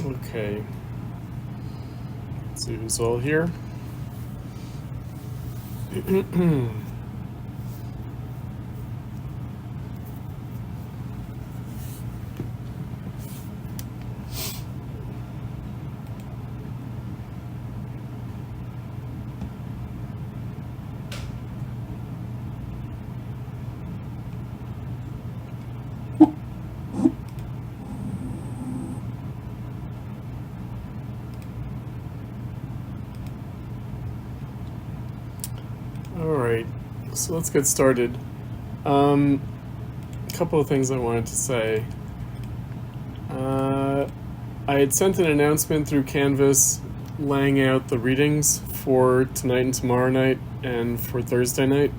Okay. Let's see who's all here. Alright, so let's get started. A couple of things I wanted to say. I had sent an announcement through Canvas laying out the readings for tonight and tomorrow night and for Thursday night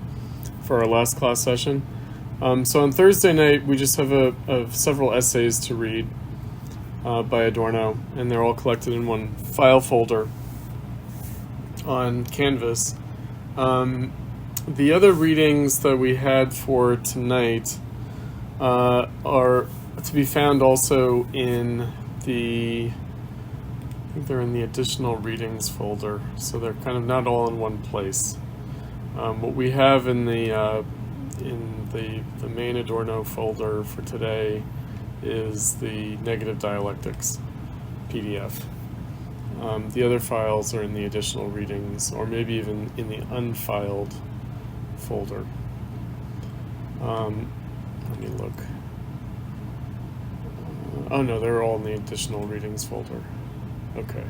for our last class session. So on Thursday night we just have several essays to read by Adorno, and they're all collected in one file folder on Canvas. The other readings that we had for tonight are to be found also in I think they're in the additional readings folder, so they're kind of not all in one place. What we have in the main Adorno folder for today is the negative dialectics PDF. The other files are in the additional readings, or maybe even in the unfiled folder. Let me look. Oh no, they're all in the additional readings folder. Okay.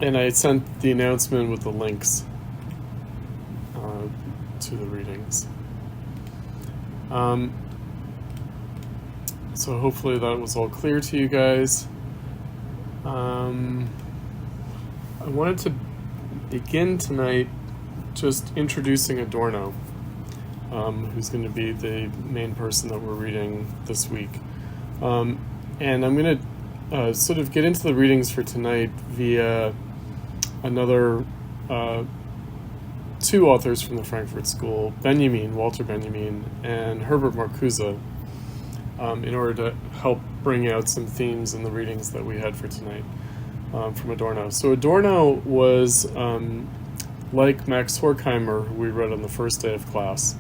And I sent the announcement with the links to the readings. So hopefully that was all clear to you guys. I wanted to begin tonight just introducing Adorno, who's going to be the main person that we're reading this week. And I'm going to sort of get into the readings for tonight via another two authors from the Frankfurt School, Walter Benjamin, and Herbert Marcuse, in order to help bring out some themes in the readings that we had for tonight from Adorno. So Adorno was, like Max Horkheimer, who we read on the first day of class,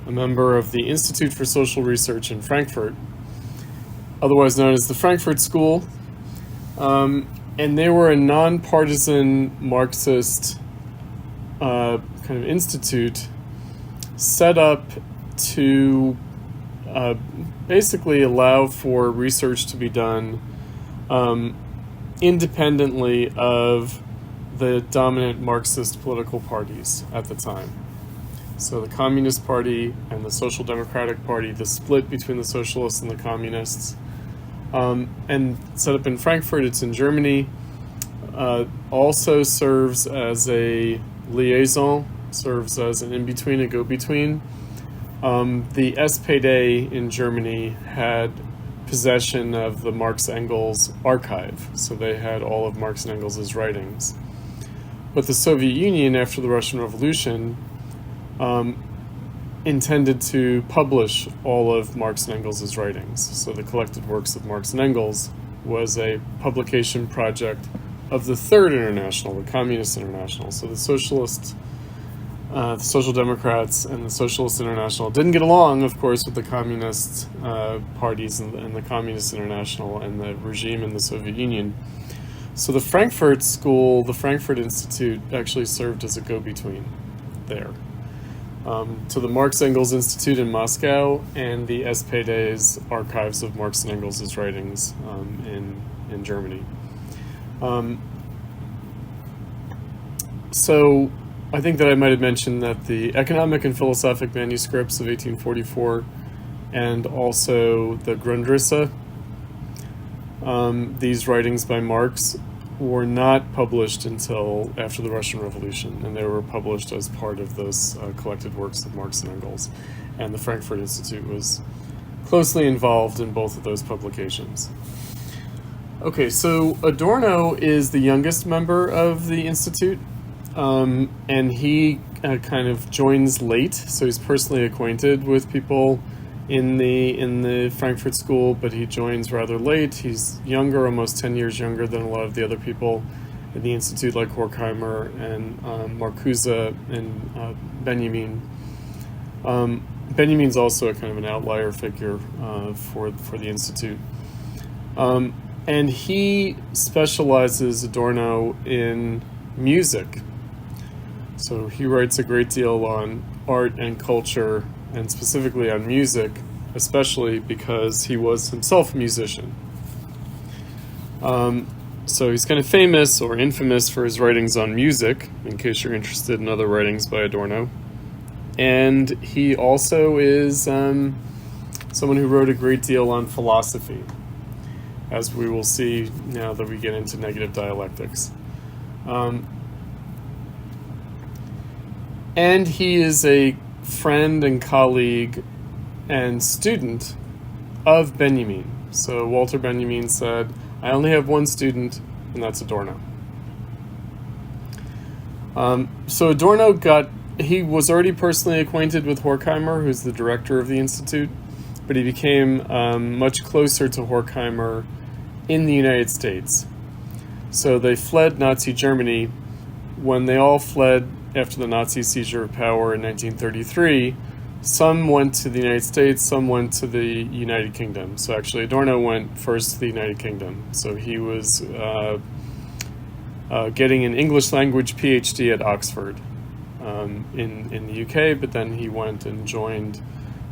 a member of the Institute for Social Research in Frankfurt, otherwise known as the Frankfurt School, and they were a nonpartisan Marxist kind of institute set up to basically allow for research to be done independently of the dominant Marxist political parties at the time. So the Communist Party and the Social Democratic Party, the split between the socialists and the communists, and set up in Frankfurt, it's in Germany, also serves as a liaison, serves as an in-between, a go-between. The SPD in Germany had possession of the Marx-Engels archive, so they had all of Marx and Engels' writings. But the Soviet Union, after the Russian Revolution, intended to publish all of Marx and Engels' writings. So the collected works of Marx and Engels was a publication project of the Third International, the Communist International. So the socialists, the Social Democrats and the Socialist International didn't get along, of course, with the Communist parties and the Communist International and the regime in the Soviet Union. So the Frankfurt School, the Frankfurt Institute, actually served as a go-between there. To the Marx Engels Institute in Moscow and the SPD's archives of Marx and Engels' writings in Germany. So I think that I might have mentioned that the economic and philosophic manuscripts of 1844 and also the Grundrisse, these writings by Marx, were not published until after the Russian Revolution, and they were published as part of those collected works of Marx and Engels, and the Frankfurt Institute was closely involved in both of those publications. Okay, so Adorno is the youngest member of the Institute, and he kind of joins late, so he's personally acquainted with people in the Frankfurt School, but he joins rather late. He's younger, almost 10 years younger than a lot of the other people at the Institute, like Horkheimer and Marcuse and Benjamin. Benjamin's also a kind of an outlier figure for the Institute. And he specializes, Adorno, in music. So he writes a great deal on art and culture, and specifically on music, especially because he was himself a musician. So he's kind of famous or infamous for his writings on music, in case you're interested in other writings by Adorno. And he also is someone who wrote a great deal on philosophy, as we will see now that we get into negative dialectics. And he is a friend and colleague and student of Benjamin. So Walter Benjamin said, I only have one student, and that's Adorno. So Adorno he was already personally acquainted with Horkheimer, who's the director of the Institute, but he became much closer to Horkheimer in the United States. So they fled Nazi Germany. When they all fled after the Nazi seizure of power in 1933, some went to the United States, some went to the United Kingdom. So actually Adorno went first to the United Kingdom. So he was getting an English language PhD at Oxford in the UK, but then he went and joined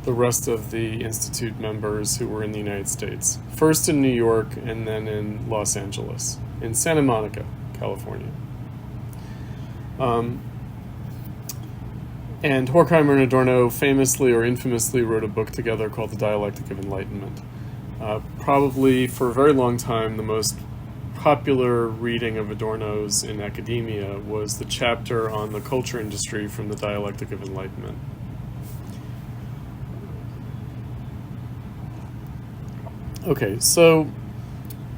the rest of the Institute members who were in the United States. First in New York and then in Los Angeles, in Santa Monica, California. And Horkheimer and Adorno famously or infamously wrote a book together called The Dialectic of Enlightenment. Probably for a very long time, the most popular reading of Adorno's in academia was the chapter on the culture industry from The Dialectic of Enlightenment. Okay, so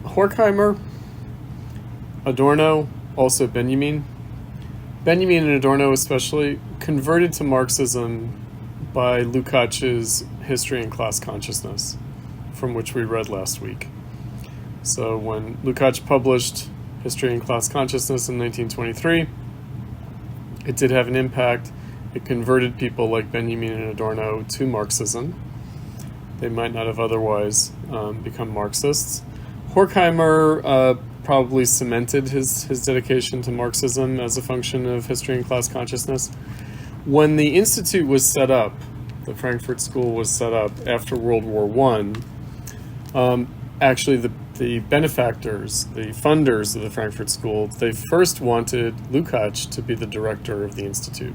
Horkheimer, Adorno, also Benjamin and Adorno especially, converted to Marxism by Lukacs' History and Class Consciousness, from which we read last week. So when Lukacs published History and Class Consciousness in 1923, it did have an impact. It converted people like Benjamin and Adorno to Marxism. They might not have otherwise become Marxists. Horkheimer probably cemented his dedication to Marxism as a function of History and Class Consciousness. When the Institute was set up, the Frankfurt School was set up after World War I, actually the benefactors, the funders of the Frankfurt School, they first wanted Lukacs to be the director of the Institute.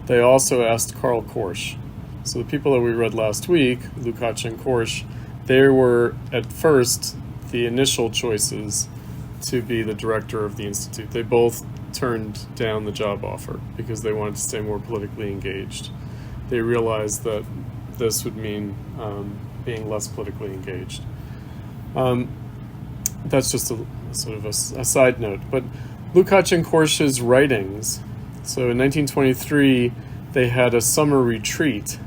They also asked Karl Korsch. So the people that we read last week, Lukacs and Korsch, they were at first the initial choices to be the director of the Institute. They both turned down the job offer because they wanted to stay more politically engaged. They realized that this would mean being less politically engaged. That's just a sort of a side note. But Lukacs and Korsch's writings, so in 1923, they had a summer retreat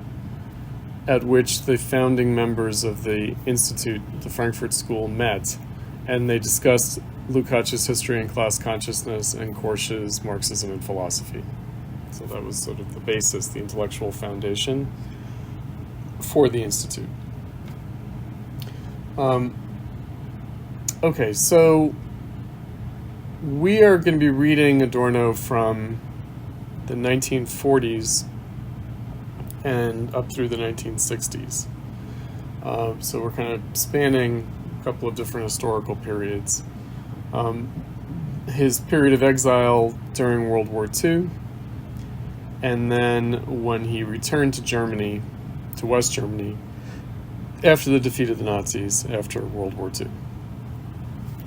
at which the founding members of the Institute, the Frankfurt School, met, and they discussed Lukacs' History and Class Consciousness and Korsch's Marxism and Philosophy. So that was sort of the basis, the intellectual foundation for the Institute. Okay, so we are going to be reading Adorno from the 1940s and up through the 1960s. So we're kind of spanning a couple of different historical periods. His period of exile during World War II, and then when he returned to Germany, to West Germany, after the defeat of the Nazis after World War II.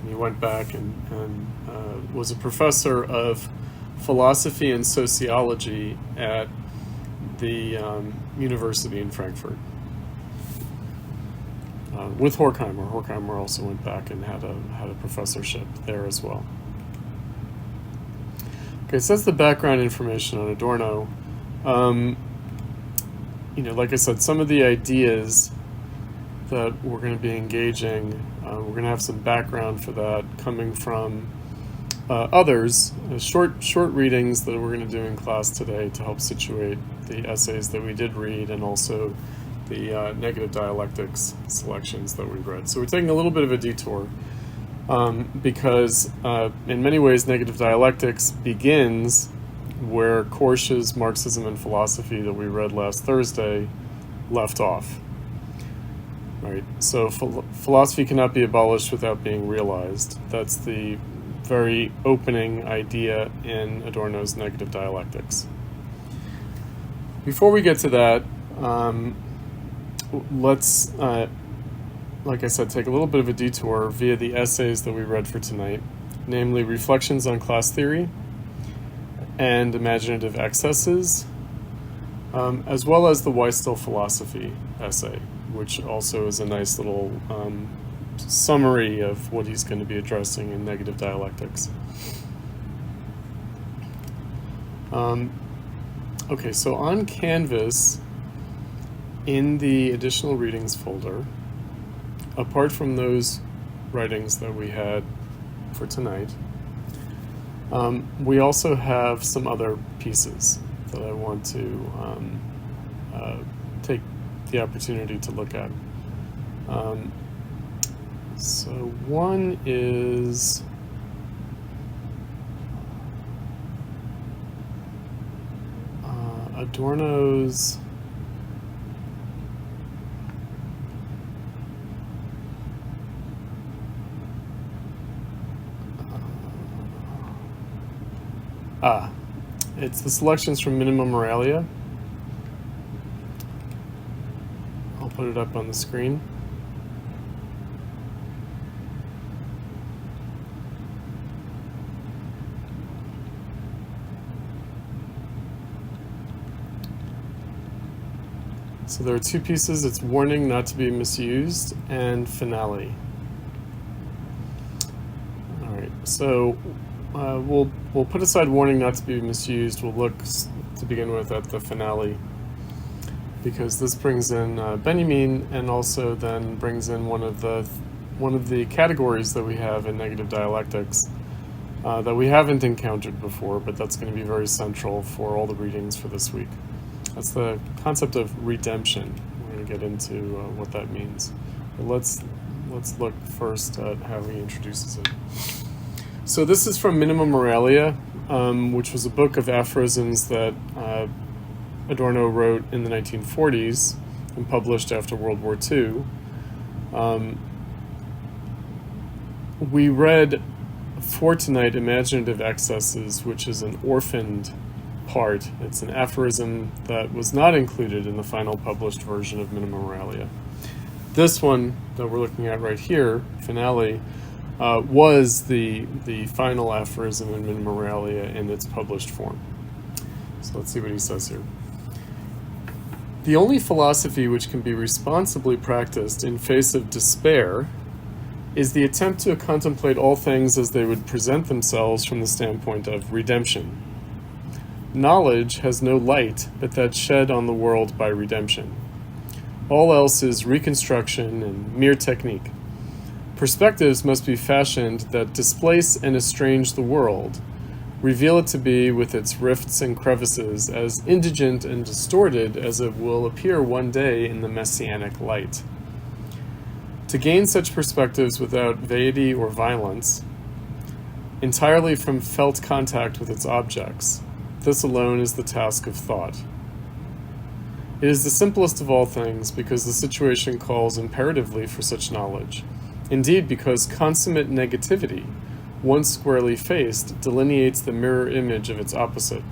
And he went back and was a professor of philosophy and sociology at the university in Frankfurt. With Horkheimer. Horkheimer also went back and had a professorship there as well. Okay, so that's the background information on Adorno. like I said, some of the ideas that we're going to be engaging, we're going to have some background for that coming from others, short readings that we're going to do in class today to help situate the essays that we did read, and also the negative dialectics selections that we read. So we're taking a little bit of a detour because in many ways negative dialectics begins where Korsch's Marxism and Philosophy that we read last Thursday left off. Right? So philosophy cannot be abolished without being realized. That's the very opening idea in Adorno's negative dialectics. Before we get to that, let's, like I said, take a little bit of a detour via the essays that we read for tonight, namely Reflections on Class Theory and Imaginative Excesses, as well as the Why Still Philosophy essay, which also is a nice little summary of what he's going to be addressing in negative dialectics. Okay, so on Canvas, in the additional readings folder, apart from those writings that we had for tonight, we also have some other pieces that I want to take the opportunity to look at. So one is Adorno's it's the selections from Minima Moralia. I'll put it up on the screen. So there are two pieces. It's warning not to be misused and finale. All right, so we'll put aside warning not to be misused. We'll look to begin with at the finale, because this brings in Benjamin, and also then brings in one of the categories that we have in negative dialectics that we haven't encountered before, but that's going to be very central for all the readings for this week. That's the concept of redemption. We're going to get into what that means. But let's look first at how he introduces it. So this is from Minima Moralia, which was a book of aphorisms that Adorno wrote in the 1940s and published after World War II. We read for tonight Imaginative Excesses, which is an orphaned part. It's an aphorism that was not included in the final published version of Minima Moralia. This one that we're looking at right here, finale, was the final aphorism in Minima Moralia in its published form. So let's see what he says here. The only philosophy which can be responsibly practiced in face of despair is the attempt to contemplate all things as they would present themselves from the standpoint of redemption. Knowledge has no light but that shed on the world by redemption. All else is reconstruction and mere technique. Perspectives must be fashioned that displace and estrange the world, reveal it to be, with its rifts and crevices, as indigent and distorted as it will appear one day in the messianic light. To gain such perspectives without vaity or violence, entirely from felt contact with its objects, this alone is the task of thought. It is the simplest of all things because the situation calls imperatively for such knowledge. Indeed, because consummate negativity, once squarely faced, delineates the mirror image of its opposite.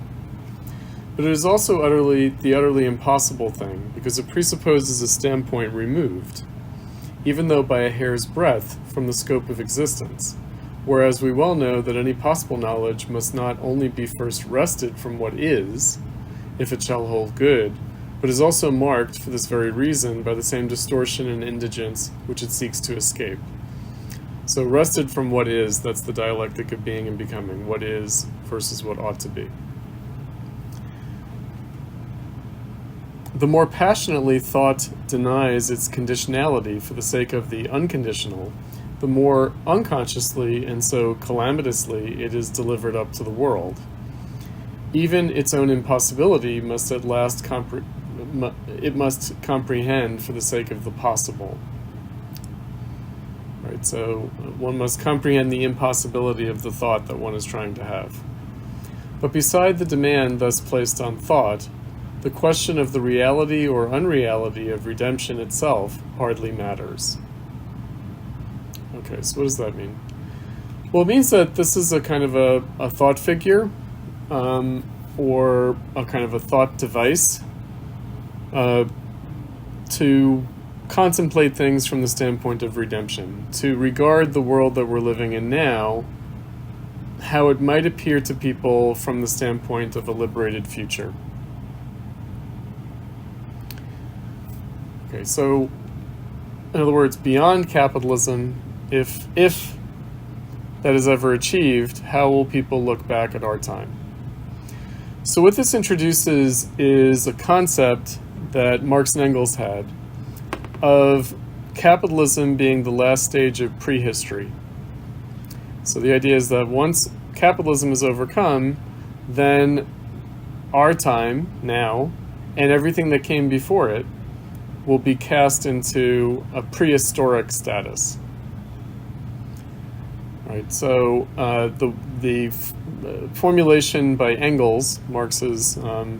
But it is also the utterly impossible thing, because it presupposes a standpoint removed, even though by a hair's breadth, from the scope of existence, whereas we well know that any possible knowledge must not only be first wrested from what is, if it shall hold good, but is also marked, for this very reason, by the same distortion and indigence which it seeks to escape. So wrested from what is, that's the dialectic of being and becoming, what is versus what ought to be. the more passionately thought denies its conditionality for the sake of the unconditional, the more unconsciously and so calamitously it is delivered up to the world. Even its own impossibility must at last comprehend for the sake of the possible. Right, so one must comprehend the impossibility of the thought that one is trying to have. But beside the demand thus placed on thought, the question of the reality or unreality of redemption itself hardly matters. Okay, so what does that mean? Well, it means that this is a kind of a thought figure, or a kind of a thought device to contemplate things from the standpoint of redemption, to regard the world that we're living in now, how it might appear to people from the standpoint of a liberated future. Okay, so in other words, beyond capitalism, if that is ever achieved, how will people look back at our time? So what this introduces is a concept that Marx and Engels had of capitalism being the last stage of prehistory. So the idea is that once capitalism is overcome, then our time, now, and everything that came before it will be cast into a prehistoric status. Right, so the formulation by Engels, Marx's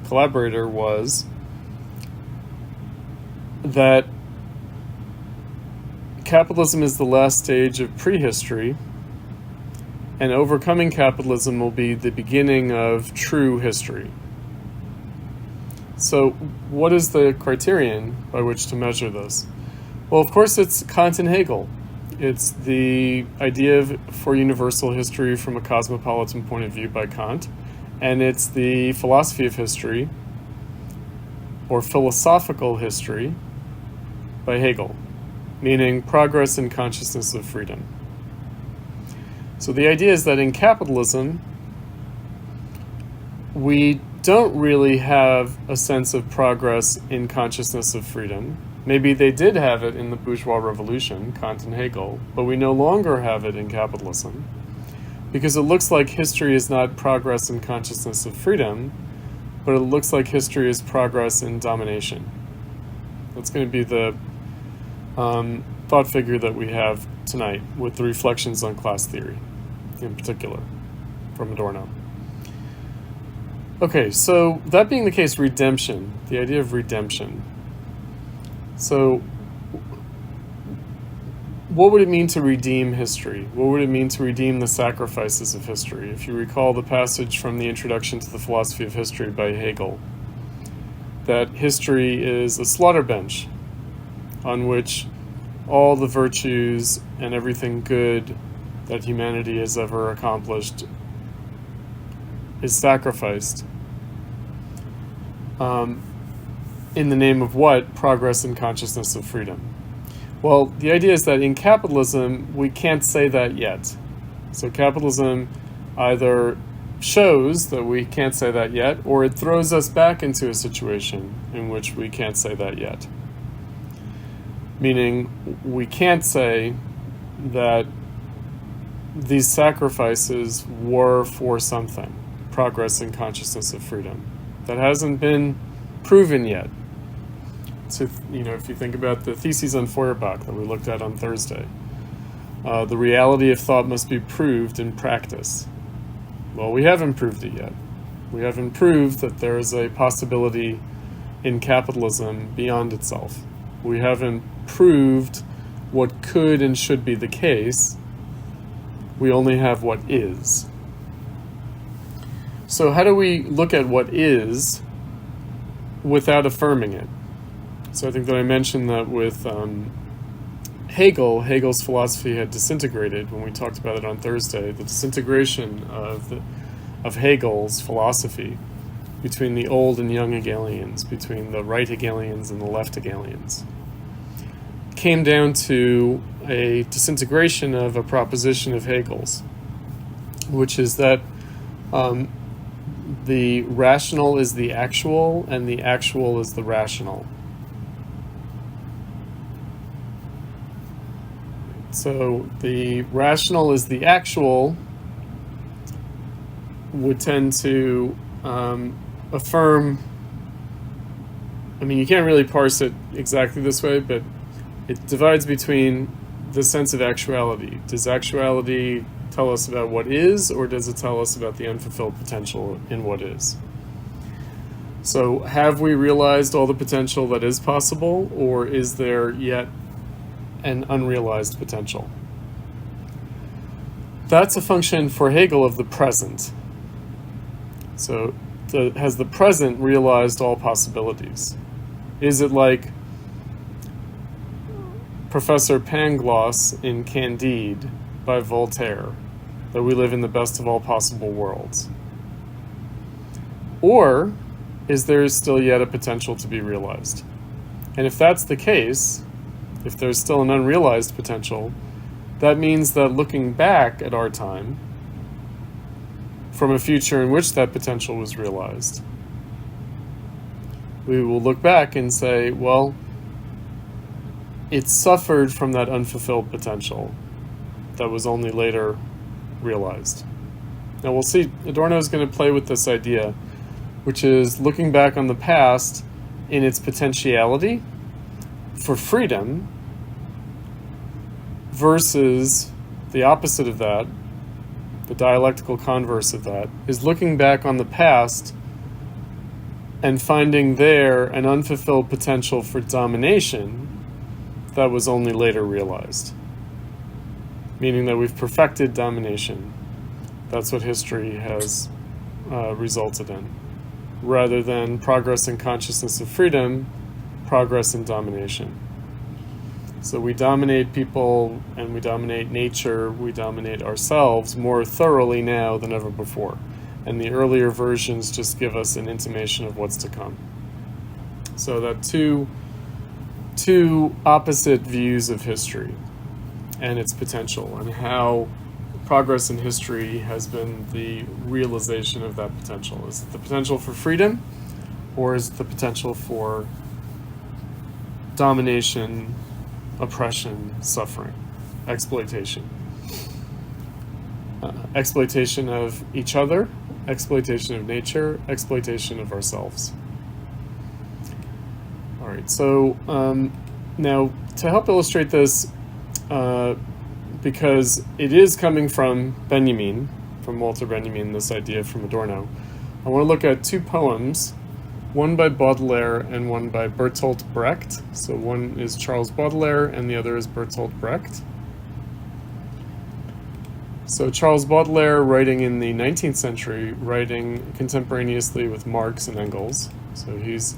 collaborator, was that capitalism is the last stage of prehistory, and overcoming capitalism will be the beginning of true history. So what is the criterion by which to measure this? Well, of course, it's Kant and Hegel. It's the idea for universal history from a cosmopolitan point of view by Kant, and it's the philosophy of history, or philosophical history, by Hegel, meaning progress in consciousness of freedom. So the idea is that in capitalism, we don't really have a sense of progress in consciousness of freedom. Maybe they did have it in the bourgeois revolution, Kant and Hegel, but we no longer have it in capitalism, because it looks like history is not progress in consciousness of freedom, but it looks like history is progress in domination. That's going to be the thought figure that we have tonight, with the reflections on class theory, in particular, from Adorno. Okay, so that being the case, redemption, the idea of redemption. So what would it mean to redeem history? What would it mean to redeem the sacrifices of history? If you recall the passage from the Introduction to the Philosophy of History by Hegel, that history is a slaughter bench on which all the virtues and everything good that humanity has ever accomplished is sacrificed. In the name of what? Progress in consciousness of freedom. Well, the idea is that in capitalism, we can't say that yet. So capitalism either shows that we can't say that yet, or it throws us back into a situation in which we can't say that yet. Meaning, we can't say that these sacrifices were for something, progress in consciousness of freedom. That hasn't been proven yet. So, if you think about the theses on Feuerbach that we looked at on Thursday, the reality of thought must be proved in practice. Well, we haven't proved it yet. We haven't proved that there is a possibility in capitalism beyond itself. We haven't proved what could and should be the case. We only have what is. So how do we look at what is without affirming it? So I think that I mentioned that with Hegel's philosophy had disintegrated when we talked about it on Thursday. The disintegration of Hegel's philosophy between the old and young Hegelians, between the right Hegelians and the left Hegelians, came down to a disintegration of a proposition of Hegel's, which is that the rational is the actual and the actual is the rational. So the rational is the actual would tend to affirm, I mean, you can't really parse it exactly this way, but it divides between the sense of actuality. Does actuality tell us about what is, or does it tell us about the unfulfilled potential in what is? So have we realized all the potential that is possible, or is there yet an unrealized potential? That's a function for Hegel of the present. So has the present realized all possibilities? Is it like Professor Pangloss in Candide by Voltaire, that we live in the best of all possible worlds? Or is there still yet a potential to be realized? And if that's the case, if there's still an unrealized potential, that means that looking back at our time from a future in which that potential was realized, we will look back and say, well, it suffered from that unfulfilled potential that was only later realized. Now we'll see, Adorno is going to play with this idea, which is looking back on the past in its potentiality for freedom versus the opposite of that, the dialectical converse of that, is looking back on the past and finding there an unfulfilled potential for domination that was only later realized. Meaning that we've perfected domination. That's what history has resulted in. Rather than progress in consciousness of freedom, progress in domination. So we dominate people and we dominate nature, we dominate ourselves more thoroughly now than ever before. And the earlier versions just give us an intimation of what's to come. So that two opposite views of history and its potential, and how progress in history has been the realization of that potential. Is it the potential for freedom, or is it the potential for domination, oppression, suffering, exploitation? Exploitation of each other, exploitation of nature, exploitation of ourselves. All right, so now to help illustrate this, because it is coming from Benjamin, from Walter Benjamin, this idea from Adorno, I want to look at two poems, one by Baudelaire and one by Bertolt Brecht. So one is Charles Baudelaire and the other is Bertolt Brecht. So Charles Baudelaire, writing in the 19th century, writing contemporaneously with Marx and Engels. So he's,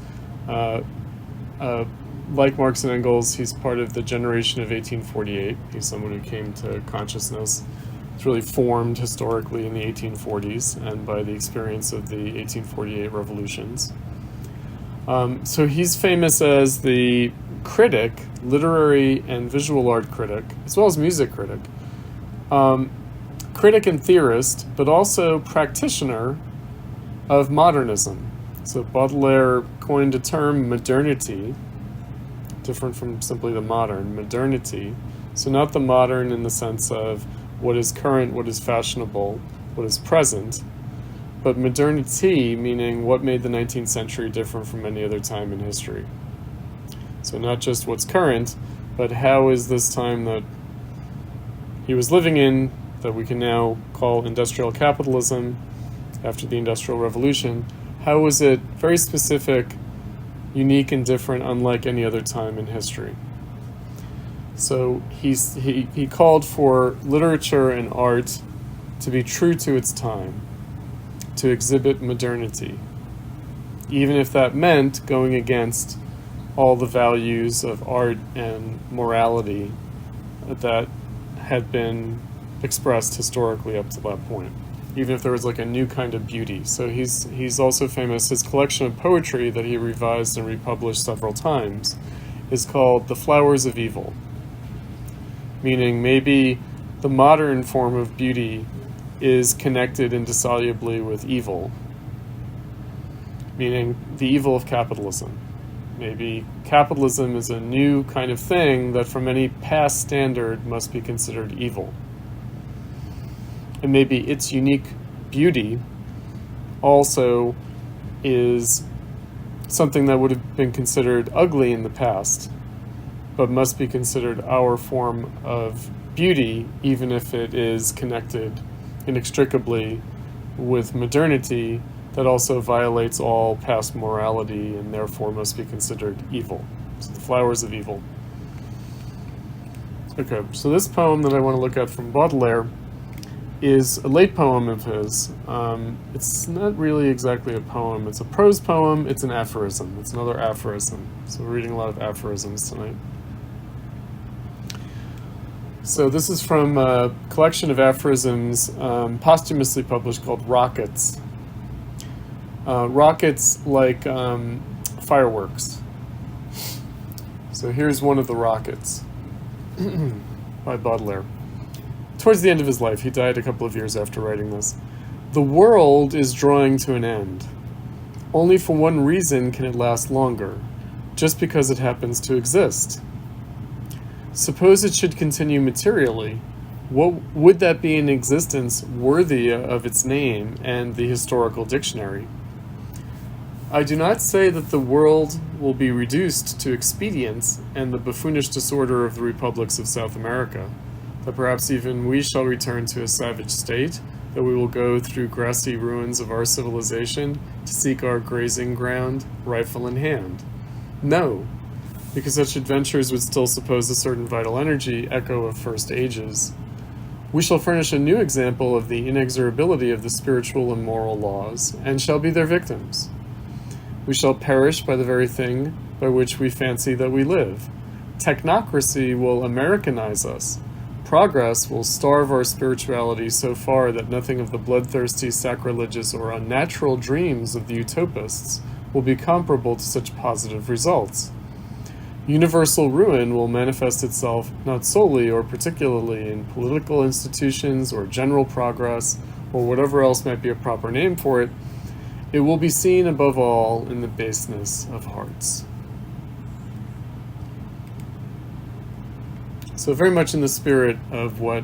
like Marx and Engels, he's part of the generation of 1848. He's someone who came to consciousness. It's really formed historically in the 1840s and by the experience of the 1848 revolutions. So he's famous as the critic, literary and visual art critic, as well as music critic. Critic and theorist, but also practitioner of modernism. So Baudelaire coined a term, modernity, different from simply the modern, modernity. So not the modern in the sense of what is current, what is fashionable, what is present, but modernity, meaning what made the 19th century different from any other time in history. So not just what's current, but how is this time that he was living in, that we can now call industrial capitalism after the Industrial Revolution, how was it very specific, unique and different, unlike any other time in history? So he called for literature and art to be true to its time, to exhibit modernity, even if that meant going against all the values of art and morality that had been expressed historically up to that point, even if there was like a new kind of beauty. So he's also famous, his collection of poetry that he revised and republished several times is called The Flowers of Evil, meaning maybe the modern form of beauty is connected indissolubly with evil, meaning the evil of capitalism. Maybe capitalism is a new kind of thing that from any past standard must be considered evil. And maybe its unique beauty also is something that would have been considered ugly in the past, but must be considered our form of beauty, even if it is connected inextricably with modernity that also violates all past morality and therefore must be considered evil. So the flowers of evil. Okay, so this poem that I want to look at from Baudelaire is a late poem of his. It's not really exactly a poem. It's a prose poem. It's an aphorism. It's another aphorism. So we're reading a lot of aphorisms tonight. So this is from a collection of aphorisms posthumously published called Rockets. Rockets like fireworks. So here's one of the rockets by Baudelaire. Towards the end of his life, he died a couple of years after writing this. The world is drawing to an end. Only for one reason can it last longer, just because it happens to exist. Suppose it should continue materially. What would that be an existence worthy of its name and the historical dictionary? I do not say that the world will be reduced to expedience and the buffoonish disorder of the republics of South America, that perhaps even we shall return to a savage state, that we will go through grassy ruins of our civilization to seek our grazing ground, rifle in hand. No, because such adventures would still suppose a certain vital energy, echo of first ages. We shall furnish a new example of the inexorability of the spiritual and moral laws, and shall be their victims. We shall perish by the very thing by which we fancy that we live. Technocracy will Americanize us. Progress will starve our spirituality so far that nothing of the bloodthirsty, sacrilegious, or unnatural dreams of the utopists will be comparable to such positive results. Universal ruin will manifest itself not solely or particularly in political institutions or general progress, or whatever else might be a proper name for it. It will be seen above all in the baseness of hearts. So very much in the spirit of what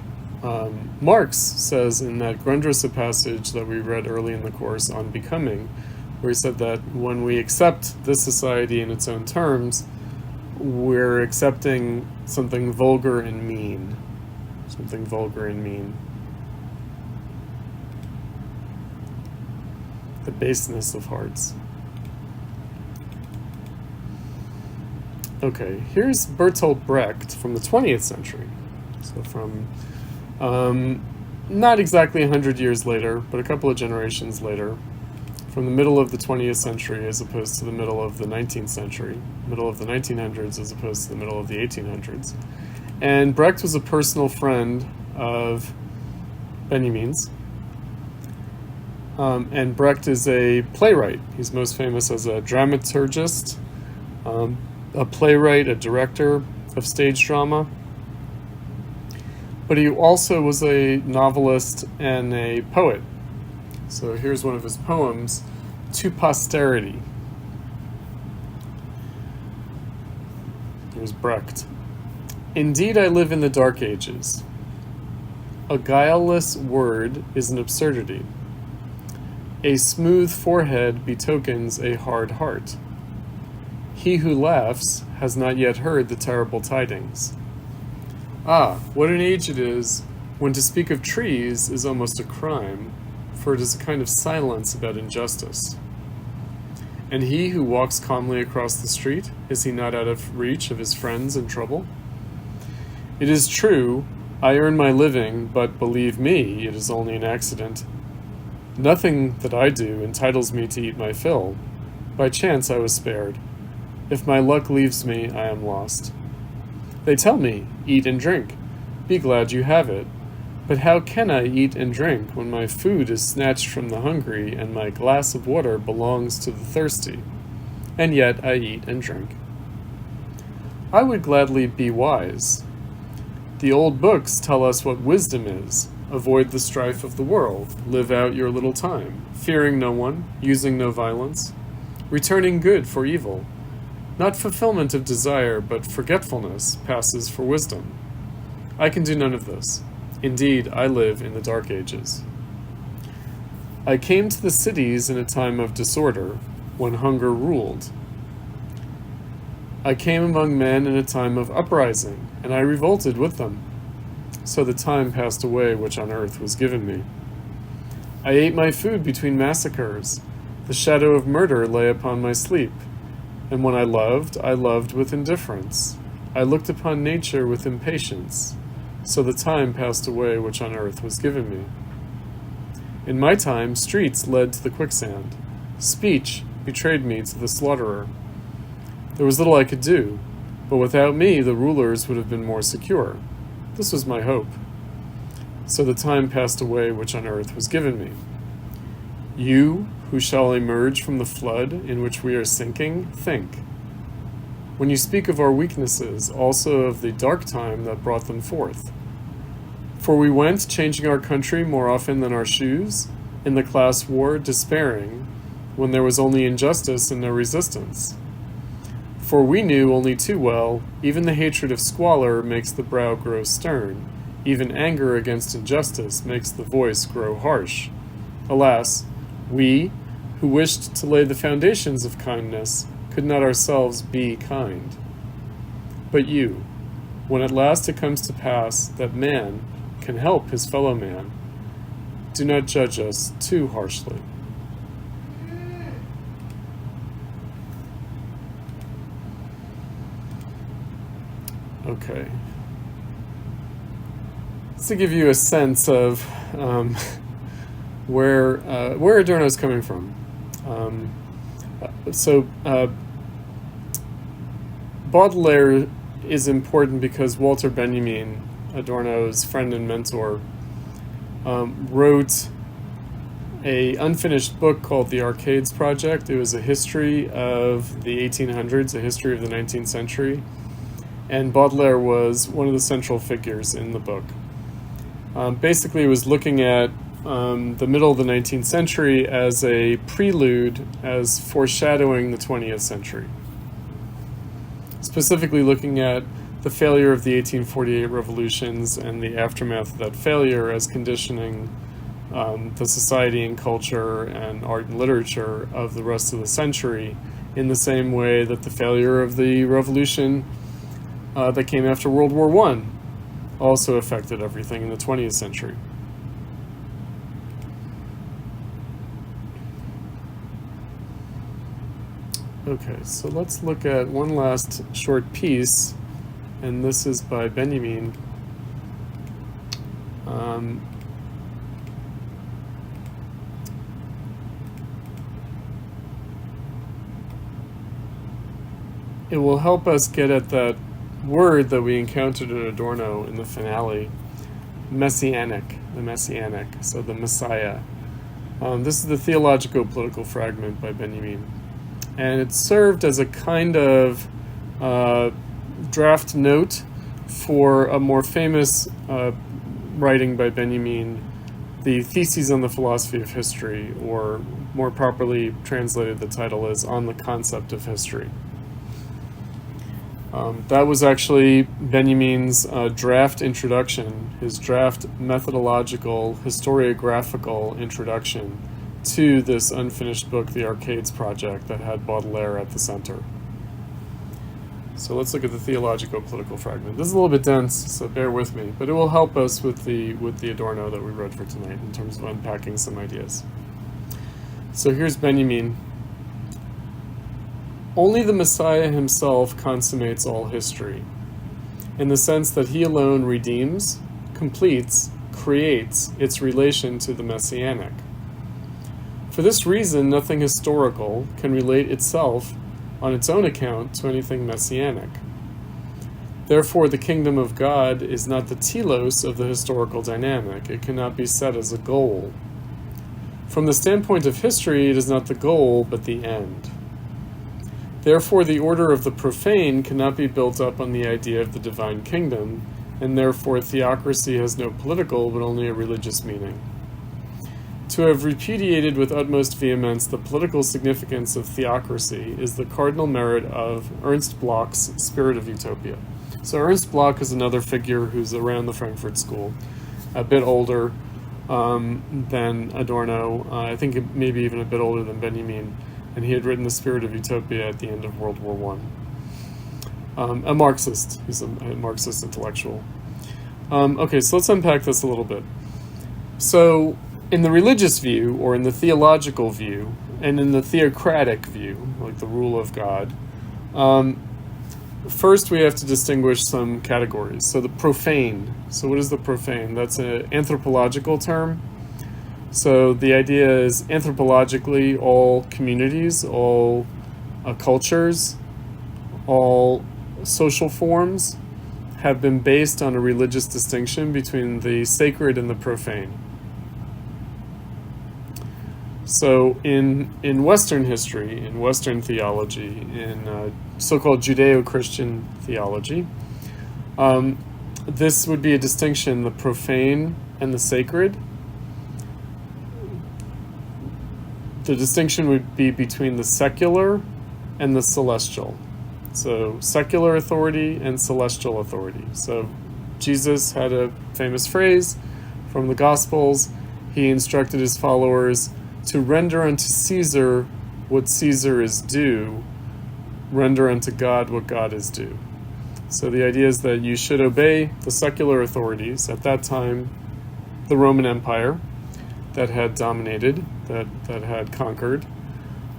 Marx says in that Grundrisse passage that we read early in the course on becoming, where he said that when we accept this society in its own terms, we're accepting something vulgar and mean. Something vulgar and mean. The baseness of hearts. Okay, here's Bertolt Brecht from the 20th century. So from not exactly 100 years later, but a couple of generations later, from the middle of the 20th century as opposed to the middle of the 19th century, middle of the 1900s as opposed to the middle of the 1800s. And Brecht was a personal friend of Benjamin's. And Brecht is a playwright. He's most famous as a dramaturgist, a playwright, a director of stage drama. But he also was a novelist and a poet. So here's one of his poems, To Posterity. Here's Brecht. Indeed, I live in the dark ages. A guileless word is an absurdity. A smooth forehead betokens a hard heart. He who laughs has not yet heard the terrible tidings. Ah, what an age it is when to speak of trees is almost a crime, for it is a kind of silence about injustice. And he who walks calmly across the street, is he not out of reach of his friends in trouble? It is true, I earn my living, but believe me, it is only an accident. Nothing that I do entitles me to eat my fill. By chance I was spared. If my luck leaves me, I am lost. They tell me, eat and drink. Be glad you have it. But how can I eat and drink when my food is snatched from the hungry and my glass of water belongs to the thirsty? And yet I eat and drink. I would gladly be wise. The old books tell us what wisdom is. Avoid the strife of the world. Live out your little time, fearing no one, using no violence. returning good for evil. Not fulfillment of desire, but forgetfulness passes for wisdom. I can do none of this. Indeed, I live in the Dark Ages. I came to the cities in a time of disorder, when hunger ruled. I came among men in a time of uprising, and I revolted with them. So the time passed away which on earth was given me. I ate my food between massacres. The shadow of murder lay upon my sleep. And when I loved with indifference. I looked upon nature with impatience. So the time passed away which on earth was given me. In my time, streets led to the quicksand. Speech betrayed me to the slaughterer. There was little I could do, but without me the rulers would have been more secure. This was my hope. So the time passed away which on earth was given me. You, who shall emerge from the flood in which we are sinking, think. When you speak of our weaknesses, also of the dark time that brought them forth. For we went, changing our country more often than our shoes, in the class war, despairing, when there was only injustice and no resistance. For we knew only too well, even the hatred of squalor makes the brow grow stern, even anger against injustice makes the voice grow harsh. Alas, we, who wished to lay the foundations of kindness, could not ourselves be kind. But you, when at last it comes to pass that man can help his fellow man, do not judge us too harshly. Okay. Just to give you a sense of where Adorno is coming from. Baudelaire is important because Walter Benjamin, Adorno's friend and mentor, wrote an unfinished book called The Arcades Project. It was a history of the 1800s, a history of the 19th century, and Baudelaire was one of the central figures in the book. Basically, it was looking at the middle of the 19th century as a prelude, as foreshadowing the 20th century. Specifically looking at the failure of the 1848 revolutions and the aftermath of that failure as conditioning the society and culture and art and literature of the rest of the century, in the same way that the failure of the revolution that came after World War I also affected everything in the 20th century. Okay, so let's look at one last short piece, and this is by Benjamin. It will help us get at that word that we encountered in Adorno in the finale, messianic, the messianic, so the Messiah. This is the theological political fragment by Benjamin. And it served as a kind of draft note for a more famous writing by Benjamin, the Theses on the Philosophy of History, or more properly translated, the title is On the Concept of History. That was actually Benjamin's draft introduction, his draft methodological, historiographical introduction to this unfinished book, The Arcades Project, that had Baudelaire at the center. So let's look at the theological political fragment. This is a little bit dense, so bear with me, but it will help us with the Adorno that we read for tonight in terms of unpacking some ideas. So here's Benjamin. Only the Messiah himself consummates all history, in the sense that he alone redeems, completes, creates its relation to the messianic. For this reason, nothing historical can relate itself on its own account to anything messianic. Therefore, the kingdom of God is not the telos of the historical dynamic. It cannot be set as a goal. From the standpoint of history, it is not the goal, but the end. Therefore, the order of the profane cannot be built up on the idea of the divine kingdom, and therefore theocracy has no political, but only a religious meaning. To have repudiated with utmost vehemence the political significance of theocracy is the cardinal merit of Ernst Bloch's Spirit of Utopia. So Ernst Bloch is another figure who's around the Frankfurt School, a bit older than Adorno, I think maybe even a bit older than Benjamin, and he had written The Spirit of Utopia at the end of World War I. A Marxist, he's a Marxist intellectual. Okay, so let's unpack this a little bit. So, in the religious view, or in the theological view, and in the theocratic view, like the rule of God, first we have to distinguish some categories. So the profane. So what is the profane? That's an anthropological term. So the idea is anthropologically all communities, all cultures, all social forms have been based on a religious distinction between the sacred and the profane. So in Western history, in Western theology, in so-called Judeo-Christian theology, this would be a distinction, the profane and the sacred. The distinction would be between the secular and the celestial. So secular authority and celestial authority. So Jesus had a famous phrase from the Gospels. He instructed his followers to render unto Caesar what Caesar is due, render unto God what God is due. So the idea is that you should obey the secular authorities. At that time, the Roman Empire that had dominated, that had conquered.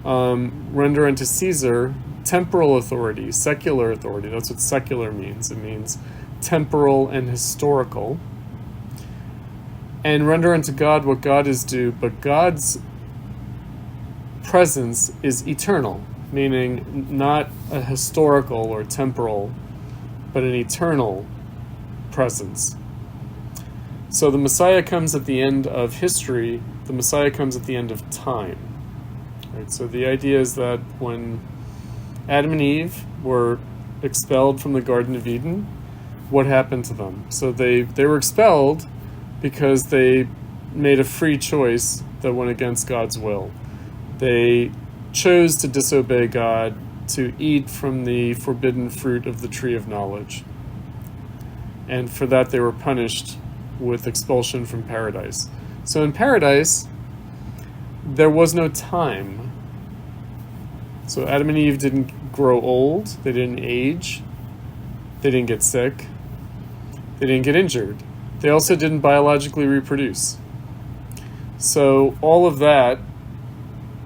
Render unto Caesar temporal authority, secular authority. That's what secular means. It means temporal and historical. And render unto God what God is due, but God's presence is eternal, meaning not a historical or temporal, but an eternal presence. So the Messiah comes at the end of history, the Messiah comes at the end of time. Right? So the idea is that when Adam and Eve were expelled from the Garden of Eden, what happened to them? So they were expelled because they made a free choice that went against God's will. They chose to disobey God, to eat from the forbidden fruit of the tree of knowledge. And for that they were punished with expulsion from paradise. So in paradise, there was no time. So Adam and Eve didn't grow old, they didn't age, they didn't get sick, they didn't get injured. They also didn't biologically reproduce. So all of that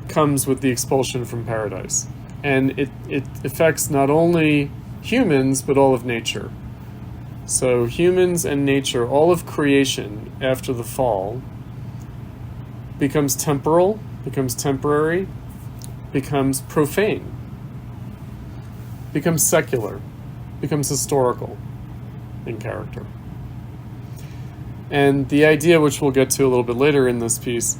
comes with the expulsion from paradise. And it affects not only humans, but all of nature. So humans and nature, all of creation after the fall, becomes temporal, becomes temporary, becomes profane, becomes secular, becomes historical in character. And the idea, which we'll get to a little bit later in this piece,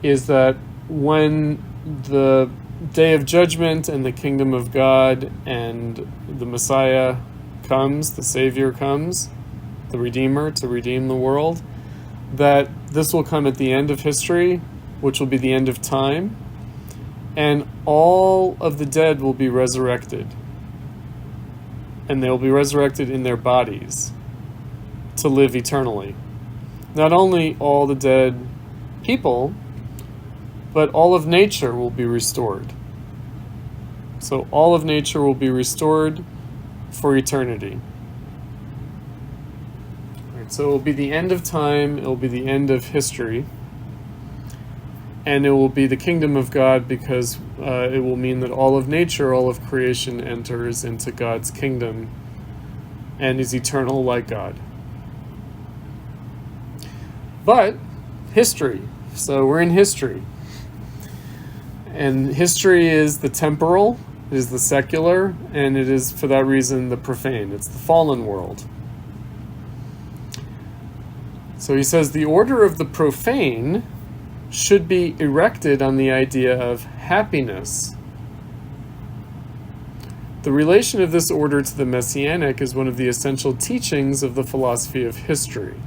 is that when the day of judgment and the kingdom of God and the Messiah comes, the Savior comes, the Redeemer to redeem the world, that this will come at the end of history, which will be the end of time, and all of the dead will be resurrected. And they will be resurrected in their bodies to live eternally. Not only all the dead people, but all of nature will be restored. So all of nature will be restored for eternity. Right, so it will be the end of time, it will be the end of history, and it will be the kingdom of God because it will mean that all of nature, all of creation enters into God's kingdom and is eternal like God. But history. So we're in history. And history is the temporal, it is the secular, and it is, for that reason, the profane. It's the fallen world. So he says the order of the profane should be erected on the idea of happiness. The relation of this order to the messianic is one of the essential teachings of the philosophy of history.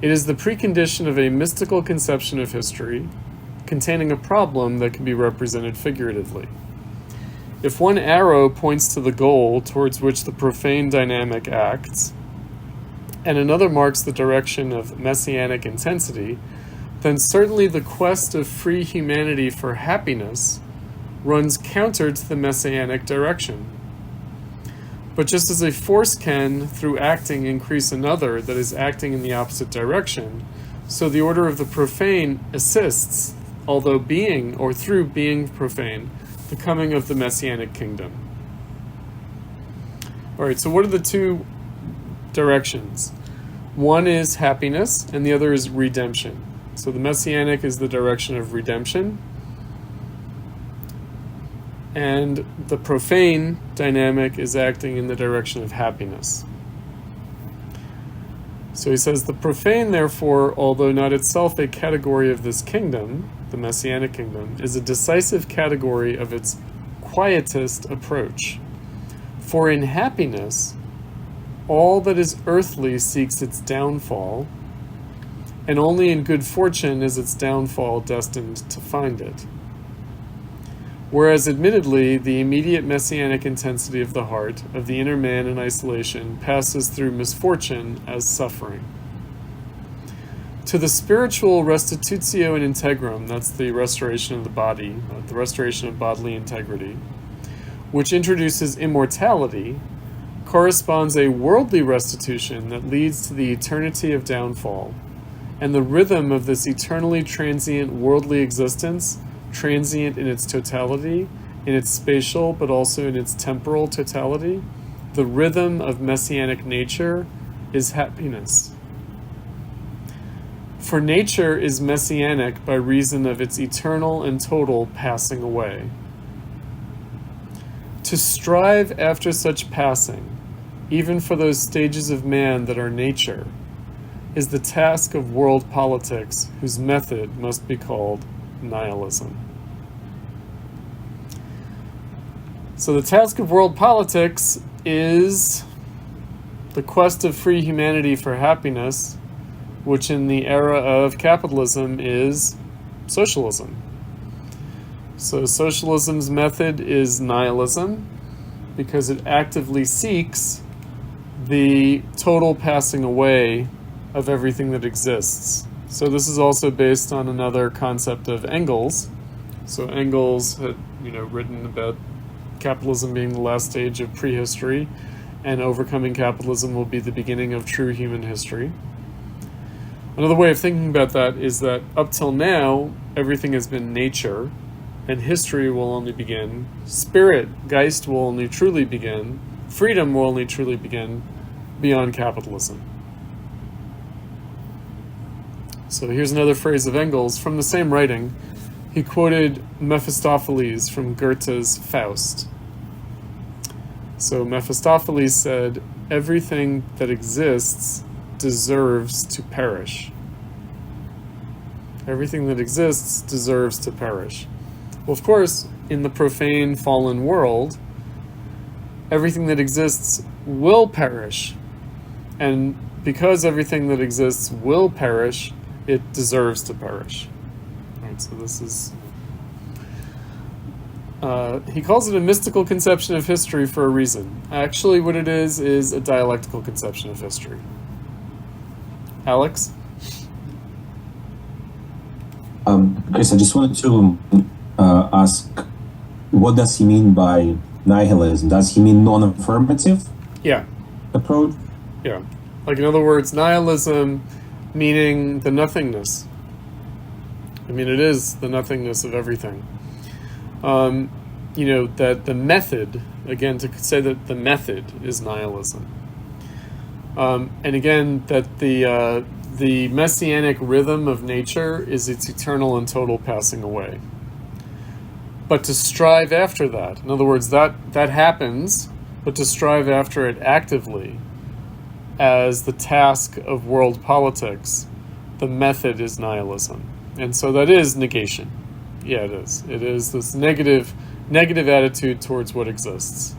It is the precondition of a mystical conception of history, containing a problem that can be represented figuratively. If one arrow points to the goal towards which the profane dynamic acts, and another marks the direction of messianic intensity, then certainly the quest of free humanity for happiness runs counter to the messianic direction. But just as a force can, through acting, increase another that is acting in the opposite direction, so the order of the profane assists, although being, or through being profane, the coming of the messianic kingdom. All right, so what are the two directions? One is happiness, and the other is redemption. So the messianic is the direction of redemption, and the profane dynamic is acting in the direction of happiness. So he says, the profane, therefore, although not itself a category of this kingdom, the messianic kingdom, is a decisive category of its quietist approach. For in happiness, all that is earthly seeks its downfall, and only in good fortune is its downfall destined to find it. Whereas, admittedly, the immediate messianic intensity of the heart, of the inner man in isolation, passes through misfortune as suffering. To the spiritual restitutio in integrum, that's the restoration of the body, the restoration of bodily integrity, which introduces immortality, corresponds a worldly restitution that leads to the eternity of downfall, and the rhythm of this eternally transient worldly existence, transient in its totality, in its spatial, but also in its temporal totality, the rhythm of messianic nature is happiness. For nature is messianic by reason of its eternal and total passing away. To strive after such passing, even for those stages of man that are nature, is the task of world politics, whose method must be called nihilism. So the task of world politics is the quest of free humanity for happiness, which in the era of capitalism is socialism. So socialism's method is nihilism, because it actively seeks the total passing away of everything that exists. So this is also based on another concept of Engels. So Engels had, written about capitalism being the last stage of prehistory, and overcoming capitalism will be the beginning of true human history. Another way of thinking about that is that up till now, everything has been nature, and history will only begin. Spirit, Geist, will only truly begin. Freedom will only truly begin beyond capitalism. So here's another phrase of Engels from the same writing. He quoted Mephistopheles from Goethe's Faust. So Mephistopheles said, "Everything that exists deserves to perish." Everything that exists deserves to perish. Well, of course, in the profane, fallen world, everything that exists will perish. And because everything that exists will perish, it deserves to perish. All right, so this is... he calls it a mystical conception of history for a reason. Actually, what it is a dialectical conception of history. Alex? Chris, I just wanted to ask, what does he mean by nihilism? Does he mean non-affirmative approach? Yeah. Like, in other words, nihilism meaning the nothingness. I mean, it is the nothingness of everything. That the method, again, to say that the method is nihilism. And again, that the messianic rhythm of nature is its eternal and total passing away. But to strive after that, in other words, that happens, but to strive after it actively as the task of world politics, the method is nihilism. And so that is negation. Yeah, it is. It is this negative attitude towards what exists.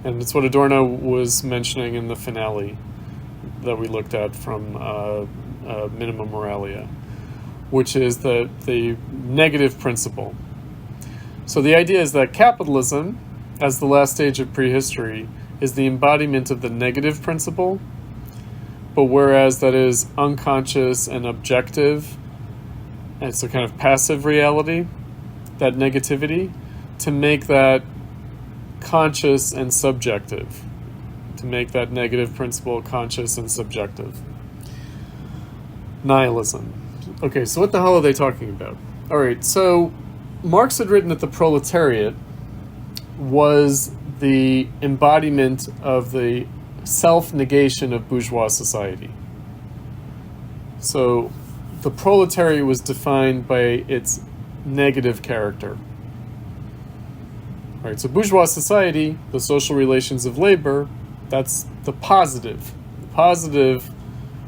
And it's what Adorno was mentioning in the finale that we looked at from minima moralia, which is the negative principle. So the idea is that capitalism, as the last stage of prehistory, is the embodiment of the negative principle, but whereas that is unconscious and objective, and it's a kind of passive reality, that negativity, to make that conscious and subjective, to make that negative principle conscious and subjective. Nihilism. Okay, so what the hell are they talking about? All right, so Marx had written that the proletariat was the embodiment of the self-negation of bourgeois society. So the proletariat was defined by its negative character. All right, so bourgeois society, the social relations of labor, that's the positive. The positive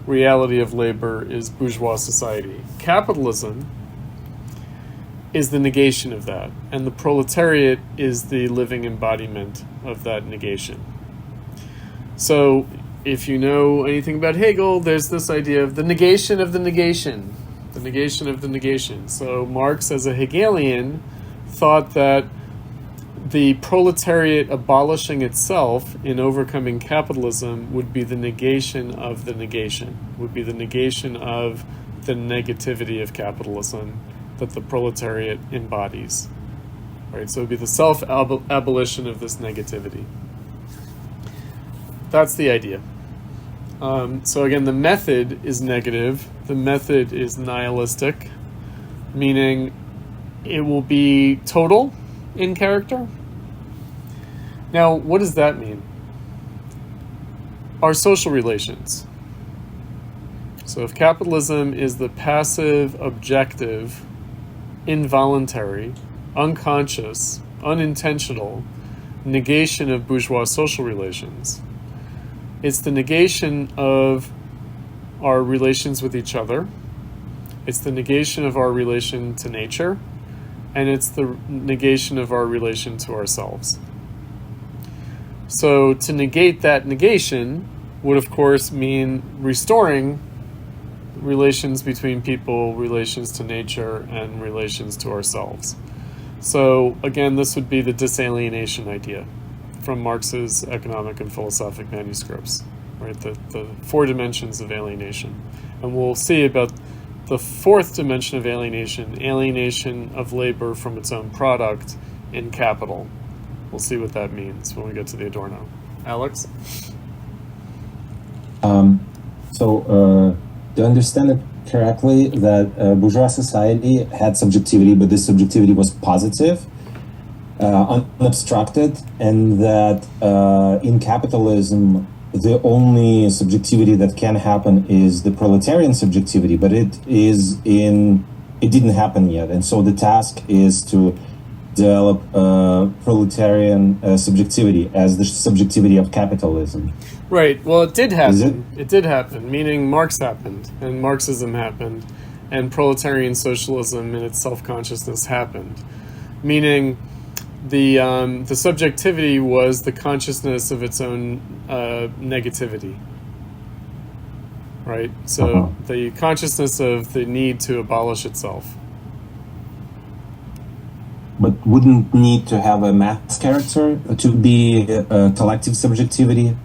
reality of labor is bourgeois society. Capitalism is the negation of that, and the proletariat is the living embodiment of that negation. So if you know anything about Hegel, there's this idea of the negation of the negation, the negation of the negation. So Marx, as a Hegelian, thought that the proletariat abolishing itself in overcoming capitalism would be the negation of the negation, would be the negation of the negativity of capitalism that the proletariat embodies. Right, so it would be the self-abolition of this negativity. That's the idea. So again, the method is negative. The method is nihilistic, meaning it will be total in character. Now, what does that mean? Our social relations. So if capitalism is the passive, objective, involuntary, unconscious, unintentional negation of bourgeois social relations, it's the negation of our relations with each other, it's the negation of our relation to nature, and it's the negation of our relation to ourselves. So to negate that negation would, of course, mean restoring relations between people, relations to nature, and relations to ourselves. So again, this would be the disalienation idea from Marx's economic and philosophic manuscripts, right? The four dimensions of alienation. And we'll see about the fourth dimension of alienation, alienation of labor from its own product in capital. We'll see what that means when we get to the Adorno. Alex? To understand it correctly, that bourgeois society had subjectivity, but this subjectivity was positive, unobstructed, and that in capitalism, the only subjectivity that can happen is the proletarian subjectivity, but it didn't happen yet. And so the task is to develop proletarian subjectivity as the subjectivity of capitalism. Right. Well, it did happen. It did happen, meaning Marx happened, and Marxism happened, and proletarian socialism in its self-consciousness happened, meaning the subjectivity was the consciousness of its own negativity. Right? So the consciousness of the need to abolish itself. But wouldn't need to have a mass character to be a collective subjectivity,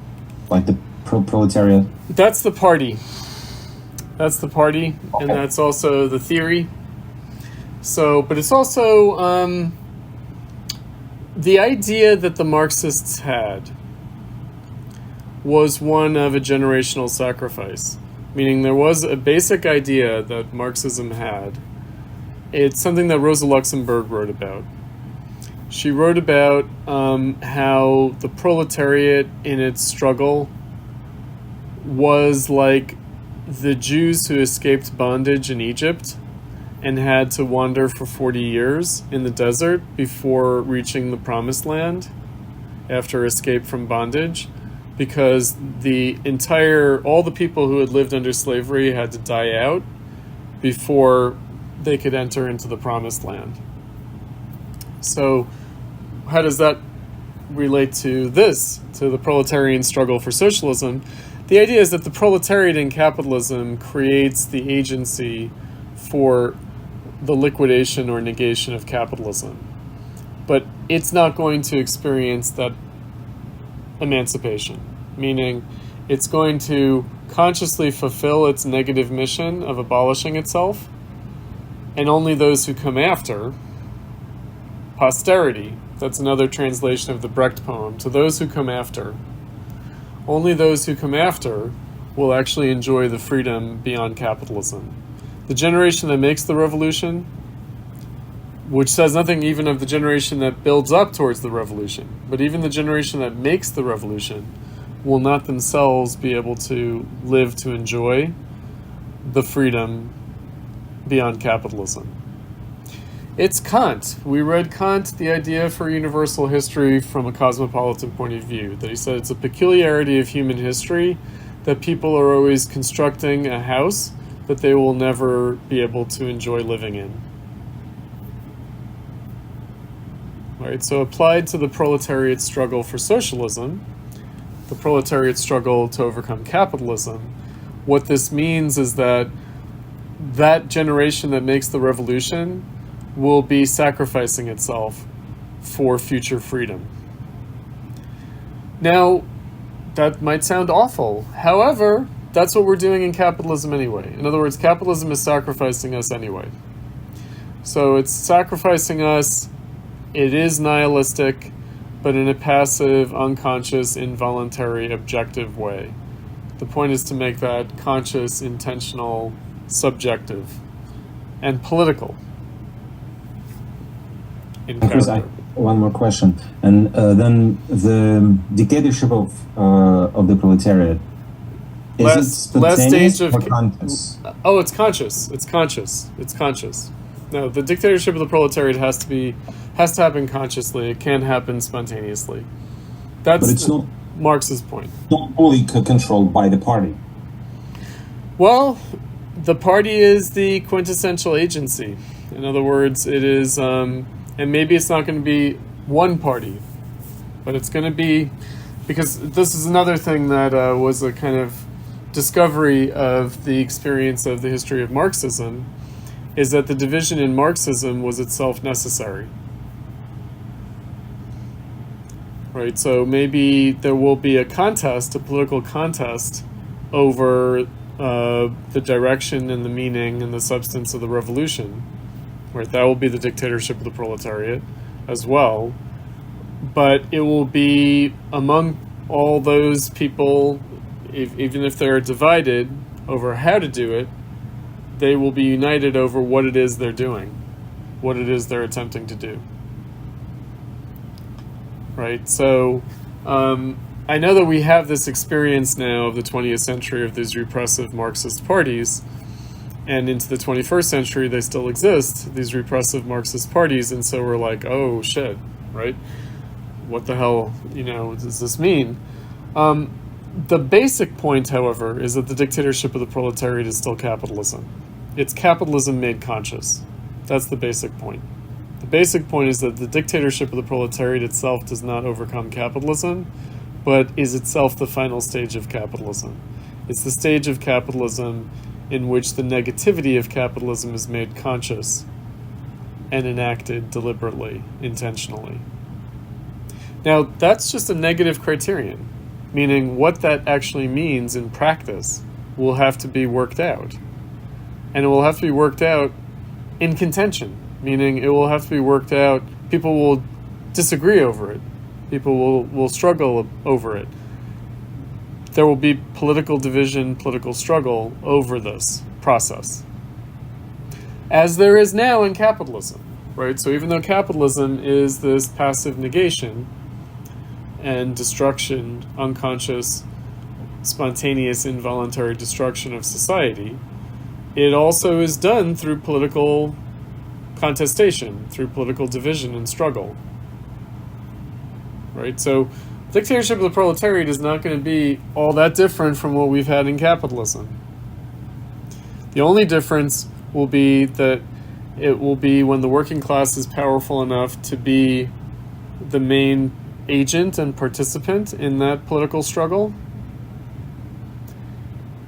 like the proletariat? That's the party. That's the party, okay. And that's also the theory. So, but it's also the idea that the Marxists had was one of a generational sacrifice, meaning there was a basic idea that Marxism had. It's something that Rosa Luxemburg wrote about. She wrote about how the proletariat in its struggle was like the Jews who escaped bondage in Egypt and had to wander for 40 years in the desert before reaching the promised land after escape from bondage, because all the people who had lived under slavery had to die out before they could enter into the promised land. So how does that relate to this, to the proletarian struggle for socialism? the idea is that the proletariat in capitalism creates the agency for the liquidation or negation of capitalism. But it's not going to experience that emancipation, meaning it's going to consciously fulfill its negative mission of abolishing itself, and only those who come after, posterity, that's another translation of the Brecht poem, to those who come after, only those who come after will actually enjoy the freedom beyond capitalism. The generation that makes the revolution, which says nothing even of the generation that builds up towards the revolution, but even the generation that makes the revolution will not themselves be able to live to enjoy the freedom beyond capitalism. It's Kant. We read Kant, the idea for universal history from a cosmopolitan point of view, that he said it's a peculiarity of human history that people are always constructing a house that they will never be able to enjoy living in. Right? So applied to the proletariat struggle for socialism, the proletariat struggle to overcome capitalism, what this means is that that generation that makes the revolution will be sacrificing itself for future freedom. Now, that might sound awful. However, that's what we're doing in capitalism anyway. In other words, capitalism is sacrificing us anyway. So it's sacrificing us. It is nihilistic, but in a passive, unconscious, involuntary, objective way. The point is to make that conscious, intentional, subjective, and political. Chris, one more question, and then the dictatorship of the proletariat. Is it spontaneous or conscious? Oh, it's conscious. It's conscious. It's conscious. No, the dictatorship of the proletariat has to happen consciously. It can't happen spontaneously. That's not Marx's point. Not fully controlled by the party. Well, the party is the quintessential agency. In other words, it is, and maybe it's not going to be one party, but it's going to be, because this is another thing that was a kind of discovery of the experience of the history of Marxism, is that the division in Marxism was itself necessary. Right, so maybe there will be a contest, a political contest, over the direction and the meaning and the substance of the revolution. Right, that will be the dictatorship of the proletariat as well. But it will be among all those people, even if they're divided over how to do it, they will be united over what it is they're doing, what it is they're attempting to do. Right, so I know that we have this experience now of the 20th century of these repressive Marxist parties, and into the 21st century they still exist, these repressive Marxist parties, and so we're like, oh shit, right? What the hell, does this mean? The basic point, however, is that the dictatorship of the proletariat is still capitalism. It's capitalism made conscious. That's the basic point. The basic point is that the dictatorship of the proletariat itself does not overcome capitalism, but is itself the final stage of capitalism. It's the stage of capitalism in which the negativity of capitalism is made conscious and enacted deliberately, intentionally. Now, that's just a negative criterion, meaning what that actually means in practice will have to be worked out. And it will have to be worked out in contention, meaning it will have to be worked out, people will disagree over it, people will struggle over it. There will be political division, political struggle over this process, as there is now in capitalism, right? So even though capitalism is this passive negation and destruction, unconscious, spontaneous, involuntary destruction of society, it also is done through political contestation, through political division and struggle. Right? So dictatorship of the proletariat is not going to be all that different from what we've had in capitalism. The only difference will be that it will be when the working class is powerful enough to be the main agent and participant in that political struggle.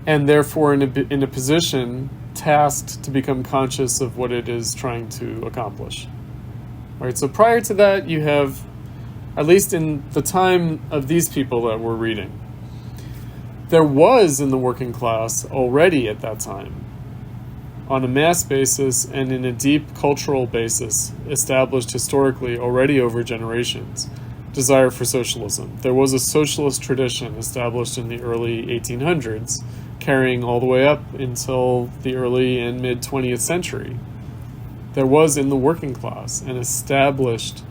and therefore in a position tasked to become conscious of what it is trying to accomplish. Right? So prior to that, you have, at least in the time of these people that we're reading, there was in the working class already at that time, on a mass basis and in a deep cultural basis, established historically already over generations, desire for socialism. There was a socialist tradition established in the early 1800s, carrying all the way up until the early and mid 20th century. There was in the working class an established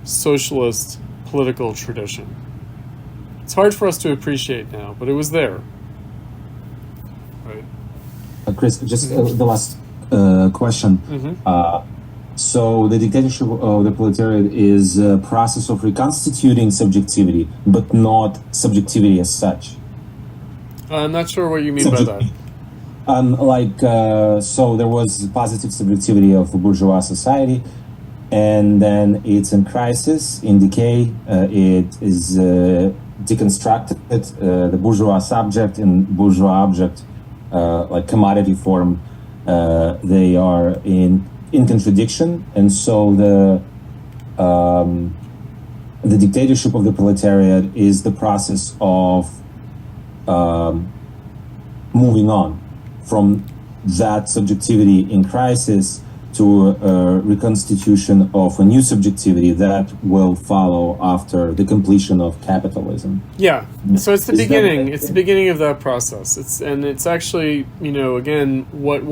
socialist political tradition. It's hard for us to appreciate now, but it was there. Right. Chris, just the last question. So the dictatorship of the proletariat is a process of reconstituting subjectivity, but not subjectivity as such. I'm not sure what you mean by that. So there was positive subjectivity of bourgeois society, and then it's in crisis, in decay. It is deconstructed. The bourgeois subject and bourgeois object, like commodity form, they are in contradiction, and so the dictatorship of the proletariat is the process of moving on from that subjectivity in crisis to a reconstitution of a new subjectivity that will follow after the completion of capitalism. Yeah, so it's the beginning. It's the beginning of that process. It's actually, again, what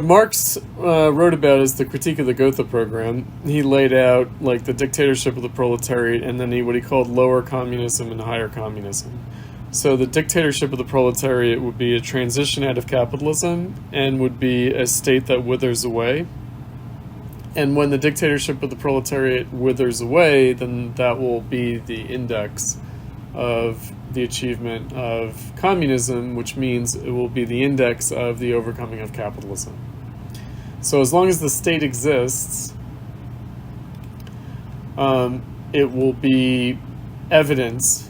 Marx wrote about is the critique of the Gotha program. He laid out like the dictatorship of the proletariat, and then what he called lower communism and higher communism. So the dictatorship of the proletariat would be a transition out of capitalism and would be a state that withers away. And when the dictatorship of the proletariat withers away, then that will be the index of the achievement of communism, which means it will be the index of the overcoming of capitalism. So as long as the state exists, it will be evidence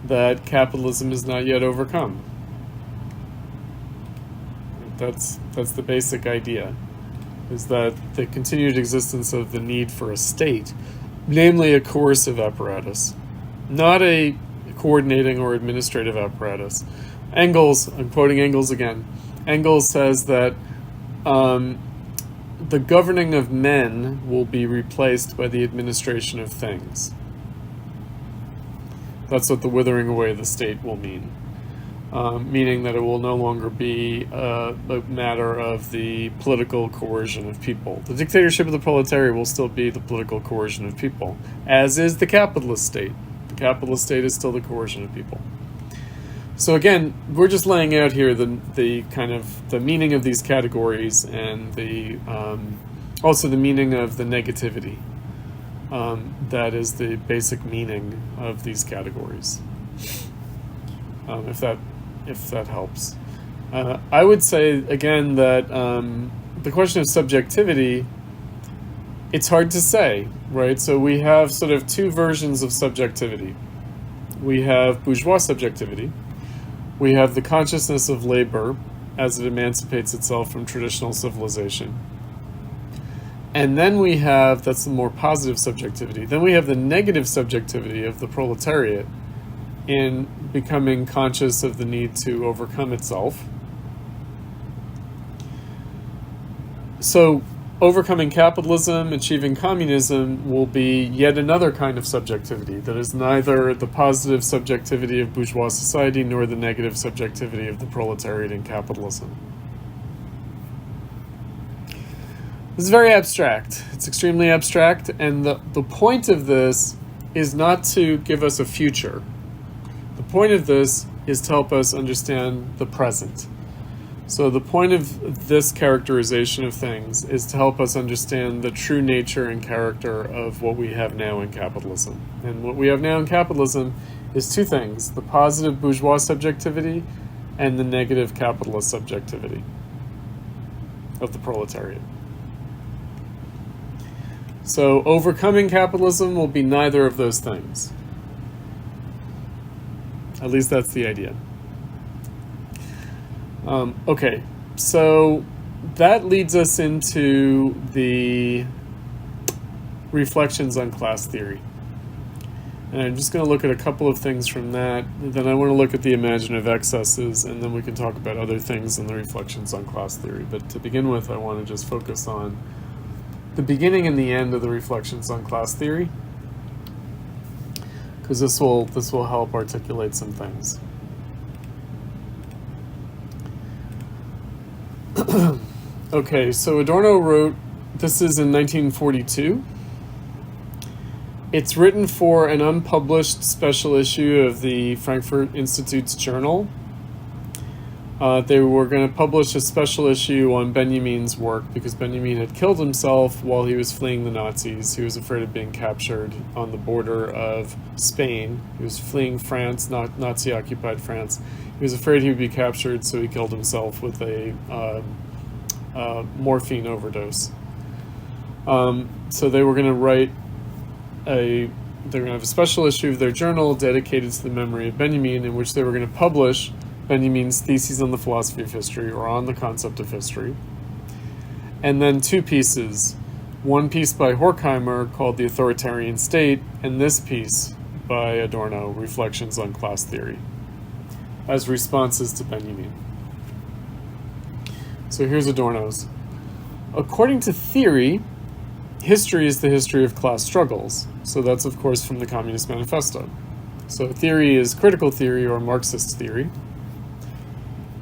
that capitalism is not yet overcome. That's the basic idea, is that the continued existence of the need for a state, namely a coercive apparatus, not a coordinating or administrative apparatus. Engels, I'm quoting Engels again, Engels says that the governing of men will be replaced by the administration of things. That's what the withering away of the state will mean. Meaning that it will no longer be a matter of the political coercion of people. The dictatorship of the proletariat will still be the political coercion of people, as is the capitalist state. The capitalist state is still the coercion of people. So again, we're just laying out here the kind of the meaning of these categories and the also the meaning of the negativity. That is the basic meaning of these categories. If that helps. I would say again that the question of subjectivity, it's hard to say, right? So we have sort of two versions of subjectivity. We have bourgeois subjectivity. We have the consciousness of labor as it emancipates itself from traditional civilization. And then we have, that's the more positive subjectivity, then we have the negative subjectivity of the proletariat in becoming conscious of the need to overcome itself. So overcoming capitalism, achieving communism will be yet another kind of subjectivity that is neither the positive subjectivity of bourgeois society nor the negative subjectivity of the proletariat and capitalism. This is very abstract. It's extremely abstract, and the point of this is not to give us a future. The point of this is to help us understand the present. So the point of this characterization of things is to help us understand the true nature and character of what we have now in capitalism. And what we have now in capitalism is two things: the positive bourgeois subjectivity and the negative capitalist subjectivity of the proletariat. So overcoming capitalism will be neither of those things. At least that's the idea. Okay, so that leads us into the reflections on class theory. And I'm just going to look at a couple of things from that. Then I want to look at the imaginative excesses, and then we can talk about other things in the reflections on class theory. But to begin with, I want to just focus on the beginning and the end of the reflections on class theory, because this will help articulate some things. Okay, so Adorno wrote, this is in 1942. It's written for an unpublished special issue of the Frankfurt Institute's journal. They were going to publish a special issue on Benjamin's work because Benjamin had killed himself while he was fleeing the Nazis. He was afraid of being captured on the border of Spain. He was fleeing France, Nazi-occupied France. He was afraid he would be captured, so he killed himself with a morphine overdose. So they were going to write they're going to have a special issue of their journal dedicated to the memory of Benjamin, in which they were going to publish Benjamin's Theses on the Philosophy of History, or on the concept of history, and then two pieces. One piece by Horkheimer called The Authoritarian State, and this piece by Adorno, Reflections on Class Theory, as responses to Benjamin. So here's Adorno's. According to theory, history is the history of class struggles. So that's, of course, from the Communist Manifesto. So theory is critical theory or Marxist theory.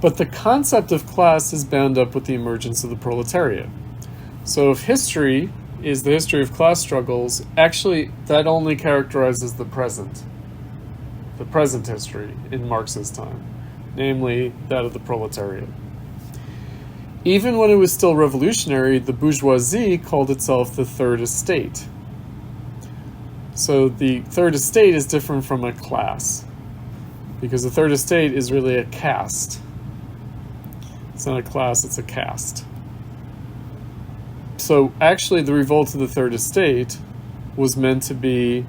But the concept of class is bound up with the emergence of the proletariat. So if history is the history of class struggles, actually that only characterizes the present history in Marx's time, namely that of the proletariat. Even when it was still revolutionary, the bourgeoisie called itself the Third Estate. So the Third Estate is different from a class, because the Third Estate is really a caste. It's not a class, it's a caste. So actually the revolt of the Third Estate was meant to be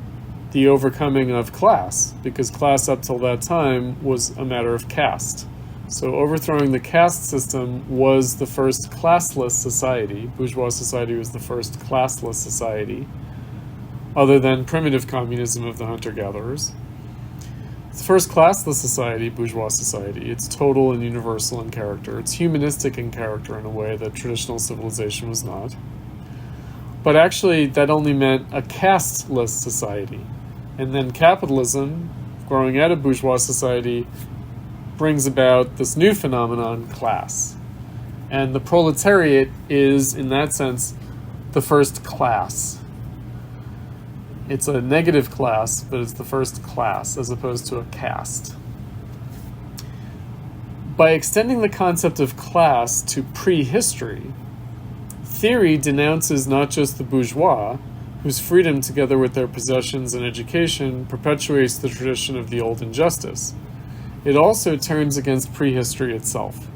the overcoming of class, because class up till that time was a matter of caste. So overthrowing the caste system was the first classless society. Bourgeois society was the first classless society, other than primitive communism of the hunter-gatherers. It's the first classless society, bourgeois society. It's total and universal in character. It's humanistic in character in a way that traditional civilization was not. But actually, that only meant a casteless society. And then capitalism, growing out of bourgeois society, brings about this new phenomenon, class. And the proletariat is, in that sense, the first class. It's a negative class, but it's the first class, as opposed to a caste. By extending the concept of class to prehistory, theory denounces not just the bourgeois, whose freedom, together with their possessions and education, perpetuates the tradition of the old injustice. It also turns against prehistory itself.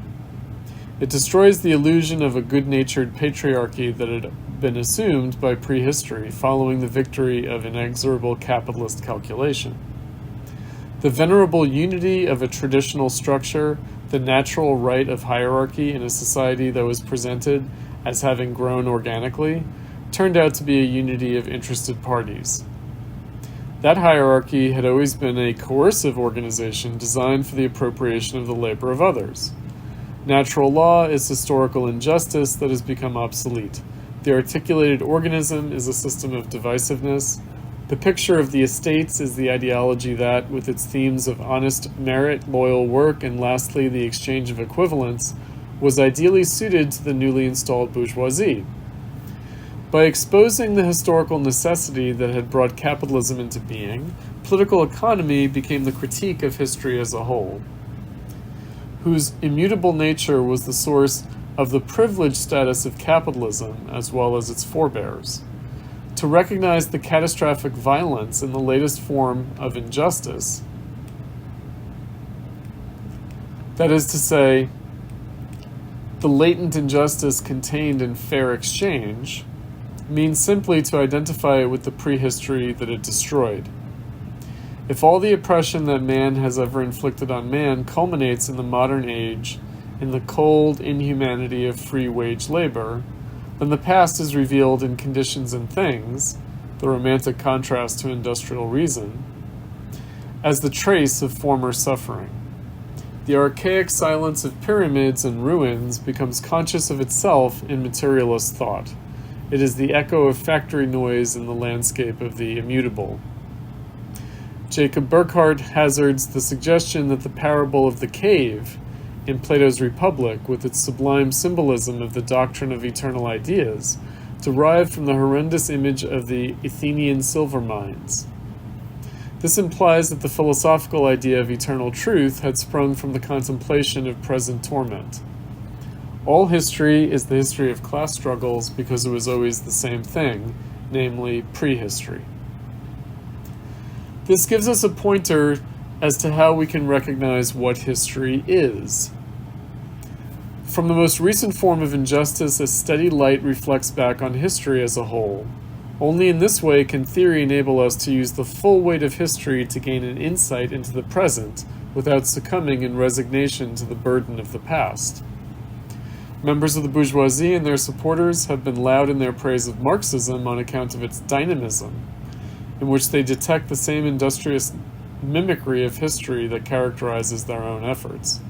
It destroys the illusion of a good-natured patriarchy that had been assumed by prehistory following the victory of inexorable capitalist calculation. The venerable unity of a traditional structure, the natural right of hierarchy in a society that was presented as having grown organically, turned out to be a unity of interested parties. That hierarchy had always been a coercive organization designed for the appropriation of the labor of others. Natural law is historical injustice that has become obsolete. The articulated organism is a system of divisiveness. The picture of the estates is the ideology that, with its themes of honest merit, loyal work, and lastly the exchange of equivalents, was ideally suited to the newly installed bourgeoisie. By exposing the historical necessity that had brought capitalism into being, political economy became the critique of history as a whole, whose immutable nature was the source of the privileged status of capitalism as well as its forebears. To recognize the catastrophic violence in the latest form of injustice, that is to say, the latent injustice contained in fair exchange, means simply to identify it with the prehistory that it destroyed. If all the oppression that man has ever inflicted on man culminates in the modern age in the cold inhumanity of free wage labor, then the past is revealed in conditions and things, the romantic contrast to industrial reason, as the trace of former suffering. The archaic silence of pyramids and ruins becomes conscious of itself in materialist thought. It is the echo of factory noise in the landscape of the immutable. Jacob Burckhardt hazards the suggestion that the parable of the cave in Plato's Republic, with its sublime symbolism of the doctrine of eternal ideas, derived from the horrendous image of the Athenian silver mines. This implies that the philosophical idea of eternal truth had sprung from the contemplation of present torment. All history is the history of class struggles because it was always the same thing, namely prehistory. This gives us a pointer as to how we can recognize what history is. From the most recent form of injustice, a steady light reflects back on history as a whole. Only in this way can theory enable us to use the full weight of history to gain an insight into the present without succumbing in resignation to the burden of the past. Members of the bourgeoisie and their supporters have been loud in their praise of Marxism on account of its dynamism, in which they detect the same industrious mimicry of history that characterizes their own efforts.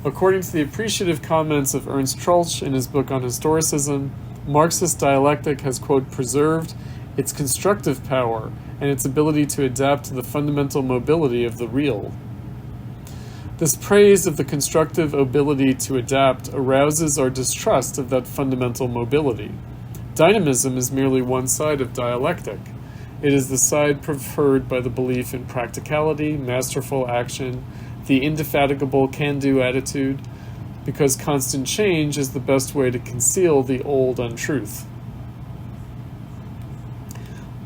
According to the appreciative comments of Ernst Troeltsch in his book on historicism, Marxist dialectic has, quote, preserved its constructive power and its ability to adapt to the fundamental mobility of the real. This praise of the constructive ability to adapt arouses our distrust of that fundamental mobility. Dynamism is merely one side of dialectic. It is the side preferred by the belief in practicality, masterful action, the indefatigable can-do attitude, because constant change is the best way to conceal the old untruth.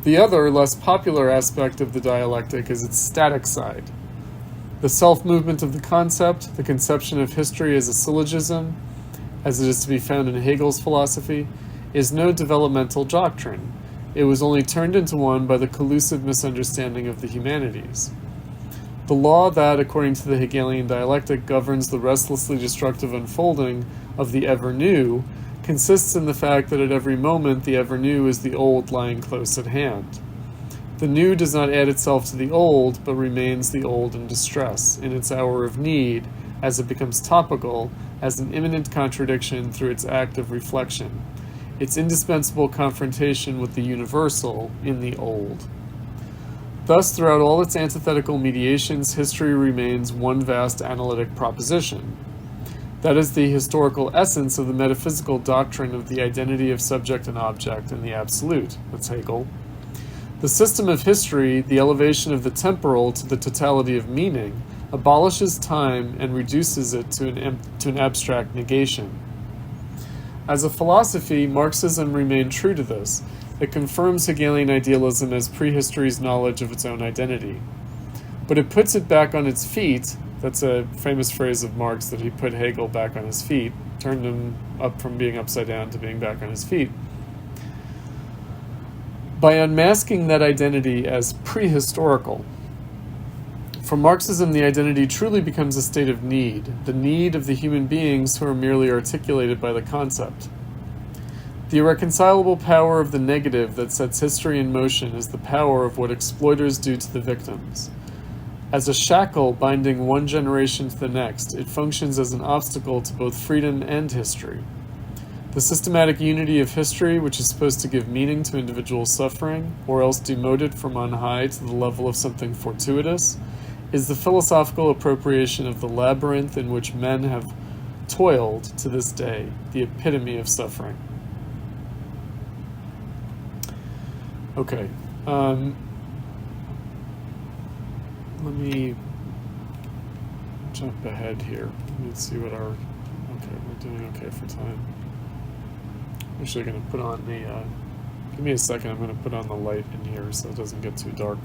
The other, less popular aspect of the dialectic is its static side. The self-movement of the concept, the conception of history as a syllogism, as it is to be found in Hegel's philosophy, is no developmental doctrine. It was only turned into one by the collusive misunderstanding of the humanities. The law that, according to the Hegelian dialectic, governs the restlessly destructive unfolding of the ever-new consists in the fact that at every moment the ever-new is the old lying close at hand. The new does not add itself to the old, but remains the old in distress, in its hour of need, as it becomes topical, as an imminent contradiction through its act of reflection, its indispensable confrontation with the universal in the old. Thus, throughout all its antithetical mediations, history remains one vast analytic proposition. That is the historical essence of the metaphysical doctrine of the identity of subject and object in the absolute. That's Hegel. The system of history, the elevation of the temporal to the totality of meaning, abolishes time and reduces it to an abstract negation. As a philosophy, Marxism remained true to this. It confirms Hegelian idealism as prehistory's knowledge of its own identity. But it puts it back on its feet. That's a famous phrase of Marx, that he put Hegel back on his feet, turned him up from being upside down to being back on his feet, by unmasking that identity as prehistorical. For Marxism, the identity truly becomes a state of need, the need of the human beings who are merely articulated by the concept. The irreconcilable power of the negative that sets history in motion is the power of what exploiters do to the victims. As a shackle binding one generation to the next, it functions as an obstacle to both freedom and history. The systematic unity of history, which is supposed to give meaning to individual suffering, or else demote it from on high to the level of something fortuitous, is the philosophical appropriation of the labyrinth in which men have toiled to this day, the epitome of suffering. Okay, let me jump ahead here. Let's see what our, okay, we're doing okay for time. I'm actually going to put on the, give me a second, I'm going to put on the light in here so it doesn't get too dark.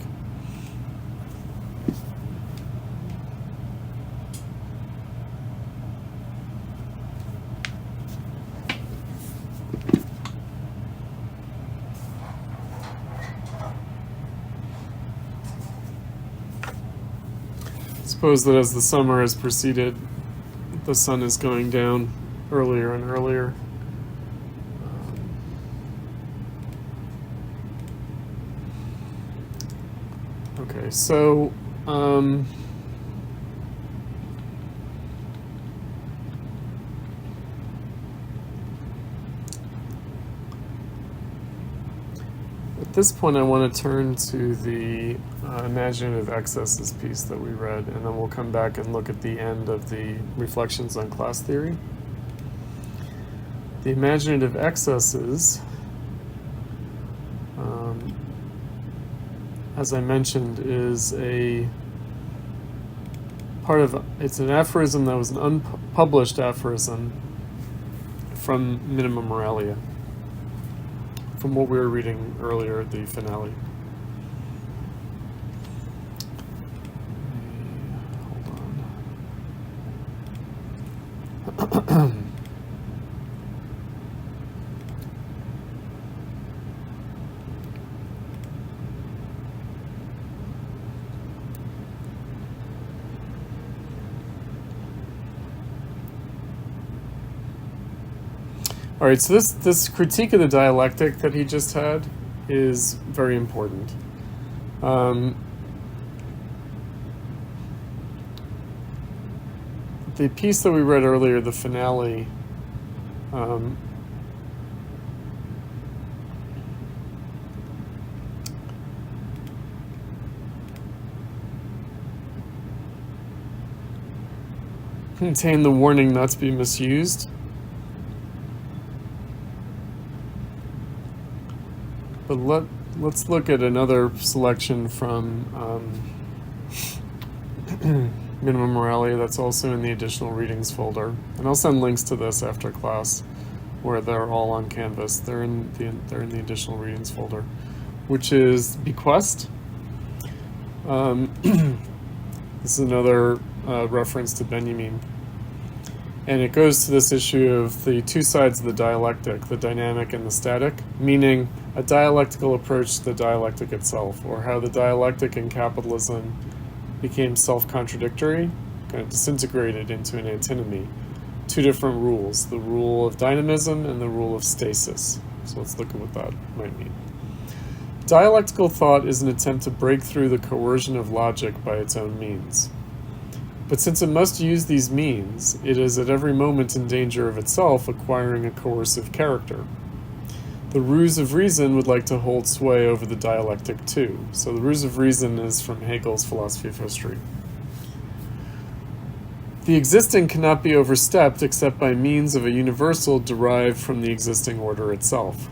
Suppose that as the summer has proceeded, the sun is going down earlier and earlier. Okay, so at this point I want to turn to the imaginative excesses piece that we read, and then we'll come back and look at the end of the reflections on class theory. The imaginative excesses, as I mentioned, is a part of, it's an aphorism that was an unpublished aphorism from Minima Moralia, from what we were reading earlier, the finale. Hold on. All right, so this critique of the dialectic that he just had is very important. The piece that we read earlier, the finale, contained the warning not to be misused. But let's look at another selection from Minima Moralia that's also in the additional readings folder. And I'll send links to this after class where they're all on Canvas. They're in the additional readings folder, which is Bequest. This is another reference to Benjamin. And it goes to this issue of the two sides of the dialectic, the dynamic and the static, meaning a dialectical approach to the dialectic itself, or how the dialectic in capitalism became self-contradictory, kind of disintegrated into an antinomy. Two different rules, the rule of dynamism and the rule of stasis. So let's look at what that might mean. Dialectical thought is an attempt to break through the coercion of logic by its own means. But since it must use these means, it is at every moment in danger of itself acquiring a coercive character. The ruse of reason would like to hold sway over the dialectic too. So the ruse of reason is from Hegel's philosophy of history. The existing cannot be overstepped except by means of a universal derived from the existing order itself.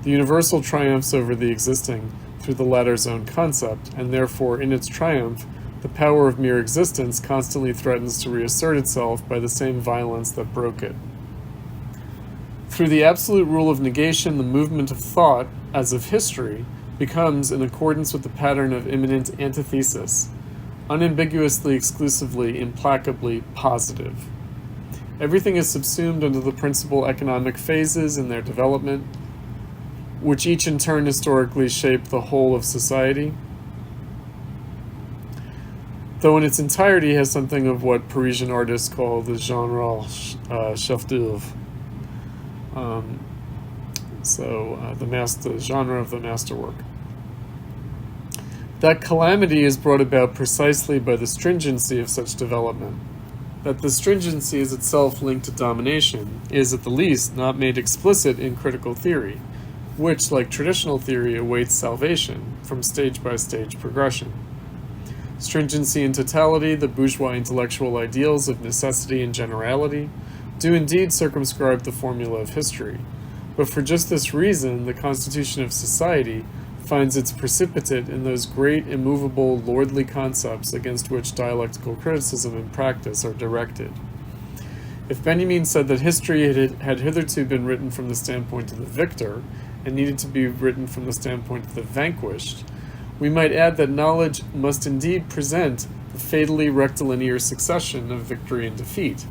The universal triumphs over the existing through the latter's own concept, and therefore in its triumph, the power of mere existence constantly threatens to reassert itself by the same violence that broke it. Through the absolute rule of negation, the movement of thought, as of history, becomes, in accordance with the pattern of immanent antithesis, unambiguously, exclusively, implacably positive. Everything is subsumed under the principal economic phases in their development, which each in turn historically shape the whole of society, though in its entirety has something of what Parisian artists call the genre chef d'oeuvre. The genre of the masterwork. That calamity is brought about precisely by the stringency of such development. That the stringency is itself linked to domination is, at the least, not made explicit in critical theory, which, like traditional theory, awaits salvation from stage-by-stage progression. Stringency in totality, the bourgeois intellectual ideals of necessity and generality, do indeed circumscribe the formula of history. But for just this reason, the constitution of society finds its precipitate in those great, immovable, lordly concepts against which dialectical criticism and practice are directed. If Benjamin said that history had hitherto been written from the standpoint of the victor, and needed to be written from the standpoint of the vanquished, we might add that knowledge must indeed present the fatally rectilinear succession of victory and defeat,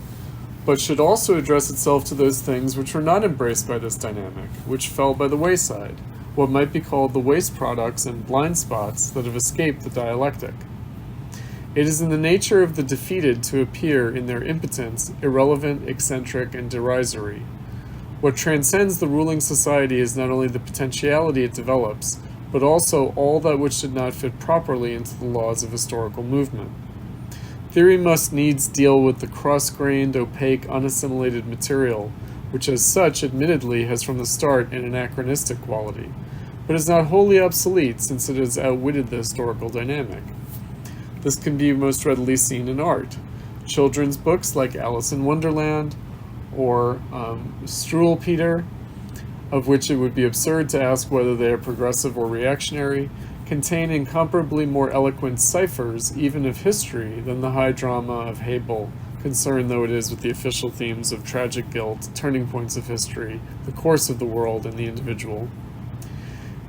but should also address itself to those things which were not embraced by this dynamic, which fell by the wayside, what might be called the waste products and blind spots that have escaped the dialectic. It is in the nature of the defeated to appear in their impotence irrelevant, eccentric, and derisory. What transcends the ruling society is not only the potentiality it develops, but also all that which did not fit properly into the laws of historical movement. Theory must needs deal with the cross-grained, opaque, unassimilated material, which as such admittedly has from the start an anachronistic quality, but is not wholly obsolete since it has outwitted the historical dynamic. This can be most readily seen in art. Children's books like Alice in Wonderland or Struwwelpeter, of which it would be absurd to ask whether they are progressive or reactionary, contain incomparably more eloquent ciphers, even of history, than the high drama of Hebel, concerned though it is with the official themes of tragic guilt, turning points of history, the course of the world, and the individual.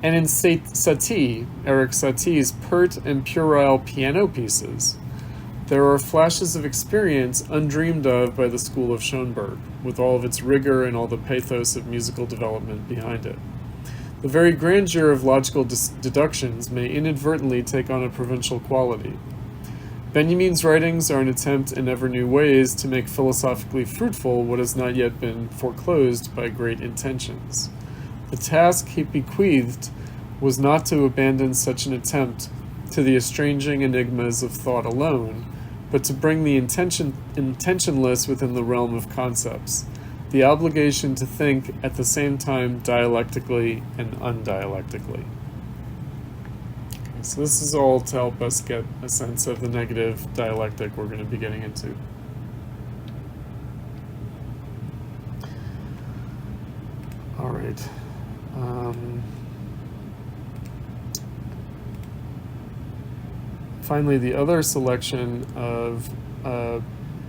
And in Satie, Eric Satie's pert and puerile piano pieces, there are flashes of experience undreamed of by the school of Schoenberg, with all of its rigor and all the pathos of musical development behind it. The very grandeur of logical deductions may inadvertently take on a provincial quality. Benjamin's writings are an attempt in ever new ways to make philosophically fruitful what has not yet been foreclosed by great intentions. The task he bequeathed was not to abandon such an attempt to the estranging enigmas of thought alone, but to bring the intentionless within the realm of concepts, the obligation to think at the same time dialectically and undialectically. Okay, so this is all to help us get a sense of the negative dialectic we're going to be getting into. All right. Finally, the other selection of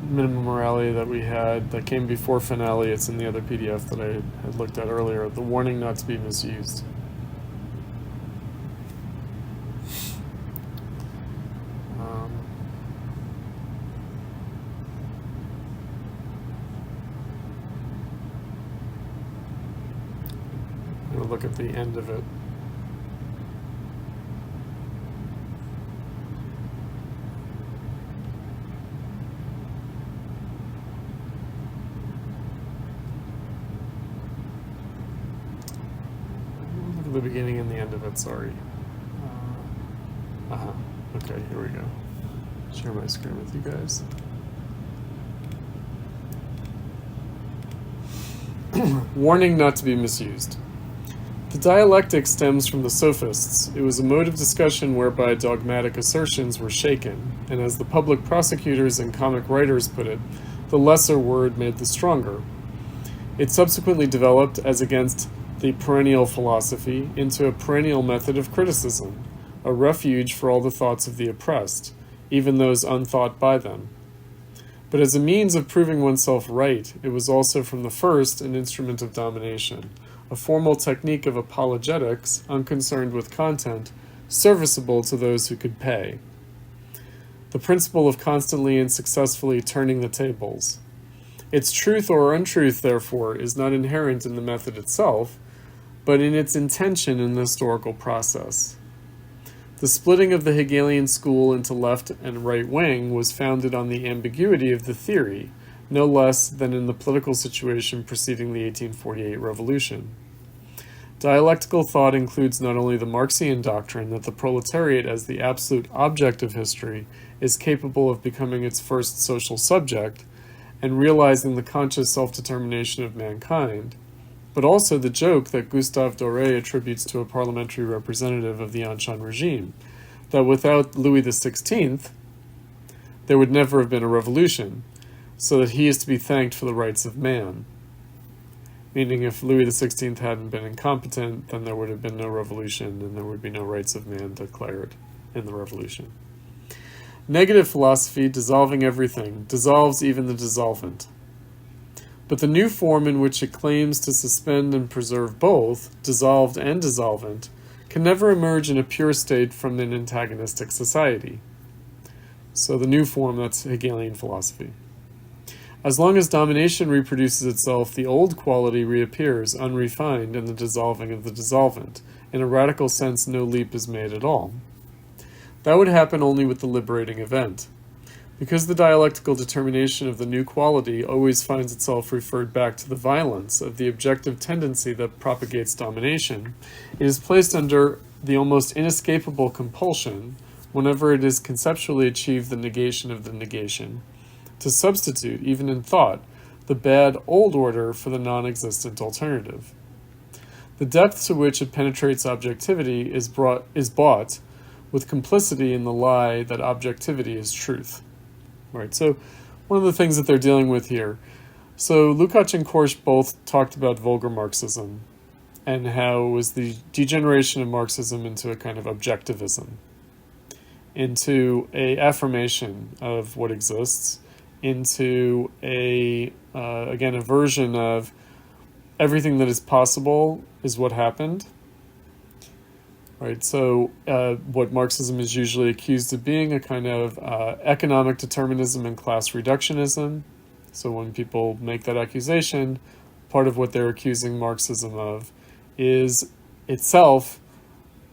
minimum morality that we had that came before finale, it's in the other PDF that I had looked at earlier, the warning not to be misused. I'm going to look at the end of it. The beginning and the end of it, sorry. Okay, here we go. Share my screen with you guys. Warning not to be misused. The dialectic stems from the sophists. It was a mode of discussion whereby dogmatic assertions were shaken, and as the public prosecutors and comic writers put it, the lesser word made the stronger. It subsequently developed, as against the perennial philosophy, into a perennial method of criticism, a refuge for all the thoughts of the oppressed, even those unthought by them. But as a means of proving oneself right, it was also from the first an instrument of domination, a formal technique of apologetics, unconcerned with content, serviceable to those who could pay. The principle of constantly and successfully turning the tables. Its truth or untruth, therefore, is not inherent in the method itself, but in its intention in the historical process. The splitting of the Hegelian school into left and right wing was founded on the ambiguity of the theory, no less than in the political situation preceding the 1848 revolution. Dialectical thought includes not only the Marxian doctrine that the proletariat as the absolute object of history is capable of becoming its first social subject and realizing the conscious self-determination of mankind, but also the joke that Gustave Doré attributes to a parliamentary representative of the Anshan regime, that without Louis XVI, there would never have been a revolution, so that he is to be thanked for the rights of man. Meaning if Louis XVI hadn't been incompetent, then there would have been no revolution, and there would be no rights of man declared in the revolution. Negative philosophy, dissolving everything, dissolves even the dissolvent. But the new form in which it claims to suspend and preserve both, dissolved and dissolvent, can never emerge in a pure state from an antagonistic society. So the new form, that's Hegelian philosophy. As long as domination reproduces itself, the old quality reappears, unrefined, in the dissolving of the dissolvent. In a radical sense, no leap is made at all. That would happen only with the liberating event. Because the dialectical determination of the new quality always finds itself referred back to the violence of the objective tendency that propagates domination, it is placed under the almost inescapable compulsion, whenever it is conceptually achieved the negation of the negation, to substitute, even in thought, the bad old order for the non-existent alternative. The depth to which it penetrates objectivity is bought with complicity in the lie that objectivity is truth. Right, so one of the things that they're dealing with here. So Lukacs and Korsch both talked about vulgar Marxism and how it was the degeneration of Marxism into a kind of objectivism, into a affirmation of what exists, into a version of everything that is possible is what happened. Right, so what Marxism is usually accused of being a kind of economic determinism and class reductionism. So when people make that accusation, part of what they're accusing Marxism of is itself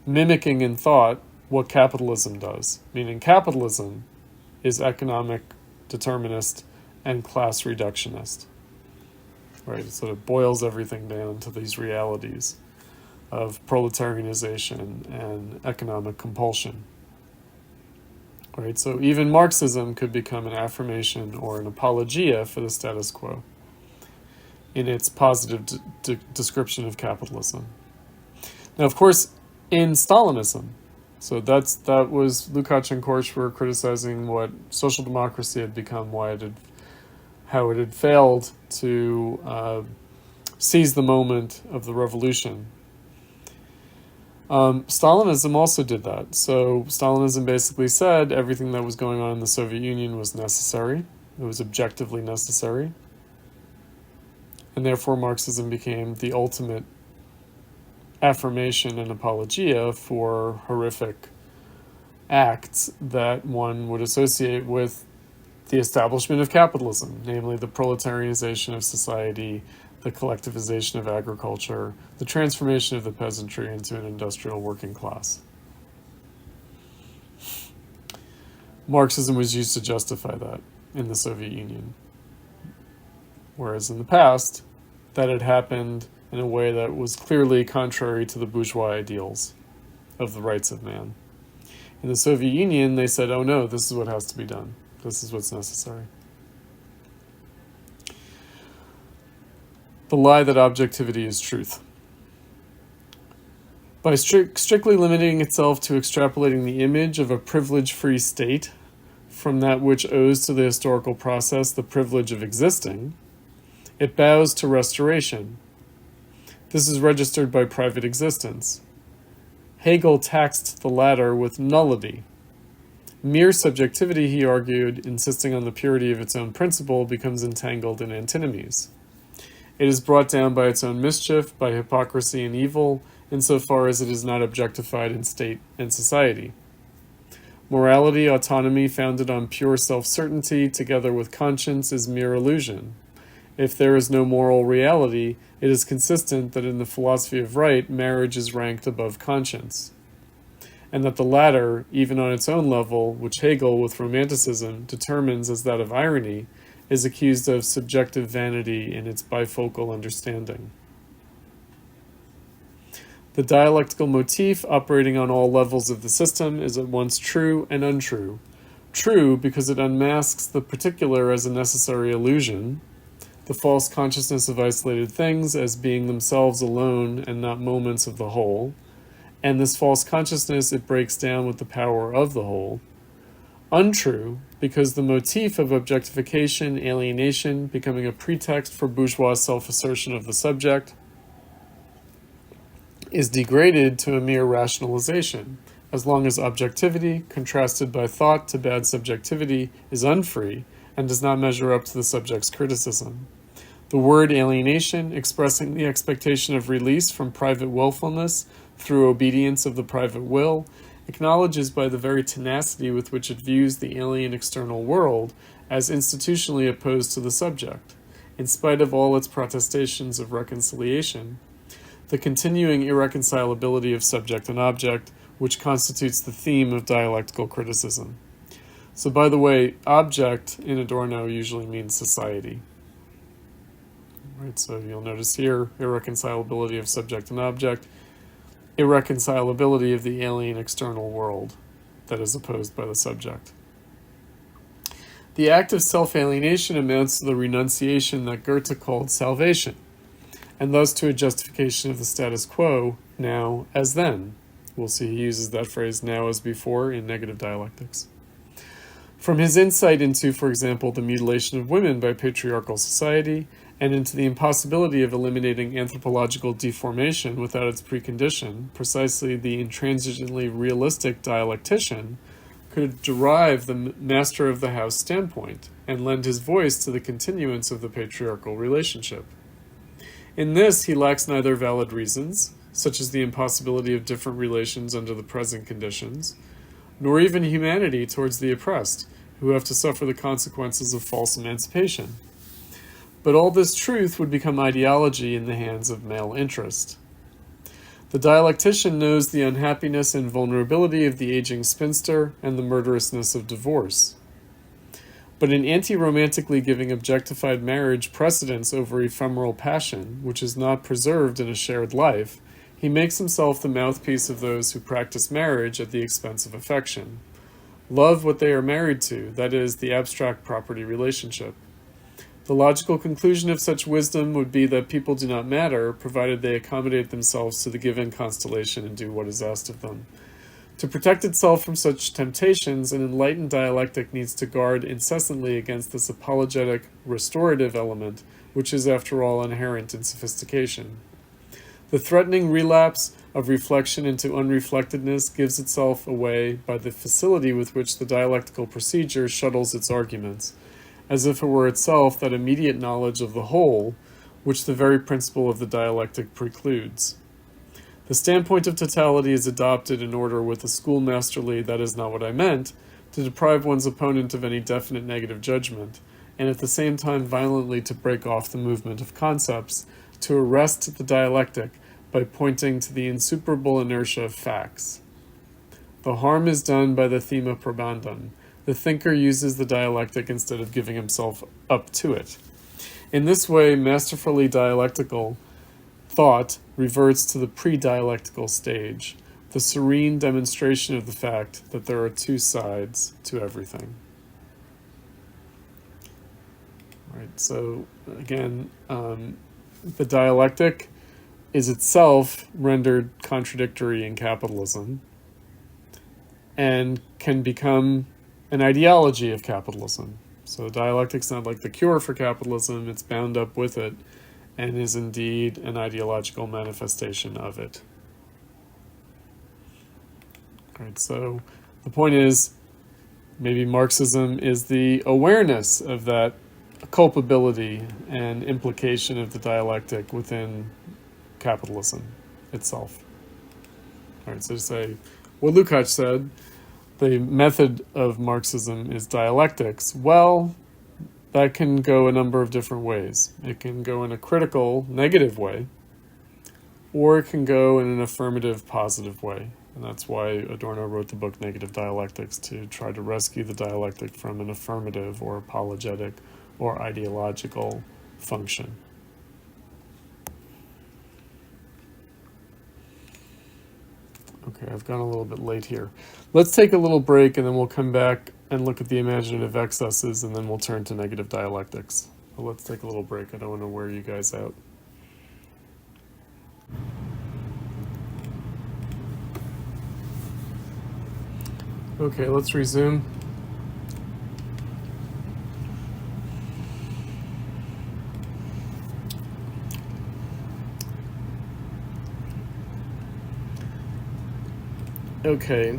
mimicking in thought what capitalism does, meaning capitalism is economic determinist and class reductionist. Right, it sort of boils everything down to these realities of proletarianization and economic compulsion. Right, so even Marxism could become an affirmation or an apologia for the status quo in its positive description of capitalism. Now, of course, in Stalinism, so that was Lukacs and Korsch were criticizing what social democracy had become, how it had failed to seize the moment of the revolution. Stalinism also did that. So Stalinism basically said everything that was going on in the Soviet Union was necessary. It was objectively necessary. And therefore Marxism became the ultimate affirmation and apologia for horrific acts that one would associate with the establishment of capitalism, namely the proletarianization of society, the collectivization of agriculture, the transformation of the peasantry into an industrial working class. Marxism was used to justify that in the Soviet Union. Whereas in the past, that had happened in a way that was clearly contrary to the bourgeois ideals of the rights of man. In the Soviet Union, they said, oh no, this is what has to be done. This is what's necessary. The lie that objectivity is truth. By strictly limiting itself to extrapolating the image of a privilege-free state from that which owes to the historical process the privilege of existing, it bows to restoration. This is registered by private existence. Hegel taxed the latter with nullity. Mere subjectivity, he argued, insisting on the purity of its own principle, becomes entangled in antinomies. It is brought down by its own mischief, by hypocrisy and evil, insofar as it is not objectified in state and society. Morality, autonomy founded on pure self-certainty, together with conscience, is mere illusion. If there is no moral reality, it is consistent that in the philosophy of right, marriage is ranked above conscience, and that the latter, even on its own level, which Hegel, with Romanticism, determines as that of irony, is accused of subjective vanity in its bifocal understanding. The dialectical motif operating on all levels of the system is at once true and untrue. True because it unmasks the particular as a necessary illusion, the false consciousness of isolated things as being themselves alone and not moments of the whole, and this false consciousness it breaks down with the power of the whole. Untrue because the motif of objectification, alienation, becoming a pretext for bourgeois self-assertion of the subject, is degraded to a mere rationalization, as long as objectivity, contrasted by thought to bad subjectivity, is unfree and does not measure up to the subject's criticism. The word alienation, expressing the expectation of release from private willfulness through obedience of the private will, acknowledges by the very tenacity with which it views the alien external world as institutionally opposed to the subject, in spite of all its protestations of reconciliation, the continuing irreconcilability of subject and object, which constitutes the theme of dialectical criticism. So by the way, object in Adorno usually means society. Right, so you'll notice here, irreconcilability of subject and object, irreconcilability of the alien external world that is opposed by the subject. The act of self-alienation amounts to the renunciation that Goethe called salvation, and thus to a justification of the status quo, now as then. We'll see he uses that phrase now as before in negative dialectics. From his insight into, for example, the mutilation of women by patriarchal society, and into the impossibility of eliminating anthropological deformation without its precondition, precisely the intransigently realistic dialectician could derive the master of the house standpoint and lend his voice to the continuance of the patriarchal relationship. In this, he lacks neither valid reasons, such as the impossibility of different relations under the present conditions, nor even humanity towards the oppressed, who have to suffer the consequences of false emancipation. But all this truth would become ideology in the hands of male interest. The dialectician knows the unhappiness and vulnerability of the aging spinster and the murderousness of divorce. But in anti-romantically giving objectified marriage precedence over ephemeral passion, which is not preserved in a shared life, he makes himself the mouthpiece of those who practice marriage at the expense of affection. Love what they are married to, that is, the abstract property relationship. The logical conclusion of such wisdom would be that people do not matter, provided they accommodate themselves to the given constellation and do what is asked of them. To protect itself from such temptations, an enlightened dialectic needs to guard incessantly against this apologetic, restorative element, which is, after all, inherent in sophistication. The threatening relapse of reflection into unreflectedness gives itself away by the facility with which the dialectical procedure shuttles its arguments, as if it were itself that immediate knowledge of the whole, which the very principle of the dialectic precludes. The standpoint of totality is adopted in order with a schoolmasterly "that is not what I meant" to deprive one's opponent of any definite negative judgment, and at the same time violently to break off the movement of concepts, to arrest the dialectic by pointing to the insuperable inertia of facts. The harm is done by the thema probandum. The thinker uses the dialectic instead of giving himself up to it. In this way, masterfully dialectical thought reverts to the pre-dialectical stage, the serene demonstration of the fact that there are two sides to everything. Right, so again, the dialectic is itself rendered contradictory in capitalism and can become an ideology of capitalism. So dialectic's not like the cure for capitalism, it's bound up with it and is indeed an ideological manifestation of it. Right, so the point is, maybe Marxism is the awareness of that culpability and implication of the dialectic within capitalism itself. All right, so to say, what Lukacs said, the method of Marxism is dialectics. Well, that can go a number of different ways. It can go in a critical, negative way, or it can go in an affirmative, positive way. And that's why Adorno wrote the book Negative Dialectics, to try to rescue the dialectic from an affirmative or apologetic or ideological function. Okay, I've gone a little bit late here. Let's take a little break and then we'll come back and look at the imaginative excesses and then we'll turn to negative dialectics. But let's take a little break. I don't want to wear you guys out. Okay, let's resume. Okay.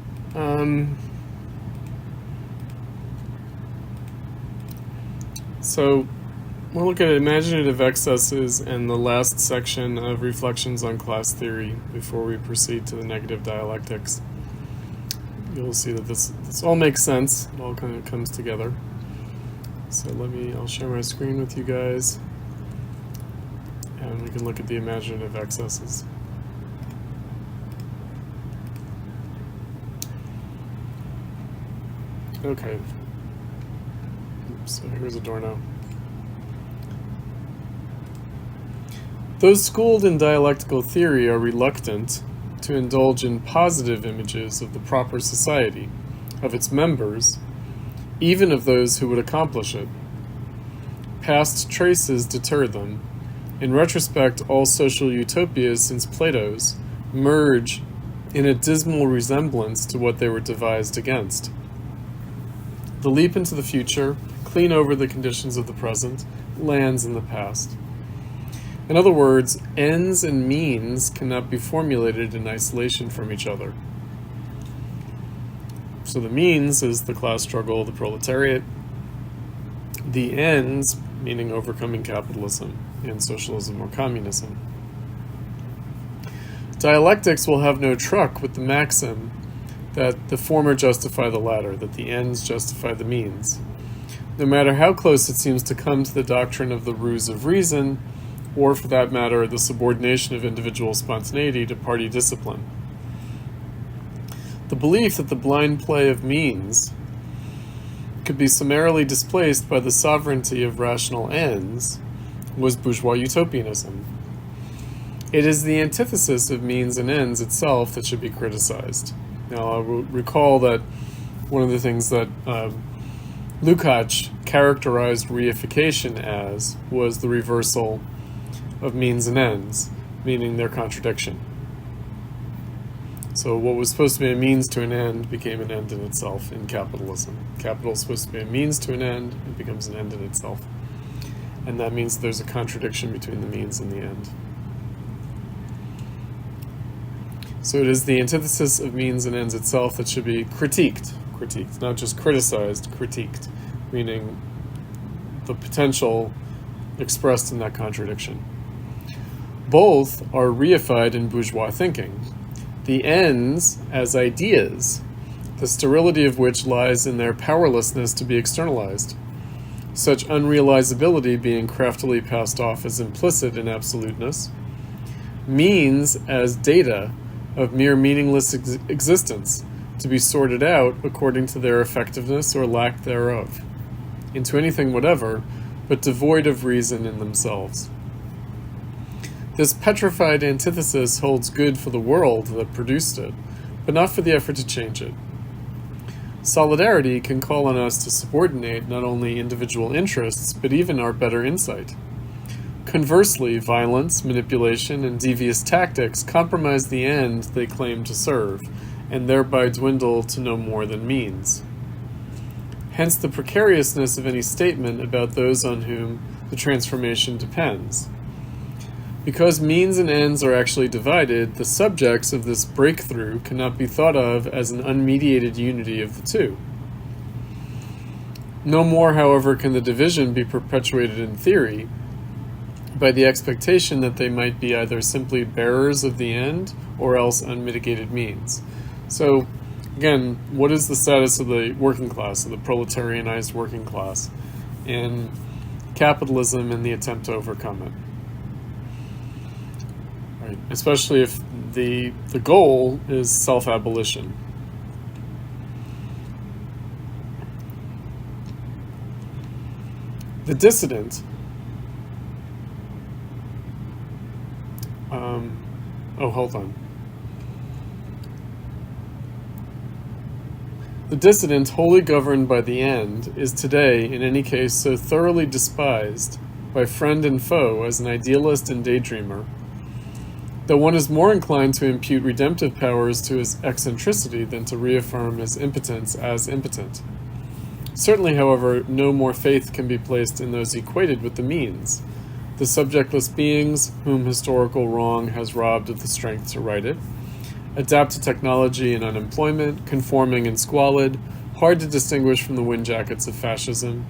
So we'll look at imaginative excesses and the last section of reflections on class theory before we proceed to the negative dialectics. You'll see that this all makes sense. It all kind of comes together. So I'll share my screen with you guys and we can look at the imaginative excesses. Okay. So here's Adorno. Those schooled in dialectical theory are reluctant to indulge in positive images of the proper society, of its members, even of those who would accomplish it. Past traces deter them. In retrospect, all social utopias since Plato's merge in a dismal resemblance to what they were devised against. The leap into the future, clean over the conditions of the present, lands in the past. In other words, ends and means cannot be formulated in isolation from each other. So the means is the class struggle, the proletariat. The ends, meaning overcoming capitalism and socialism or communism. Dialectics will have no truck with the maxim that the former justify the latter, that the ends justify the means, no matter how close it seems to come to the doctrine of the ruse of reason, or for that matter, the subordination of individual spontaneity to party discipline. The belief that the blind play of means could be summarily displaced by the sovereignty of rational ends was bourgeois utopianism. It is the antithesis of means and ends itself that should be criticized. Now, I will recall that one of the things that Lukacs characterized reification as was the reversal of means and ends, meaning their contradiction. So what was supposed to be a means to an end became an end in itself in capitalism. Capital is supposed to be a means to an end, it becomes an end in itself. And that means there's a contradiction between the means and the end. So it is the antithesis of means and ends itself that should be critiqued, not just criticized, critiqued, meaning the potential expressed in that contradiction. Both are reified in bourgeois thinking. The ends as ideas, the sterility of which lies in their powerlessness to be externalized, such unrealizability being craftily passed off as implicit in absoluteness. Means as data of mere meaningless existence, to be sorted out according to their effectiveness or lack thereof, into anything whatever, but devoid of reason in themselves. This petrified antithesis holds good for the world that produced it, but not for the effort to change it. Solidarity can call on us to subordinate not only individual interests, but even our better insight. Conversely, violence, manipulation, and devious tactics compromise the end they claim to serve, and thereby dwindle to no more than means. Hence the precariousness of any statement about those on whom the transformation depends. Because means and ends are actually divided, the subjects of this breakthrough cannot be thought of as an unmediated unity of the two. No more, however, can the division be perpetuated in theory by the expectation that they might be either simply bearers of the end or else unmitigated means. So, again, what is the status of the working class, of the proletarianized working class, in capitalism and the attempt to overcome it? Right. Especially if the goal is self-abolition. The dissident hold on. The dissident, wholly governed by the end, is today, in any case, so thoroughly despised by friend and foe as an idealist and daydreamer, that one is more inclined to impute redemptive powers to his eccentricity than to reaffirm his impotence as impotent. Certainly, however, no more faith can be placed in those equated with the means, the subjectless beings whom historical wrong has robbed of the strength to right it, adapt to technology and unemployment, conforming and squalid, hard to distinguish from the windjackets of fascism.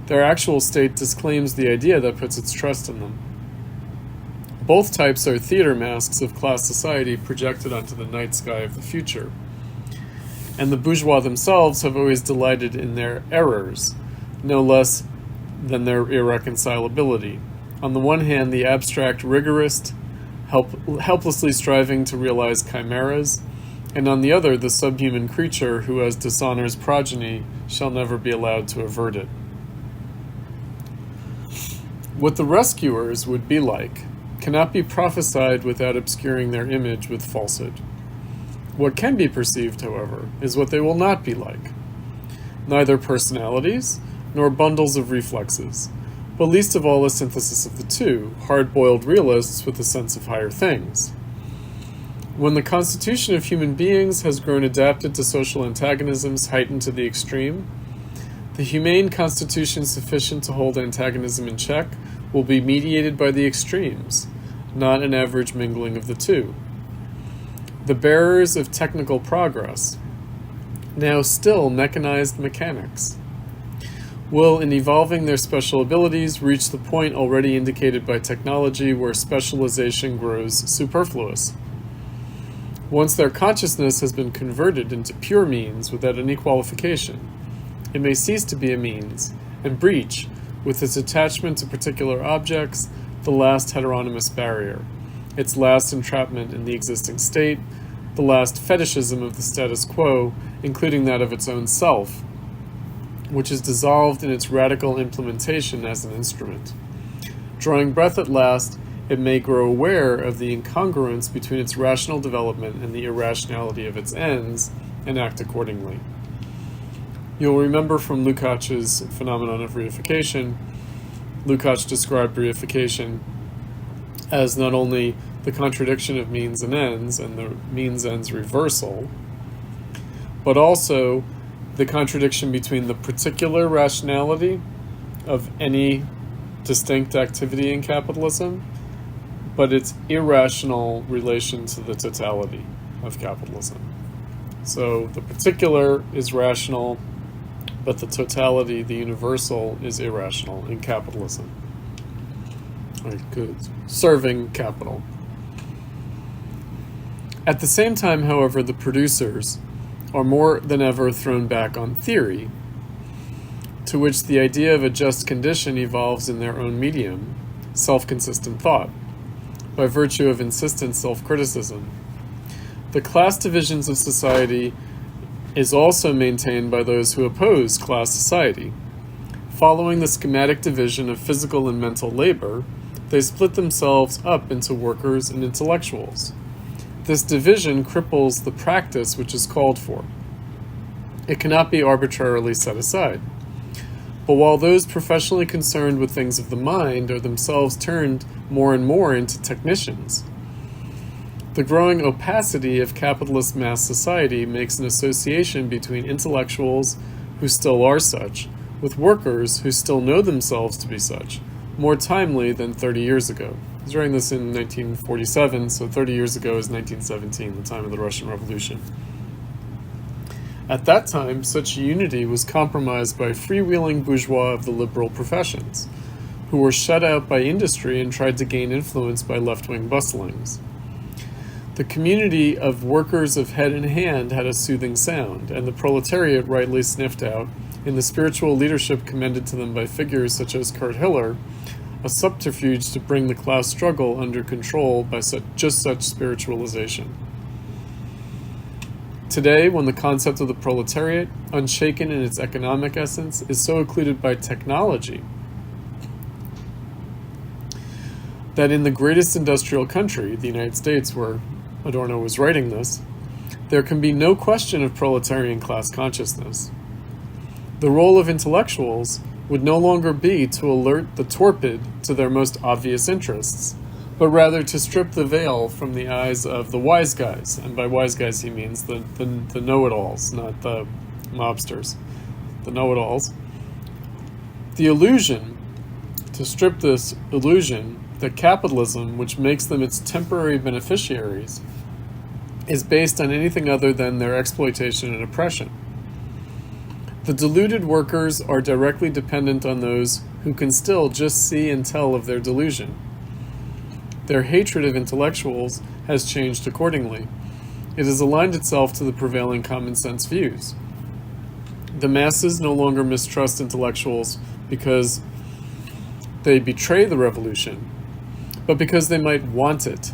Their actual state disclaims the idea that puts its trust in them. Both types are theater masks of class society projected onto the night sky of the future. And the bourgeois themselves have always delighted in their errors, no less than their irreconcilability. On the one hand, the abstract rigorist, helplessly striving to realize chimeras, and on the other the subhuman creature who has dishonor's progeny shall never be allowed to avert it. What the rescuers would be like cannot be prophesied without obscuring their image with falsehood. What can be perceived, however, is what they will not be like. Neither personalities, nor bundles of reflexes, but least of all a synthesis of the two, hard-boiled realists with a sense of higher things. When the constitution of human beings has grown adapted to social antagonisms heightened to the extreme, the humane constitution sufficient to hold antagonism in check will be mediated by the extremes, not an average mingling of the two. The bearers of technical progress, now still mechanized mechanics, will, in evolving their special abilities, reach the point already indicated by technology where specialization grows superfluous. Once their consciousness has been converted into pure means without any qualification, it may cease to be a means, and breach, with its attachment to particular objects, the last heteronymous barrier, its last entrapment in the existing state, the last fetishism of the status quo, including that of its own self, which is dissolved in its radical implementation as an instrument. Drawing breath at last, it may grow aware of the incongruence between its rational development and the irrationality of its ends, and act accordingly. You'll remember from Lukacs' phenomenon of reification, Lukacs described reification as not only the contradiction of means and ends and the means-ends reversal, but also the contradiction between the particular rationality of any distinct activity in capitalism, but its irrational relation to the totality of capitalism. So the particular is rational, but the totality, the universal, is irrational in capitalism. Serving capital. At the same time, however, the producers are more than ever thrown back on theory, to which the idea of a just condition evolves in their own medium, self-consistent thought, by virtue of insistent self-criticism. The class divisions of society is also maintained by those who oppose class society. Following the schematic division of physical and mental labor, they split themselves up into workers and intellectuals. This division cripples the practice which is called for. It cannot be arbitrarily set aside. But while those professionally concerned with things of the mind are themselves turned more and more into technicians, the growing opacity of capitalist mass society makes an association between intellectuals, who still are such, with workers who still know themselves to be such, more timely than 30 years ago. I was writing this in 1947, so 30 years ago is 1917, the time of the Russian Revolution. At that time, such unity was compromised by freewheeling bourgeois of the liberal professions, who were shut out by industry and tried to gain influence by left-wing bustlings. The community of workers of head and hand had a soothing sound, and the proletariat rightly sniffed out, in the spiritual leadership commended to them by figures such as Kurt Hiller, a subterfuge to bring the class struggle under control by just such spiritualization. Today, when the concept of the proletariat, unshaken in its economic essence, is so occluded by technology that in the greatest industrial country, the United States, where Adorno was writing this, there can be no question of proletarian class consciousness. The role of intellectuals would no longer be to alert the torpid to their most obvious interests, but rather to strip the veil from the eyes of the wise guys. And by wise guys he means the know-it-alls, not the mobsters. The know-it-alls. The illusion, to strip this illusion that capitalism, which makes them its temporary beneficiaries, is based on anything other than their exploitation and oppression. The deluded workers are directly dependent on those who can still just see and tell of their delusion. Their hatred of intellectuals has changed accordingly. It has aligned itself to the prevailing common sense views. The masses no longer mistrust intellectuals because they betray the revolution, but because they might want it.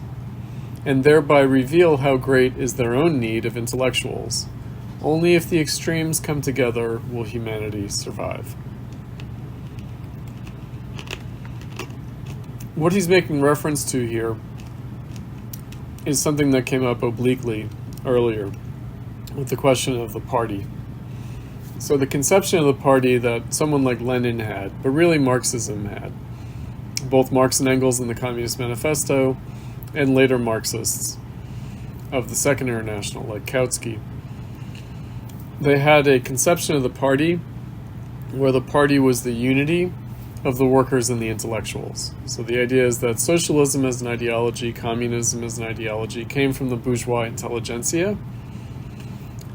and thereby reveal how great is their own need of intellectuals. Only if the extremes come together will humanity survive. What he's making reference to here is something that came up obliquely earlier with the question of the party. So the conception of the party that someone like Lenin had, but really Marxism had, both Marx and Engels in the Communist Manifesto, and later Marxists of the Second International, like Kautsky, they had a conception of the party where the party was the unity of the workers and the intellectuals. So the idea is that socialism as an ideology, communism as an ideology, came from the bourgeois intelligentsia,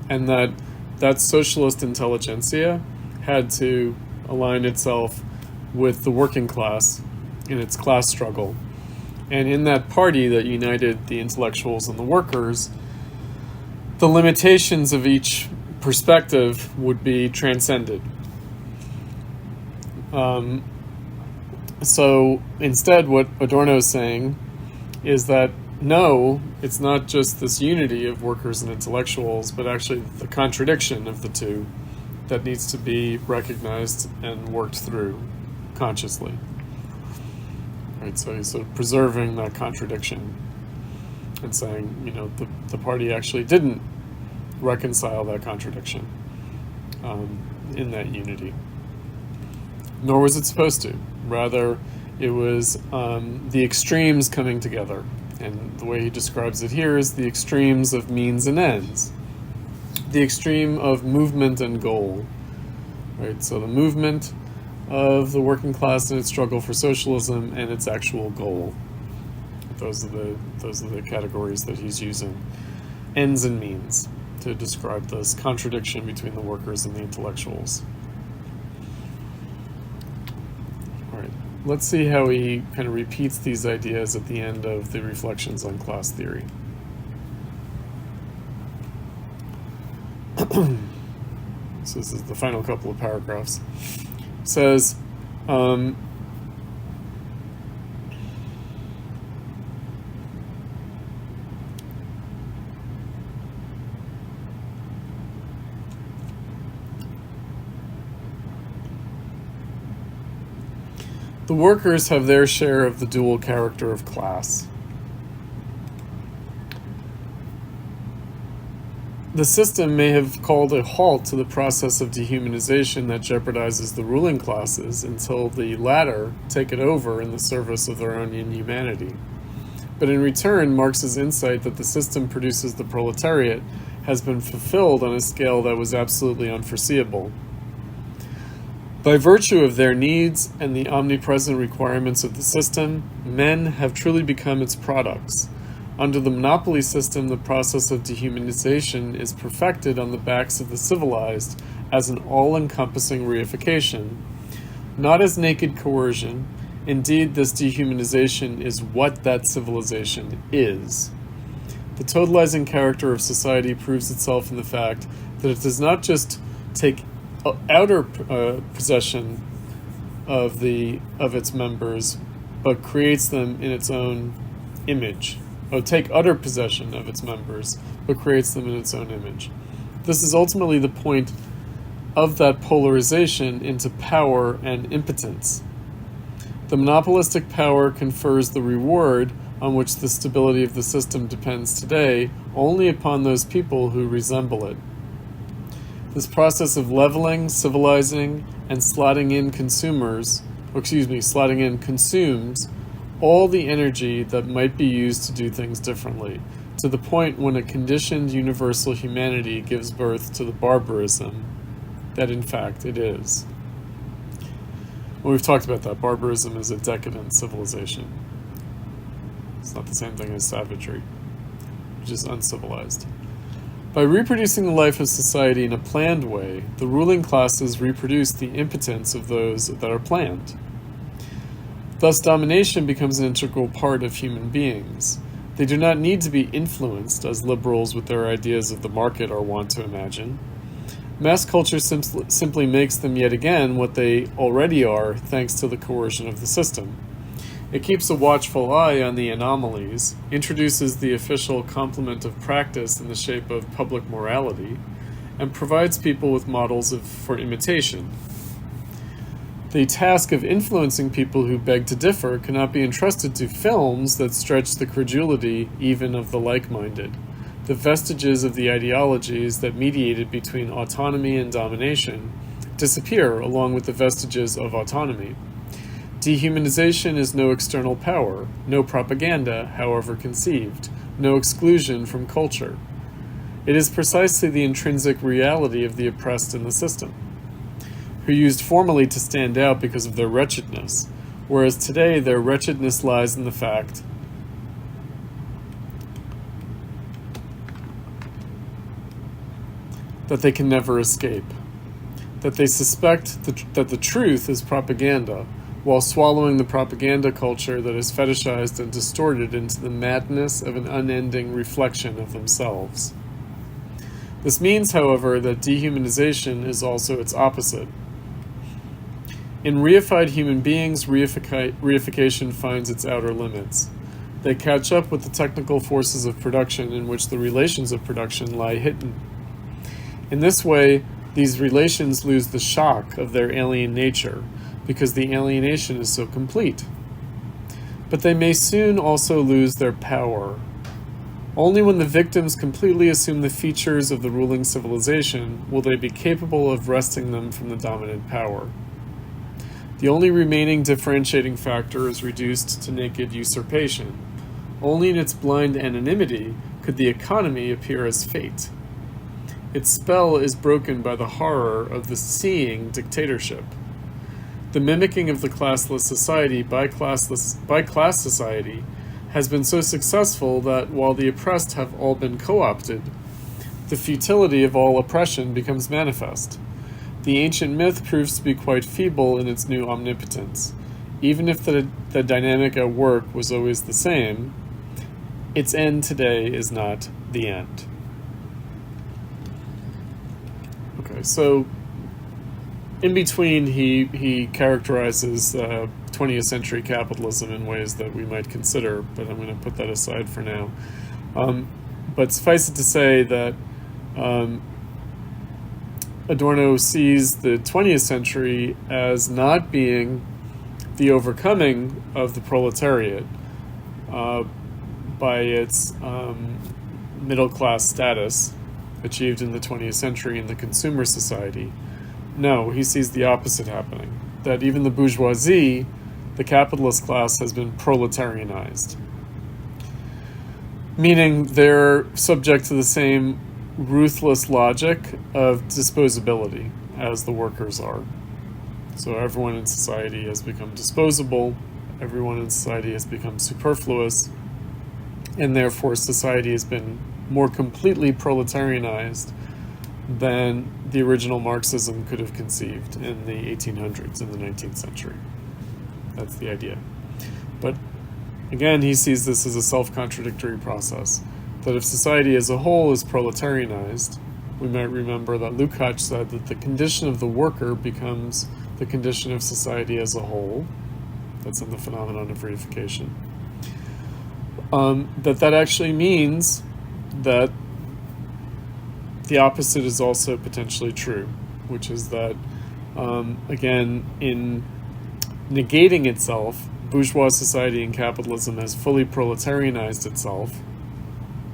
and that socialist intelligentsia had to align itself with the working class in its class struggle. And in that party that united the intellectuals and the workers, the limitations of each perspective would be transcended. So instead, what Adorno is saying is that no, it's not just this unity of workers and intellectuals, but actually the contradiction of the two that needs to be recognized and worked through consciously. Right, so he's sort of preserving that contradiction and saying, the party actually didn't reconcile that contradiction in that unity. Nor was it supposed to. Rather, it was the extremes coming together. And the way he describes it here is the extremes of means and ends. The extreme of movement and goal. Right? So the movement of the working class in its struggle for socialism and its actual goal. Those are the categories that he's using. Ends and means to describe this contradiction between the workers and the intellectuals. All right, let's see how he kind of repeats these ideas at the end of the Reflections on Class Theory. So this is the final couple of paragraphs. It says, the workers have their share of the dual character of class. The system may have called a halt to the process of dehumanization that jeopardizes the ruling classes until the latter take it over in the service of their own inhumanity. But in return, Marx's insight that the system produces the proletariat has been fulfilled on a scale that was absolutely unforeseeable. By virtue of their needs and the omnipresent requirements of the system, men have truly become its products. Under the monopoly system, the process of dehumanization is perfected on the backs of the civilized as an all-encompassing reification, not as naked coercion. Indeed, this dehumanization is what that civilization is. The totalizing character of society proves itself in the fact that it does not just take outer possession of its members, but creates them in its own image. Take utter possession of its members, but creates them in its own image. This is ultimately the point of that polarization into power and impotence. The monopolistic power confers the reward on which the stability of the system depends today only upon those people who resemble it. This process of leveling, civilizing, and slotting in consumes all the energy that might be used to do things differently, to the point when a conditioned universal humanity gives birth to the barbarism that in fact it is. Well, we've talked about that. Barbarism is a decadent civilization. It's not the same thing as savagery, which is uncivilized. By reproducing the life of society in a planned way, the ruling classes reproduce the impotence of those that are planned. Thus, domination becomes an integral part of human beings. They do not need to be influenced, as liberals with their ideas of the market are wont to imagine. Mass culture simply makes them yet again what they already are, thanks to the coercion of the system. It keeps a watchful eye on the anomalies, introduces the official complement of practice in the shape of public morality, and provides people with models for imitation. The task of influencing people who beg to differ cannot be entrusted to films that stretch the credulity even of the like-minded. The vestiges of the ideologies that mediated between autonomy and domination disappear along with the vestiges of autonomy. Dehumanization is no external power, no propaganda, however conceived, no exclusion from culture. It is precisely the intrinsic reality of the oppressed in the system, who used formerly to stand out because of their wretchedness, whereas today their wretchedness lies in the fact that they can never escape, that they suspect that the truth is propaganda, while swallowing the propaganda culture that is fetishized and distorted into the madness of an unending reflection of themselves. This means, however, that dehumanization is also its opposite. In reified human beings, reification finds its outer limits. They catch up with the technical forces of production in which the relations of production lie hidden. In this way, these relations lose the shock of their alien nature, because the alienation is so complete. But they may soon also lose their power. Only when the victims completely assume the features of the ruling civilization will they be capable of wresting them from the dominant power. The only remaining differentiating factor is reduced to naked usurpation. Only in its blind anonymity could the economy appear as fate. Its spell is broken by the horror of the seeing dictatorship. The mimicking of the classless society by class society has been so successful that while the oppressed have all been co-opted, the futility of all oppression becomes manifest. The ancient myth proves to be quite feeble in its new omnipotence. Even if the dynamic at work was always the same, its end today is not the end. Okay, so in between, he characterizes 20th century capitalism in ways that we might consider, but I'm going to put that aside for now. But suffice it to say that Adorno sees the 20th century as not being the overcoming of the proletariat by its middle-class status achieved in the 20th century in the consumer society. No, he sees the opposite happening, that even the bourgeoisie, the capitalist class, has been proletarianized, meaning they're subject to the same ruthless logic of disposability as the workers are. So everyone in society has become disposable, everyone in society has become superfluous, and therefore society has been more completely proletarianized than the original Marxism could have conceived in the 1800s, in the 19th century. That's the idea. But again, he sees this as a self-contradictory process, that if society as a whole is proletarianized, we might remember that Lukacs said that the condition of the worker becomes the condition of society as a whole. That's in the phenomenon of reification. That actually means that the opposite is also potentially true, which is that, again, in negating itself, bourgeois society and capitalism has fully proletarianized itself,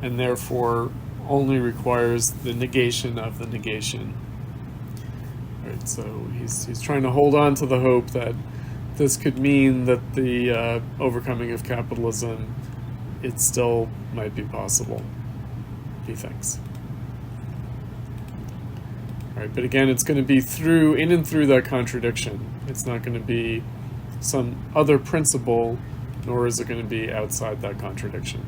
and therefore only requires the negation of the negation. Right, so he's trying to hold on to the hope that this could mean that the overcoming of capitalism, it still might be possible, he thinks. All right, but again, it's going to be in and through that contradiction. It's not going to be some other principle, nor is it going to be outside that contradiction.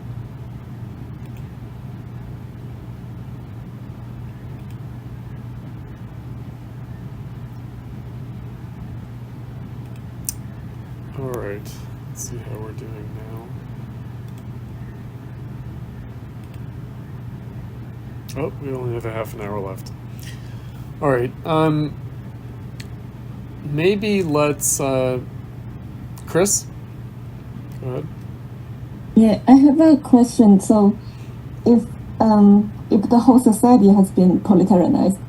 All right, let's see how we're doing now. Oh, we only have a half an hour left. All right, maybe let's, Chris? Go ahead. Yeah, I have a question. So, if the whole society has been proletarianized,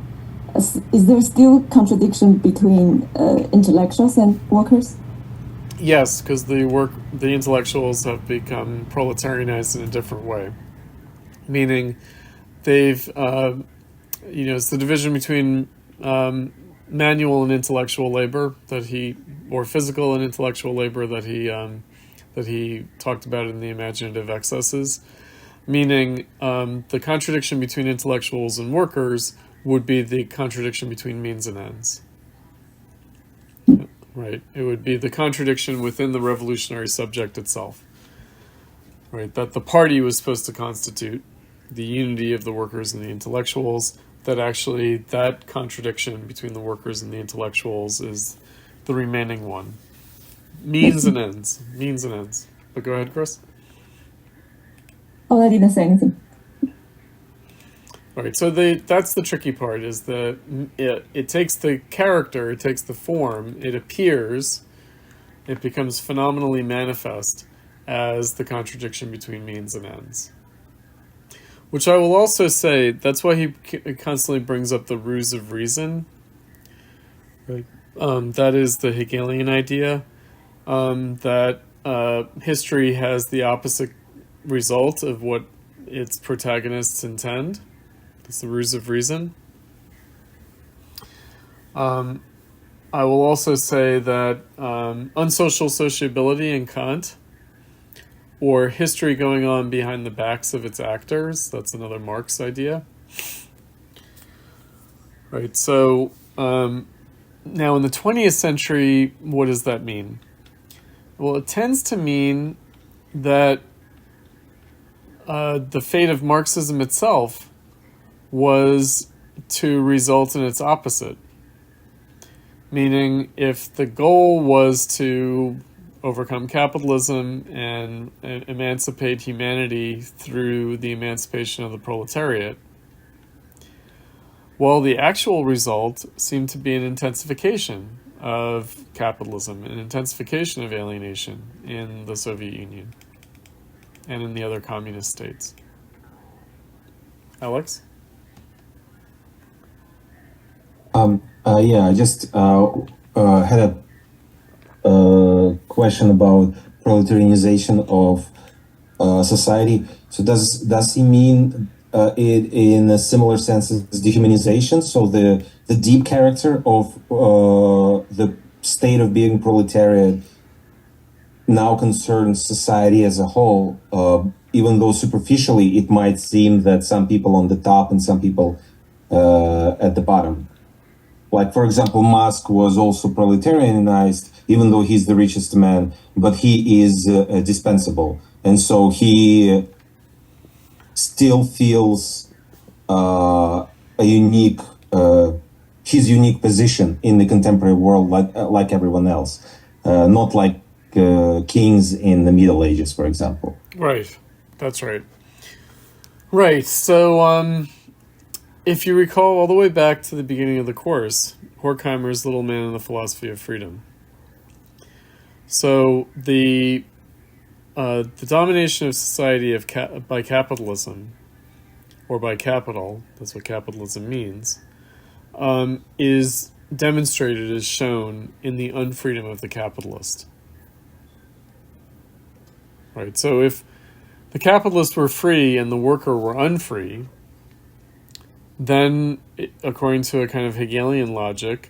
is there still contradiction between intellectuals and workers? Yes, because the intellectuals have become proletarianized in a different way, meaning they've it's the division between manual and intellectual labor or physical and intellectual labor that he talked about in the imaginative excesses. Meaning, the contradiction between intellectuals and workers would be the contradiction between means and ends. Right? It would be the contradiction within the revolutionary subject itself. Right? That the party was supposed to constitute the unity of the workers and the intellectuals. That actually, that contradiction between the workers and the intellectuals is the remaining one. Means and ends. Means and ends. But go ahead, Chris. Oh, I didn't say anything. All right, so that's the tricky part, is that it takes the character, it takes the form, it appears, it becomes phenomenally manifest as the contradiction between means and ends. Which I will also say, that's why he constantly brings up the ruse of reason. Right? That is the Hegelian idea, that history has the opposite result of what its protagonists intend. It's the ruse of reason. I will also say that unsocial sociability in Kant, or history going on behind the backs of its actors, that's another Marx idea. Right, so now in the 20th century, what does that mean? Well, it tends to mean that the fate of Marxism itself was to result in its opposite. Meaning, if the goal was to overcome capitalism and emancipate humanity through the emancipation of the proletariat, well, the actual result seemed to be an intensification of capitalism, an intensification of alienation in the Soviet Union and in the other communist states. Alex? I just had a question about proletarianization of society. So does he mean it in a similar sense as dehumanization? So the deep character of the state of being proletariat now concerns society as a whole, even though superficially it might seem that some people on the top and some people at the bottom. Like, for example, Musk was also proletarianized, even though he's the richest man, but he is dispensable. And so he still feels his unique position in the contemporary world, like everyone else, not like kings in the Middle Ages, for example. Right, that's right. Right, so if you recall all the way back to the beginning of the course, Horkheimer's Little Man and the Philosophy of Freedom. So the domination of society by capitalism, or by capital, that's what capitalism means, is demonstrated as shown in the unfreedom of the capitalist. Right, so if the capitalist were free and the worker were unfree, then, according to a kind of Hegelian logic,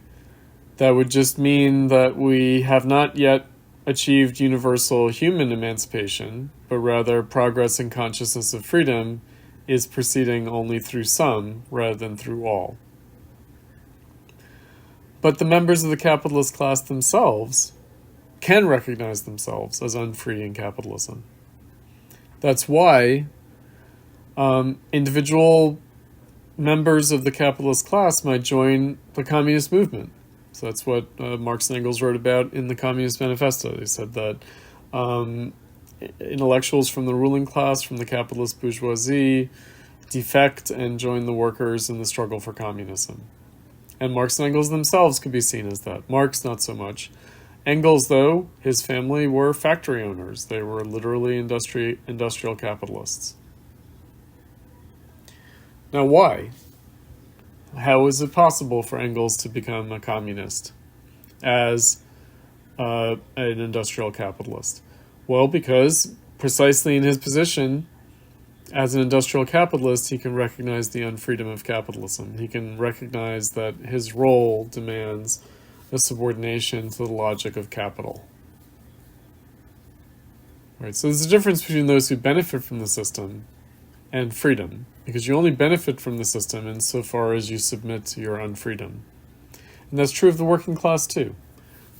that would just mean that we have not yet achieved universal human emancipation, but rather progress in consciousness of freedom is proceeding only through some rather than through all. But the members of the capitalist class themselves can recognize themselves as unfree in capitalism. That's why individual members of the capitalist class might join the communist movement. So that's what Marx and Engels wrote about in the Communist Manifesto. They said that intellectuals from the ruling class, from the capitalist bourgeoisie, defect and join the workers in the struggle for communism. And Marx and Engels themselves could be seen as that. Marx, not so much. Engels, though, his family were factory owners. They were literally industrial capitalists. Now, why? How is it possible for Engels to become a communist as an industrial capitalist? Well, because precisely in his position as an industrial capitalist, he can recognize the unfreedom of capitalism. He can recognize that his role demands a subordination to the logic of capital. Right, so there's a difference between those who benefit from the system and freedom, because you only benefit from the system insofar as you submit to your unfreedom. And that's true of the working class too.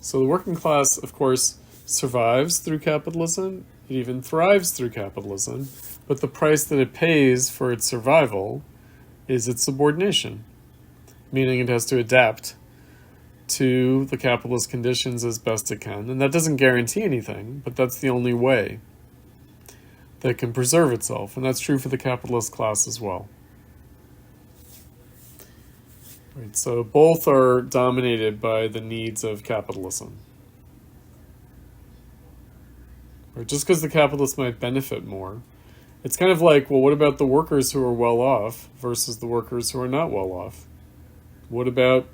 So the working class, of course, survives through capitalism. It even thrives through capitalism. But the price that it pays for its survival is its subordination, meaning it has to adapt to the capitalist conditions as best it can. And that doesn't guarantee anything, but that's the only way that can preserve itself. And that's true for the capitalist class as well. Right, so both are dominated by the needs of capitalism. Right, just because the capitalists might benefit more, it's kind of like, well, what about the workers who are well off versus the workers who are not well off? What about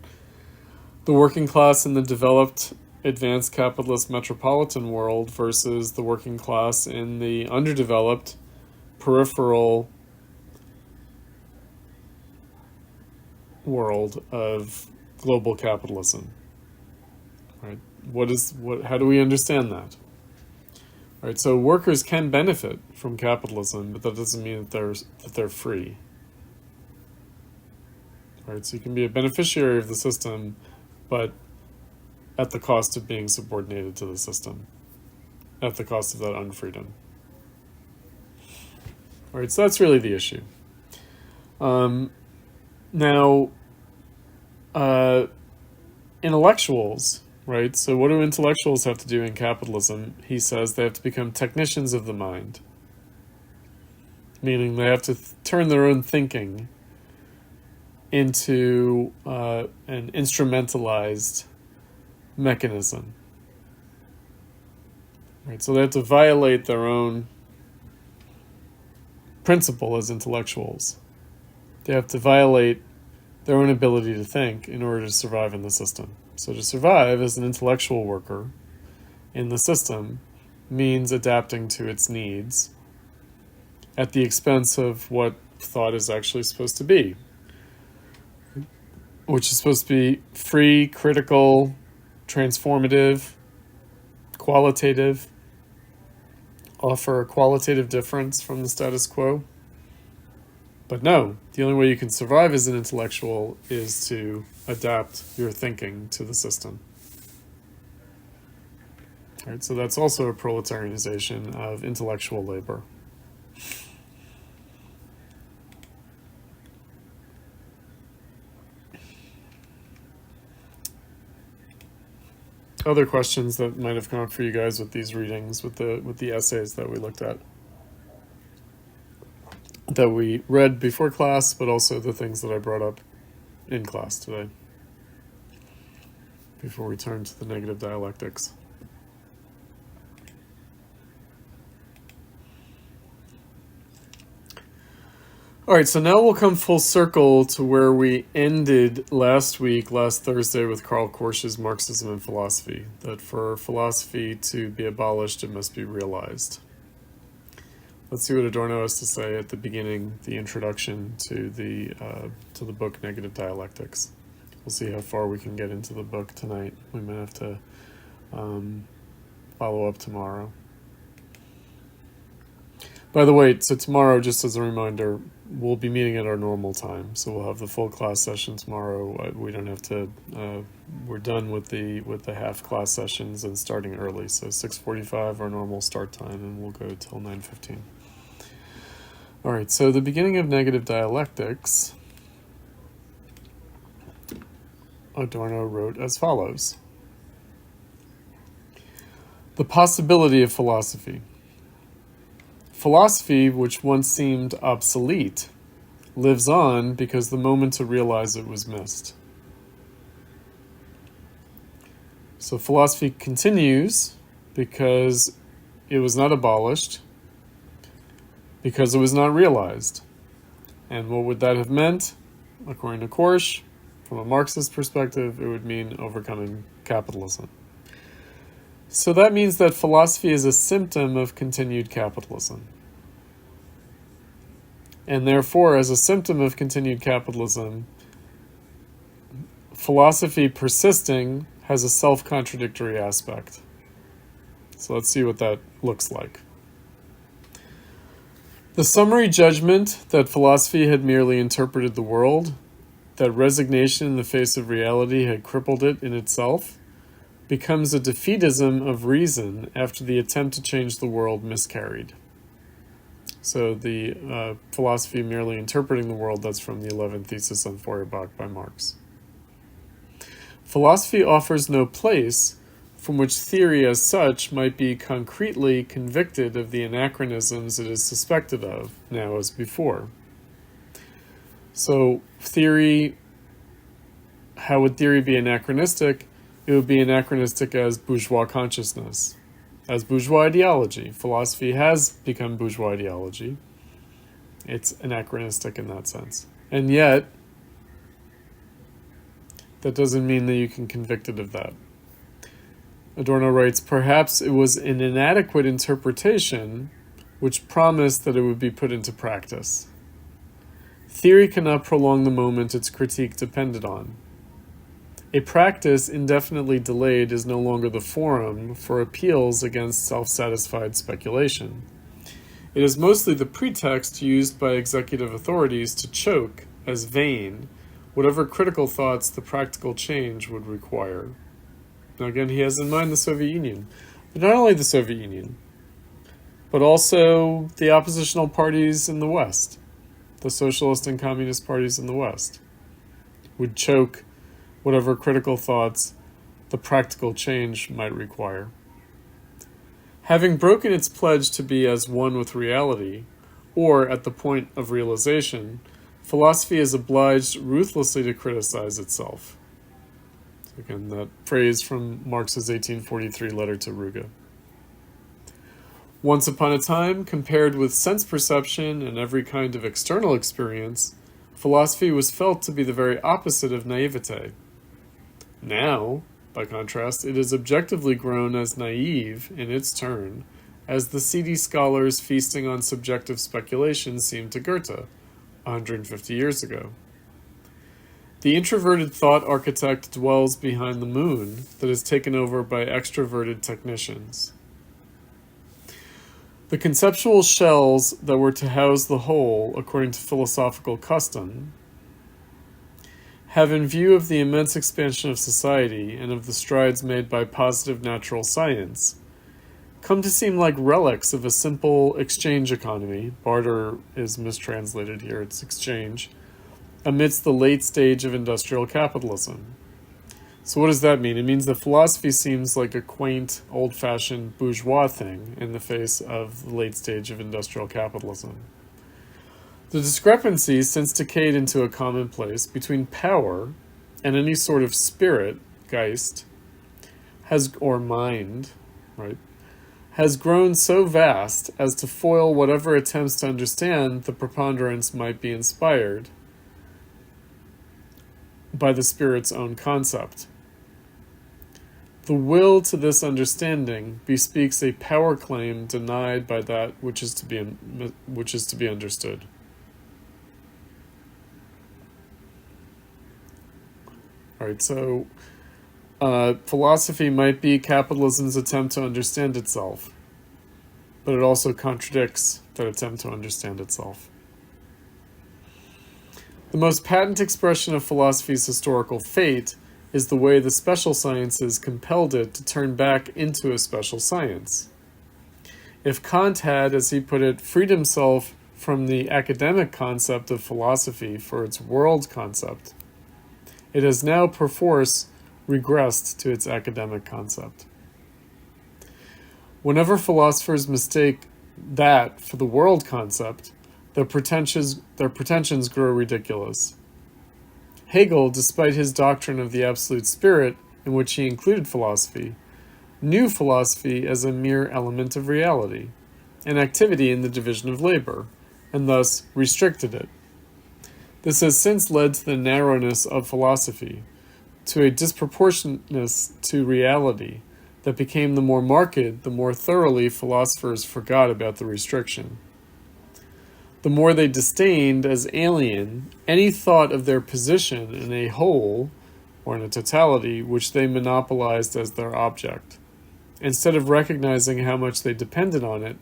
the working class in the developed, advanced capitalist metropolitan world versus the working class in the underdeveloped, peripheral world of global capitalism? Right? How do we understand that? Right, so workers can benefit from capitalism, but that doesn't mean that they're free. Right, so you can be a beneficiary of the system, but at the cost of being subordinated to the system, at the cost of that unfreedom. All right, so that's really the issue. Now, intellectuals, right? So what do intellectuals have to do in capitalism? He says they have to become technicians of the mind, meaning they have to turn their own thinking into an instrumentalized mechanism. Right, so they have to violate their own principle as intellectuals. They have to violate their own ability to think in order to survive in the system. So to survive as an intellectual worker in the system means adapting to its needs at the expense of what thought is actually supposed to be, which is supposed to be free, critical, transformative, qualitative, offer a qualitative difference from the status quo. But no, the only way you can survive as an intellectual is to adapt your thinking to the system. All right, so that's also a proletarianization of intellectual labor. Other questions that might have come up for you guys with these readings, with the essays that we looked at, that we read before class, but also the things that I brought up in class today, before we turn to the negative dialectics. All right, so now we'll come full circle to where we ended last Thursday, with Karl Korsch's Marxism and Philosophy, that for philosophy to be abolished, it must be realized. Let's see what Adorno has to say at the beginning, the introduction to the book Negative Dialectics. We'll see how far we can get into the book tonight. We might have to follow up tomorrow. By the way, so tomorrow, just as a reminder, we'll be meeting at our normal time. So we'll have the full class session tomorrow. We don't have to, we're done with the half class sessions and starting early. So 6:45, our normal start time, and we'll go till 9:15. All right, so the beginning of Negative Dialectics, Adorno wrote as follows: the possibility of philosophy. Philosophy, which once seemed obsolete, lives on because the moment to realize it was missed. So philosophy continues because it was not abolished, because it was not realized. And what would that have meant? According to Korsch, from a Marxist perspective, it would mean overcoming capitalism. So that means that philosophy is a symptom of continued capitalism. And therefore, as a symptom of continued capitalism, philosophy persisting has a self-contradictory aspect. So let's see what that looks like. The summary judgment that philosophy had merely interpreted the world, that resignation in the face of reality had crippled it in itself, becomes a defeatism of reason after the attempt to change the world miscarried. So the philosophy merely interpreting the world, that's from the 11th Thesis on Feuerbach by Marx. Philosophy offers no place from which theory as such might be concretely convicted of the anachronisms it is suspected of, now as before. So theory, how would theory be anachronistic? It would be anachronistic as bourgeois consciousness, as bourgeois ideology. Philosophy has become bourgeois ideology. It's anachronistic in that sense. And yet, that doesn't mean that you can convict it of that. Adorno writes, perhaps it was an inadequate interpretation which promised that it would be put into practice. Theory cannot prolong the moment its critique depended on. A practice indefinitely delayed is no longer the forum for appeals against self-satisfied speculation. It is mostly the pretext used by executive authorities to choke, as vain, whatever critical thoughts the practical change would require. Now again, he has in mind the Soviet Union. But not only the Soviet Union, but also the oppositional parties in the West, the socialist and communist parties in the West, would choke whatever critical thoughts the practical change might require. Having broken its pledge to be as one with reality, or at the point of realization, philosophy is obliged ruthlessly to criticize itself. Again, that phrase from Marx's 1843 letter to Ruge. Once upon a time, compared with sense perception and every kind of external experience, philosophy was felt to be the very opposite of naivete. Now, by contrast, it is objectively grown as naive in its turn, as the seedy scholars feasting on subjective speculation seemed to Goethe 150 years ago. The introverted thought architect dwells behind the moon that is taken over by extroverted technicians. The conceptual shells that were to house the whole, according to philosophical custom, have in view of the immense expansion of society and of the strides made by positive natural science, come to seem like relics of a simple exchange economy. Barter is mistranslated here, it's exchange, amidst the late stage of industrial capitalism. So what does that mean? It means that philosophy seems like a quaint, old-fashioned bourgeois thing in the face of the late stage of industrial capitalism. The discrepancy, since decayed into a commonplace, between power and any sort of spirit, Geist, or mind, right, has grown so vast as to foil whatever attempts to understand the preponderance might be inspired by the spirit's own concept. The will to this understanding bespeaks a power claim denied by that which is to be understood. All right, so philosophy might be capitalism's attempt to understand itself, but it also contradicts that attempt to understand itself. The most patent expression of philosophy's historical fate is the way the special sciences compelled it to turn back into a special science. If Kant had, as he put it, freed himself from the academic concept of philosophy for its world concept, it has now perforce regressed to its academic concept. Whenever philosophers mistake that for the world concept, their pretensions grow ridiculous. Hegel, despite his doctrine of the absolute spirit, in which he included philosophy, knew philosophy as a mere element of reality, an activity in the division of labor, and thus restricted it. This has since led to the narrowness of philosophy, to a disproportionateness to reality that became the more marked, the more thoroughly philosophers forgot about the restriction. The more they disdained as alien any thought of their position in a whole, or in a totality, which they monopolized as their object, instead of recognizing how much they depended on it,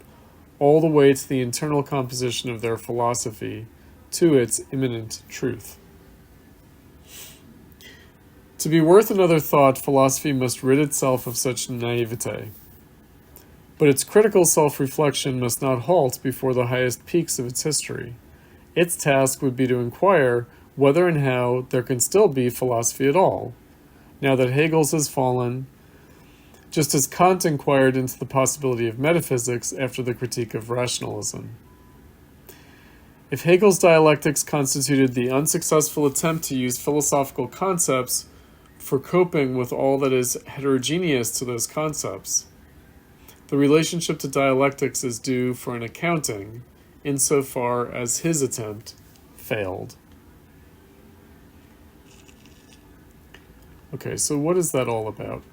all the way to the internal composition of their philosophy, to its immanent truth. To be worth another thought, philosophy must rid itself of such naivete. But its critical self-reflection must not halt before the highest peaks of its history. Its task would be to inquire whether and how there can still be philosophy at all, now that Hegel's has fallen, just as Kant inquired into the possibility of metaphysics after the critique of rationalism. If Hegel's dialectics constituted the unsuccessful attempt to use philosophical concepts for coping with all that is heterogeneous to those concepts, the relationship to dialectics is due for an accounting, insofar as his attempt failed. Okay, so what is that all about?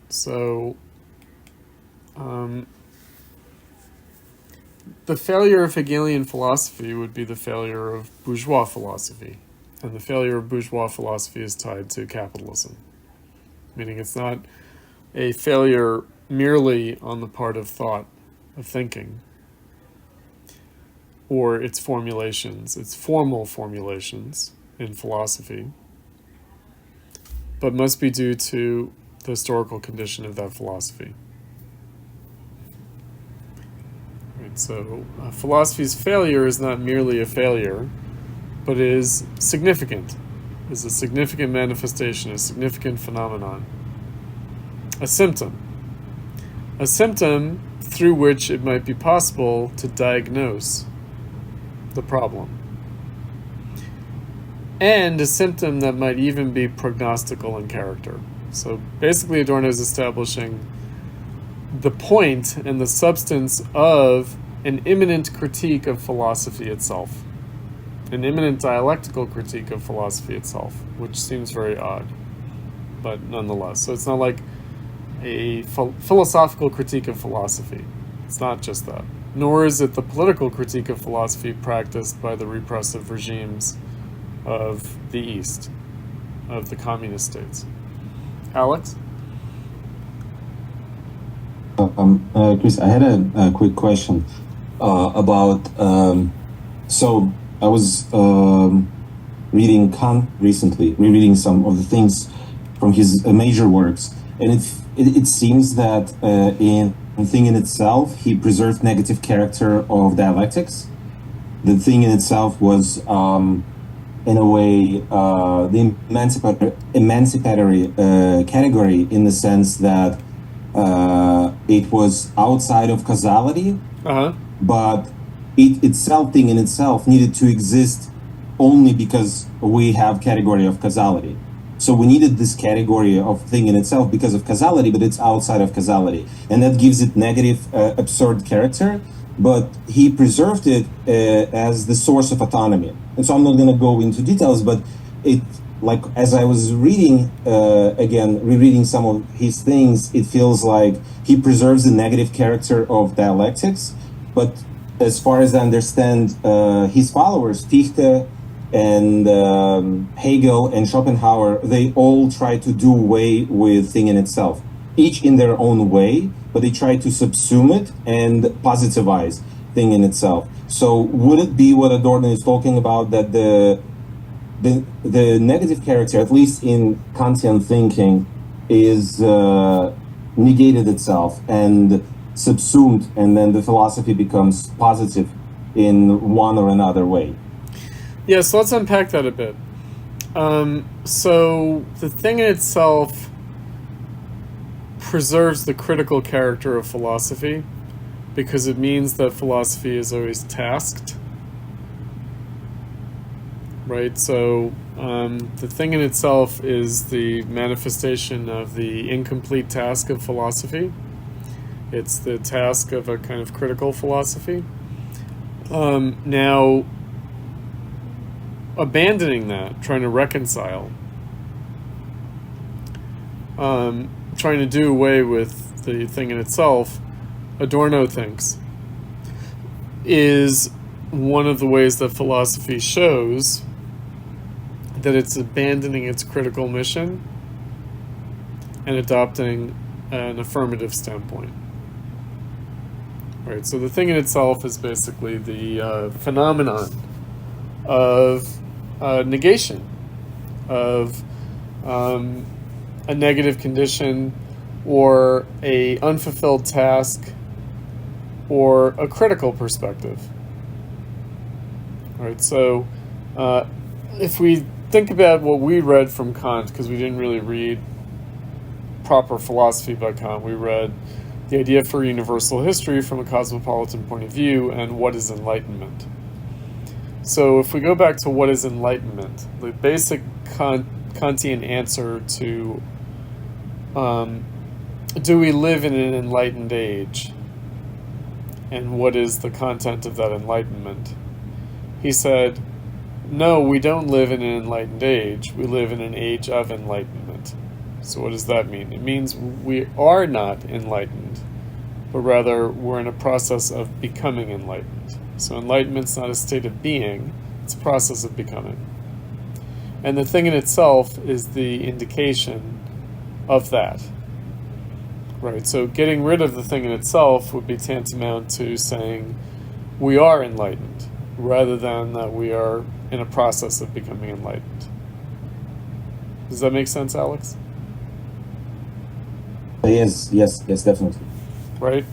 So, the failure of Hegelian philosophy would be the failure of bourgeois philosophy. And the failure of bourgeois philosophy is tied to capitalism. Meaning it's not a failure merely on the part of thought, of thinking, or its formulations, its formal formulations in philosophy, but must be due to the historical condition of that philosophy. Right, so philosophy's failure is not merely a failure, but is significant, is a significant manifestation, a significant phenomenon, a symptom through which it might be possible to diagnose the problem, and a symptom that might even be prognostical in character. So basically Adorno is establishing the point and the substance of an immanent critique of philosophy itself. An immanent dialectical critique of philosophy itself, which seems very odd, but nonetheless. So it's not like a philosophical critique of philosophy. It's not just that. Nor is it the political critique of philosophy practiced by the repressive regimes of the East, of the communist states. Alex? Chris, I had a quick question about, so I was reading Kant recently, rereading some of the things from his major works, and it seems that in Thing in Itself, he preserved negative character of dialectics. The thing in itself was, in a way, the emancipatory category, in the sense that it was outside of causality, but it itself, thing in itself, needed to exist only because we have category of causality. So we needed this category of thing in itself because of causality, but it's outside of causality. And that gives it negative, absurd character, but he preserved it as the source of autonomy. And so I'm not going to go into details, but it, like, as I was reading, again, rereading some of his things, it feels like he preserves the negative character of dialectics, but as far as I understand, his followers, Fichte and Hegel and Schopenhauer, they all try to do away with thing in itself, each in their own way, but they try to subsume it and positivize thing in itself. So would it be what Adorno is talking about, that the negative character, at least in Kantian thinking, is negated itself and subsumed, and then the philosophy becomes positive in one or another way? Yeah, so let's unpack that a bit. So the thing in itself preserves the critical character of philosophy because it means that philosophy is always tasked. right? So the thing in itself is the manifestation of the incomplete task of philosophy. It's the task of a kind of critical philosophy. Now, abandoning that, trying to reconcile, trying to do away with the thing in itself, Adorno thinks, is one of the ways that philosophy shows that it's abandoning its critical mission and adopting an affirmative standpoint. Right, so the thing in itself is basically the phenomenon of negation, of a negative condition or a unfulfilled task or a critical perspective. All right, so if we think about what we read from Kant, because we didn't really read proper philosophy by Kant, we read The Idea for Universal History from a Cosmopolitan Point of View and What is Enlightenment. So if we go back to what is enlightenment, the basic Kantian answer to do we live in an enlightened age? And what is the content of that enlightenment? He said, no, we don't live in an enlightened age. We live in an age of enlightenment. So what does that mean? It means we are not enlightened, but rather we're in a process of becoming enlightened. So enlightenment's not a state of being, it's a process of becoming. And the thing in itself is the indication of that. Right, so getting rid of the thing in itself would be tantamount to saying we are enlightened, rather than that we are in a process of becoming enlightened. Does that make sense, Alex? Yes, definitely. Right?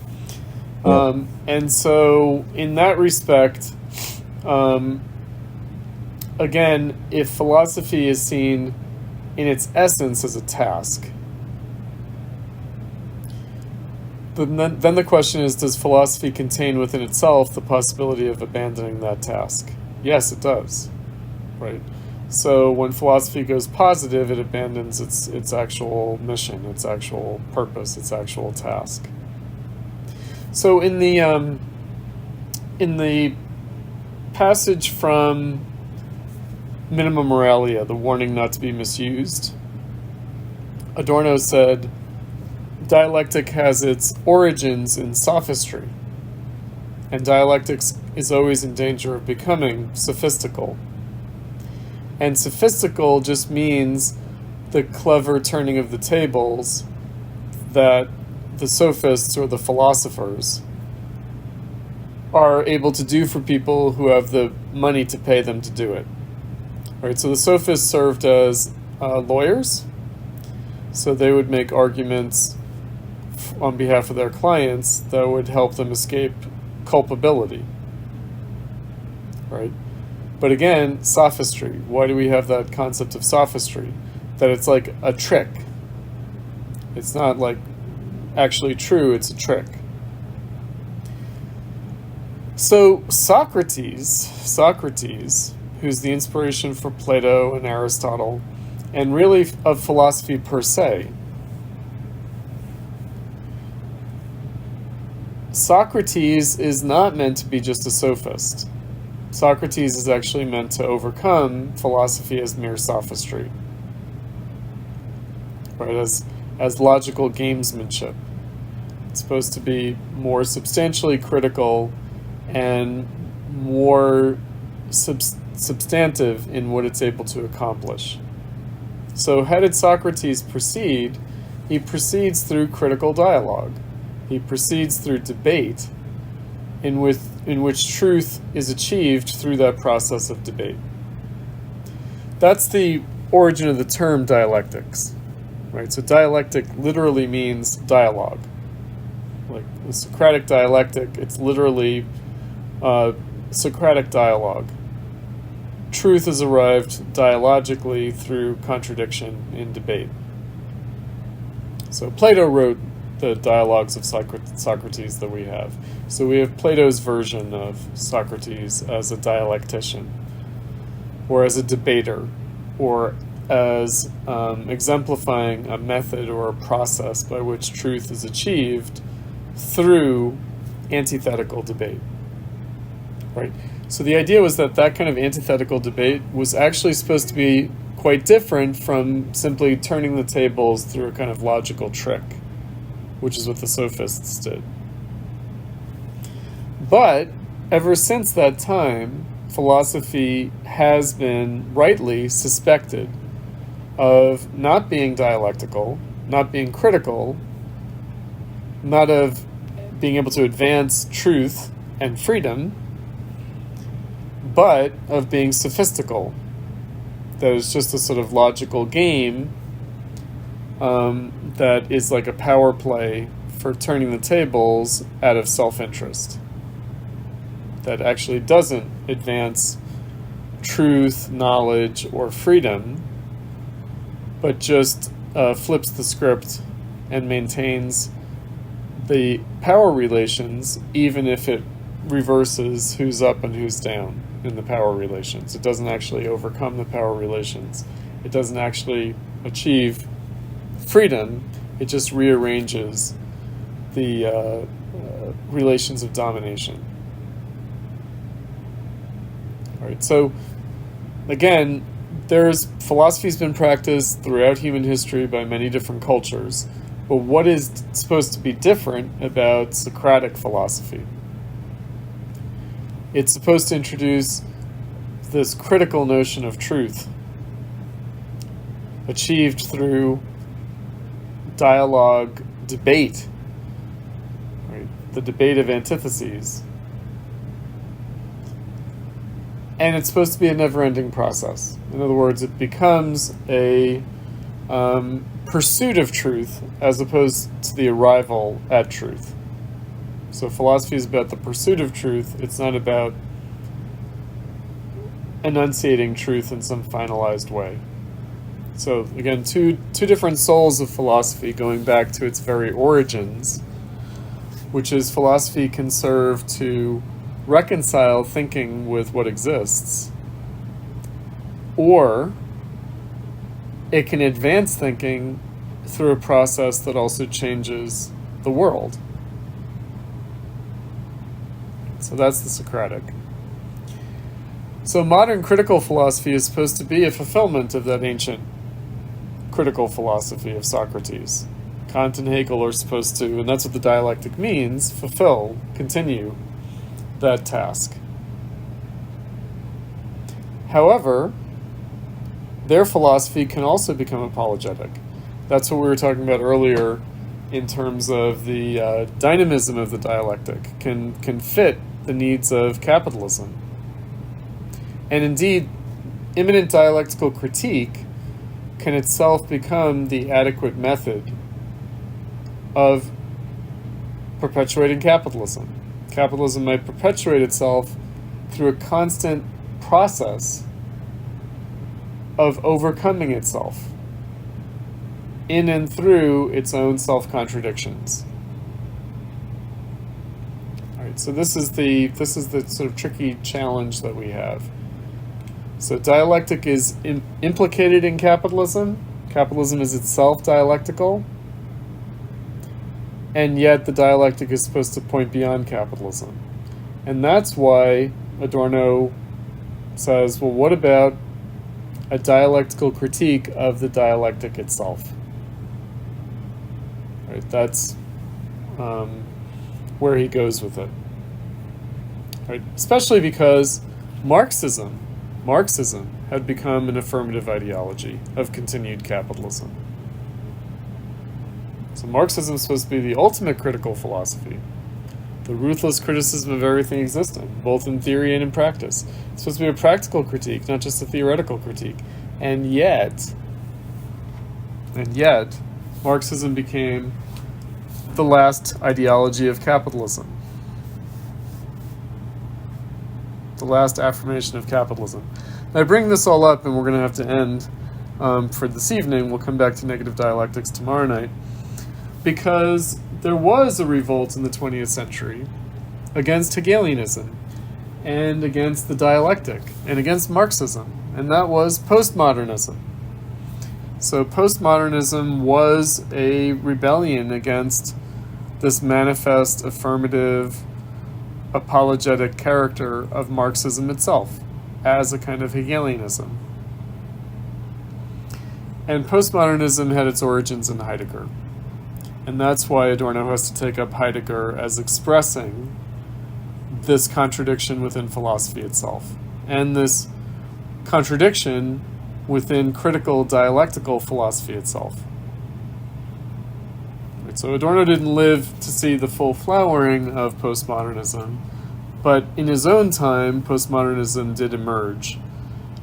Yeah. And so, in that respect, again, if philosophy is seen in its essence as a task, then the question is, does philosophy contain within itself the possibility of abandoning that task? Yes, it does. Right? So when philosophy goes positive, it abandons its actual mission, its actual purpose, its actual task. So in the passage from Minima Moralia, the warning not to be misused, Adorno said, dialectic has its origins in sophistry, and dialectics is always in danger of becoming sophistical. And sophistical just means the clever turning of the tables that the sophists or the philosophers are able to do for people who have the money to pay them to do it. Right, so the sophists served as lawyers, so they would make arguments on behalf of their clients that would help them escape culpability. Right? But again, sophistry. Why do we have that concept of sophistry? That it's like a trick. It's not like actually true, it's a trick. So Socrates, who's the inspiration for Plato and Aristotle, and really of philosophy per se, Socrates is not meant to be just a sophist. Socrates is actually meant to overcome philosophy as mere sophistry, right? As logical gamesmanship. It's supposed to be more substantially critical and more substantive in what it's able to accomplish. So how did Socrates proceed? He proceeds through critical dialogue. He proceeds through debate, in which truth is achieved through that process of debate. That's the origin of the term dialectics, right? So dialectic literally means dialogue. Like the Socratic dialectic, it's literally Socratic dialogue. Truth is arrived dialogically through contradiction in debate. So Plato wrote the dialogues of Socrates that we have. So we have Plato's version of Socrates as a dialectician. or as a debater, or as exemplifying a method or a process by which truth is achieved through antithetical debate, right? So the idea was that that kind of antithetical debate was actually supposed to be quite different from simply turning the tables through a kind of logical trick, which is what the sophists did. But ever since that time, philosophy has been rightly suspected of not being dialectical, not being critical, not of being able to advance truth and freedom, but of being sophistical. That is just a sort of logical game that is like a power play for turning the tables out of self-interest. That actually doesn't advance truth, knowledge, or freedom, but just flips the script and maintains the power relations, even if it reverses who's up and who's down in the power relations. It doesn't actually overcome the power relations. It doesn't actually achieve freedom. It just rearranges the relations of domination. All right, so again, philosophy's been practiced throughout human history by many different cultures. But what is supposed to be different about Socratic philosophy? It's supposed to introduce this critical notion of truth, achieved through dialogue, debate, right? The debate of antitheses. And it's supposed to be a never-ending process. In other words, it becomes a pursuit of truth as opposed to the arrival at truth. So philosophy is about the pursuit of truth. It's not about enunciating truth in some finalized way. So again, two different souls of philosophy going back to its very origins, which is philosophy can serve to reconcile thinking with what exists, or it can advance thinking through a process that also changes the world. So that's the Socratic. So modern critical philosophy is supposed to be a fulfillment of that ancient critical philosophy of Socrates. Kant and Hegel are supposed to, and that's what the dialectic means, fulfill, continue that task. However, their philosophy can also become apologetic. That's what we were talking about earlier in terms of the dynamism of the dialectic can fit the needs of capitalism. And indeed, immanent dialectical critique can itself become the adequate method of perpetuating capitalism. Capitalism might perpetuate itself through a constant process of overcoming itself in and through its own self-contradictions. All right, so this is the sort of tricky challenge that we have. So dialectic is implicated in capitalism. Capitalism is itself dialectical. And yet the dialectic is supposed to point beyond capitalism. And that's why Adorno says, well, what about a dialectical critique of the dialectic itself? Right, that's where he goes with it. Right, especially because Marxism had become an affirmative ideology of continued capitalism. So Marxism is supposed to be the ultimate critical philosophy, the ruthless criticism of everything existing, both in theory and in practice. It's supposed to be a practical critique, not just a theoretical critique. And yet, Marxism became the last ideology of capitalism, the last affirmation of capitalism. Now, I bring this all up, and we're going to have to end for this evening. We'll come back to negative dialectics tomorrow night, because there was a revolt in the 20th century against Hegelianism and against the dialectic and against Marxism and that was postmodernism. So postmodernism was a rebellion against this manifest, affirmative, apologetic character of Marxism itself as a kind of Hegelianism. And postmodernism had its origins in Heidegger. And that's why Adorno has to take up Heidegger as expressing this contradiction within philosophy itself, and this contradiction within critical dialectical philosophy itself. Right, so Adorno didn't live to see the full flowering of postmodernism, but in his own time, postmodernism did emerge,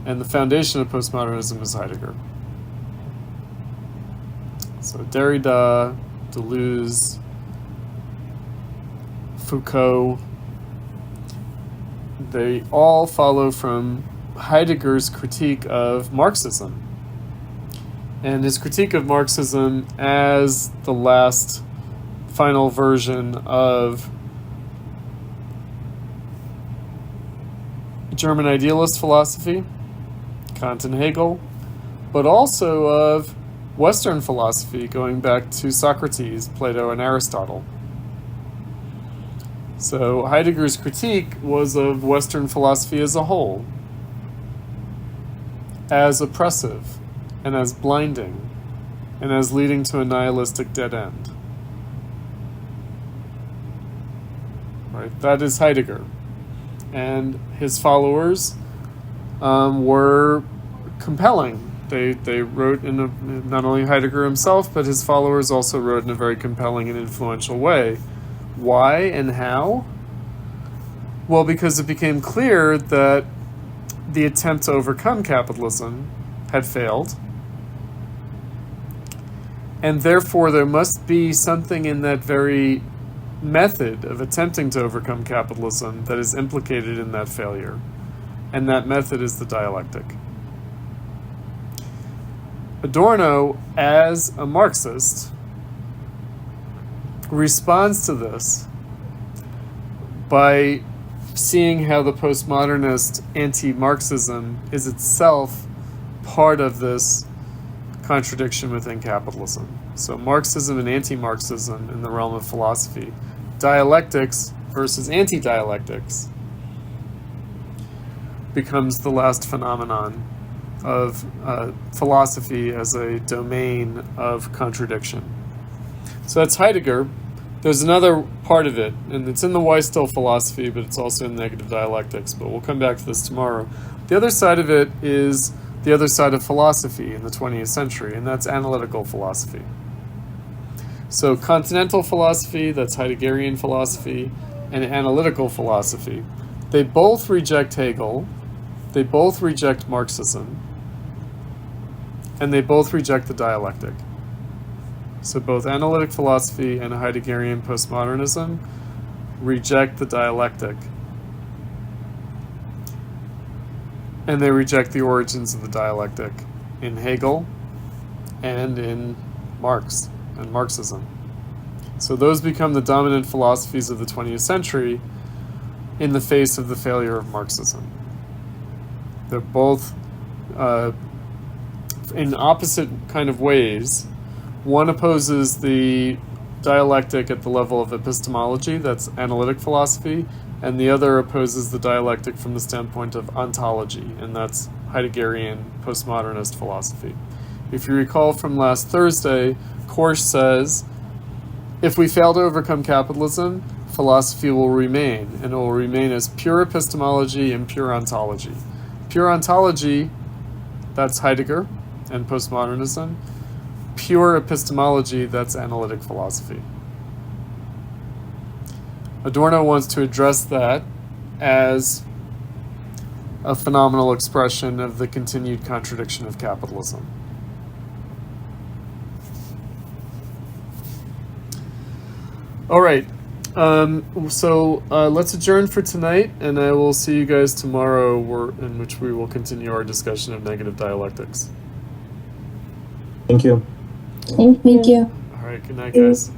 and the foundation of postmodernism is Heidegger. So Derrida, Deleuze, Foucault, they all follow from Heidegger's critique of Marxism. And his critique of Marxism as the last final version of German idealist philosophy, Kant and Hegel, but also of Western philosophy going back to Socrates, Plato, and Aristotle. So Heidegger's critique was of Western philosophy as a whole, as oppressive, and as blinding, and as leading to a nihilistic dead end. Right? That is Heidegger. And his followers were compelling. They wrote in a, not only Heidegger himself, but his followers also wrote in a very compelling and influential way. Why and how? Well, because it became clear that the attempt to overcome capitalism had failed, and therefore there must be something in that very method of attempting to overcome capitalism that is implicated in that failure, and that method is the dialectic. Adorno, as a Marxist, responds to this by seeing how the postmodernist anti-Marxism is itself part of this contradiction within capitalism. So Marxism and anti-Marxism in the realm of philosophy, dialectics versus anti-dialectics, becomes the last phenomenon of philosophy as a domain of contradiction. So that's Heidegger. There's another part of it, and it's in the Why Still philosophy, but it's also in negative dialectics, but we'll come back to this tomorrow. The other side of it is the other side of philosophy in the 20th century, and that's analytical philosophy. So continental philosophy, that's Heideggerian philosophy, and analytical philosophy, they both reject Hegel, they both reject Marxism, and they both reject the dialectic. So both analytic philosophy and Heideggerian postmodernism reject the dialectic. And they reject the origins of the dialectic in Hegel and in Marx and Marxism. So those become the dominant philosophies of the 20th century in the face of the failure of Marxism. They're both in opposite kind of ways. One opposes the dialectic at the level of epistemology, that's analytic philosophy, and the other opposes the dialectic from the standpoint of ontology, and that's Heideggerian postmodernist philosophy. If you recall from last Thursday, Korsch says, if we fail to overcome capitalism, philosophy will remain, and it will remain as pure epistemology and pure ontology. Pure ontology, that's Heidegger and postmodernism. Pure epistemology, that's analytic philosophy. Adorno wants to address that as a phenomenal expression of the continued contradiction of capitalism. All right, so let's adjourn for tonight, and I will see you guys tomorrow, in which we will continue our discussion of negative dialectics. Thank you. Thank you. All right, good night, guys.